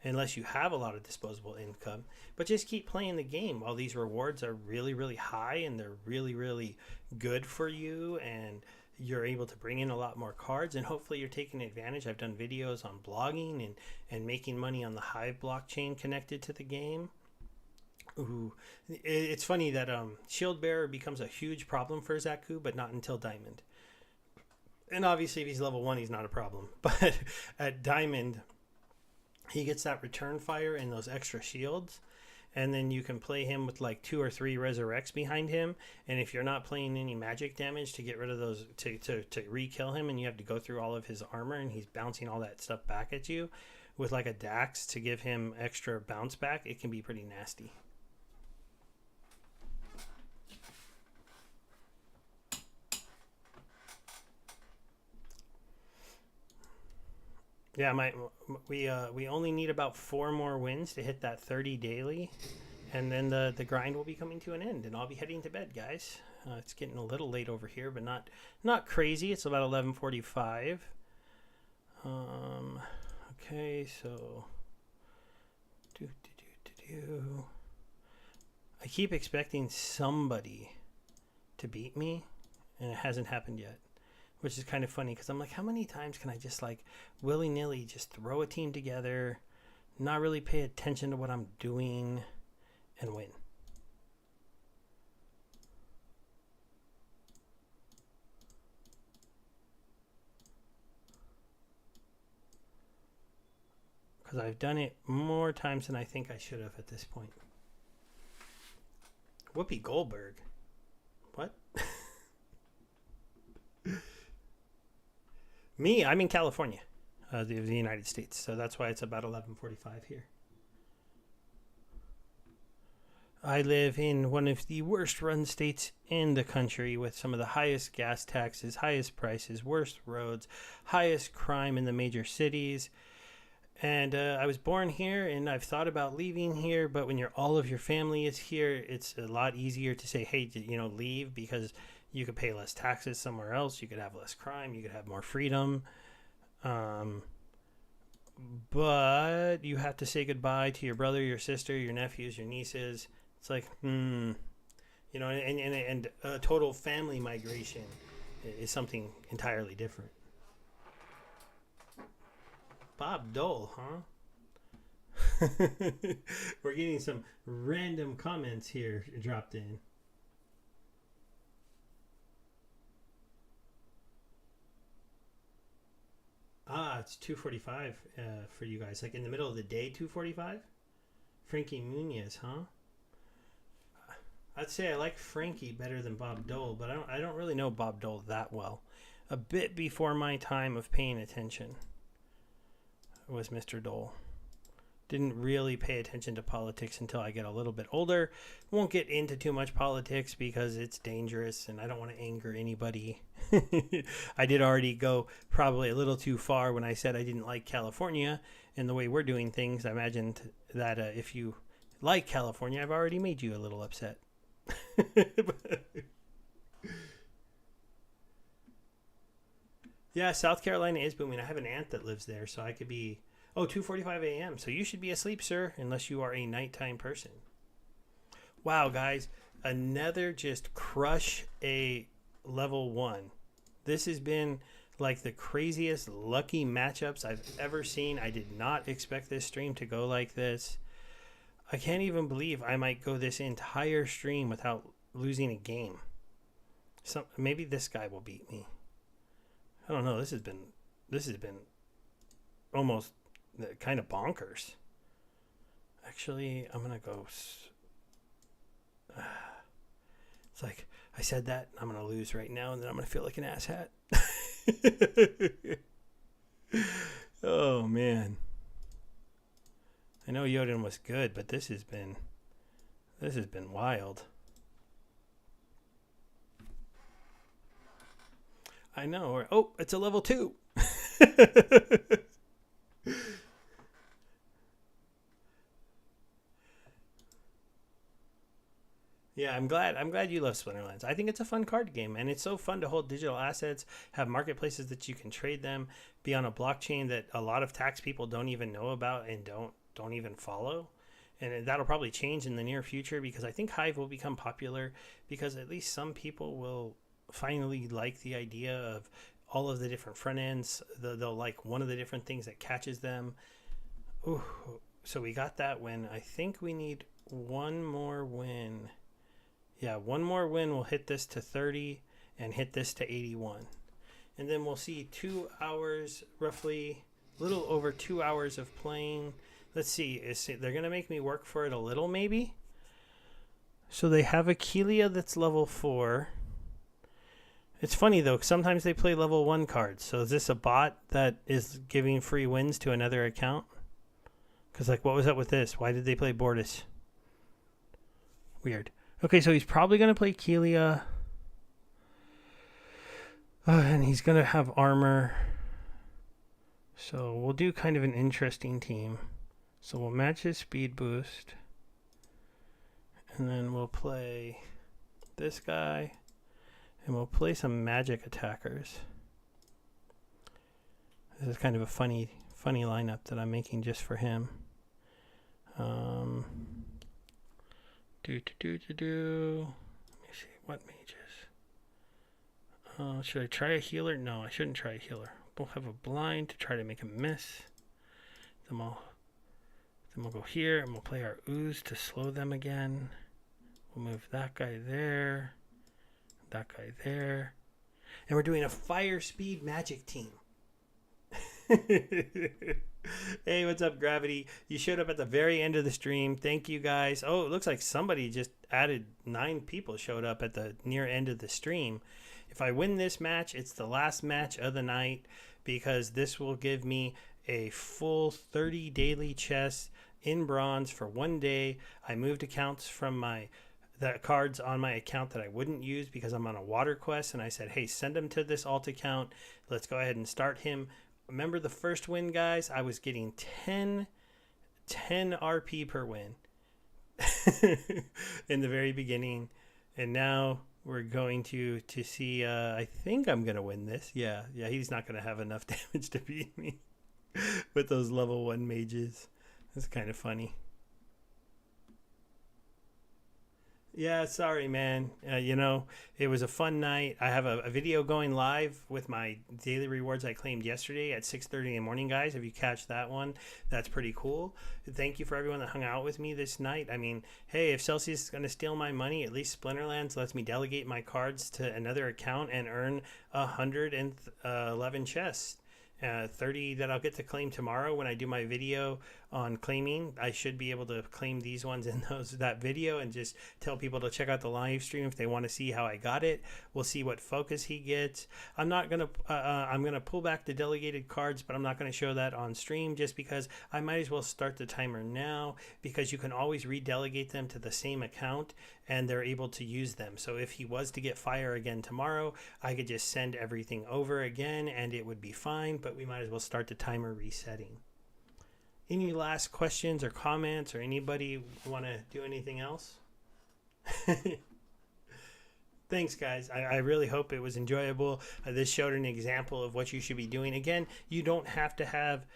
unless you have a lot of disposable income, but just keep playing the game while these rewards are really, really high and they're really, really good for you, and you're able to bring in a lot more cards, and hopefully you're taking advantage. I've done videos on blogging and making money on the Hive blockchain connected to the game. Ooh, it's funny that Shield Bearer becomes a huge problem for Zaku, but not until Diamond. And obviously, if he's level 1, he's not a problem. But at Diamond, he gets that return fire and those extra shields. And then you can play him with like 2 or 3 resurrects behind him. And if you're not playing any magic damage to get rid of those, to re-kill him, and you have to go through all of his armor and he's bouncing all that stuff back at you with like a Dax to give him extra bounce back, it can be pretty nasty. Yeah, we only need about 4 more wins to hit that 30 daily, and then the grind will be coming to an end, and I'll be heading to bed, guys. It's getting a little late over here, but not crazy. It's about 11:45. Okay, so I keep expecting somebody to beat me, and it hasn't happened yet. Which is kind of funny because I'm like, how many times can I just like willy-nilly just throw a team together, not really pay attention to what I'm doing, and win? Because I've done it more times than I think I should have at this point. Whoopi Goldberg. What? Me, I'm in California, the United States, so that's why it's about 11:45 here. I live in one of the worst run states in the country with some of the highest gas taxes, highest prices, worst roads, highest crime in the major cities. And I was born here, and I've thought about leaving here, but when all of your family is here, it's a lot easier to say, hey, leave, because you could pay less taxes somewhere else. You could have less crime. You could have more freedom. But you have to say goodbye to your brother, your sister, your nephews, your nieces. It's like, and total family migration is something entirely different. Bob Dole, huh? We're getting some random comments here dropped in. It's 2:45 for you guys. Like in the middle of the day, 2:45? Frankie Muniz, huh? I'd say I like Frankie better than Bob Dole, but I don't really know Bob Dole that well. A bit before my time of paying attention was Mr. Dole. Didn't really pay attention to politics until I get a little bit older. Won't get into too much politics because it's dangerous and I don't want to anger anybody. I did already go probably a little too far when I said I didn't like California and the way we're doing things. I imagined that if you like California, I've already made you a little upset. Yeah, South Carolina is booming. I have an aunt that lives there, so I could be... Oh, 2:45 a.m. So you should be asleep, sir, unless you are a nighttime person. Wow, guys. Another just crush a level 1. This has been like the craziest lucky matchups I've ever seen. I did not expect this stream to go like this. I can't even believe I might go this entire stream without losing a game. So maybe this guy will beat me. I don't know. This has been almost kind of bonkers. Actually, I'm gonna go. It's like I said that I'm gonna lose right now, and then I'm gonna feel like an asshat. Oh man. I know Yoden was good, but this has been wild. I know. Or, oh, it's a level 2. Yeah, I'm glad you love Splinterlands. I think it's a fun card game, and it's so fun to hold digital assets, have marketplaces that you can trade them, be on a blockchain that a lot of tax people don't even know about and don't even follow. And that'll probably change in the near future because I think Hive will become popular because at least some people will finally like the idea of all of the different front ends. They'll like one of the different things that catches them. Ooh, so we got that win. I think we need one more win. Yeah, one more win will hit this to 30 and hit this to 81. And then we'll see 2 hours, roughly, a little over 2 hours of playing. Let's see, they're going to make me work for it a little, maybe? So they have a Kelia that's level 4. It's funny, though, sometimes they play level 1 cards. So is this a bot that is giving free wins to another account? Because, like, what was up with this? Why did they play Bortus? Weird. Okay, so he's probably going to play Kelia. And he's going to have armor. So we'll do kind of an interesting team. So we'll match his speed boost. And then we'll play this guy. And we'll play some magic attackers. This is kind of a funny lineup that I'm making just for him. Let me see, what mages? Should I try a healer? No, I shouldn't try a healer. We'll have a blind to try to make him miss. Then we'll go here and we'll play our ooze to slow them again. We'll move that guy there, that guy there. And we're doing a fire speed magic team. Hey, what's up, Gravity? You showed up at the very end of the stream. Thank you, guys. Oh, it looks like somebody just added 9 people showed up at the near end of the stream. If I win this match, it's the last match of the night because this will give me a full 30 daily chests in bronze for 1 day. I moved accounts from the cards on my account that I wouldn't use because I'm on a water quest, and I said, hey, send them to this alt account. Let's go ahead and start him. Remember the first win, guys? I was getting 10 RP per win in the very beginning. And now we're going to see, I think I'm going to win this. Yeah, he's not going to have enough damage to beat me with those level 1 mages. That's kind of funny. Yeah, sorry, man. It was a fun night. I have a video going live with my daily rewards I claimed yesterday at 6:30 in the morning, guys. If you catch that one, that's pretty cool. Thank you for everyone that hung out with me this night. I mean, hey, if Celsius is going to steal my money, at least Splinterlands lets me delegate my cards to another account and earn 111 chests. 30 that I'll get to claim tomorrow when I do my video on claiming. I should be able to claim these ones in that video and just tell people to check out the live stream if they want to see how I got it. We'll see what focus he gets. I'm gonna pull back the delegated cards, but I'm not gonna show that on stream just because I might as well start the timer now because you can always redelegate them to the same account and they're able to use them. So if he was to get fire again tomorrow, I could just send everything over again and it would be fine, but we might as well start the timer resetting. Any last questions or comments or anybody want to do anything else? Thanks, guys. I really hope it was enjoyable. This showed an example of what you should be doing. Again, you don't have to have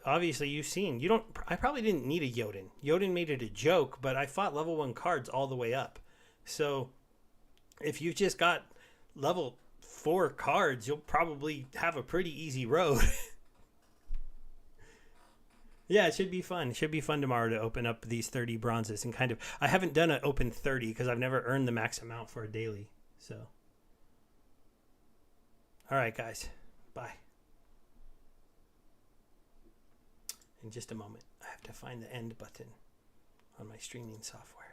obviously you've seen I probably didn't need a Jotun made it a joke, but I fought level 1 cards all the way up. So if you've just got level 4 cards, you'll probably have a pretty easy road. Yeah, it should be fun. It should be fun tomorrow to open up these 30 bronzes and kind of I haven't done an open 30 because I've never earned the max amount for a daily. So all right, guys, bye. In just a moment, I have to find the end button on my streaming software.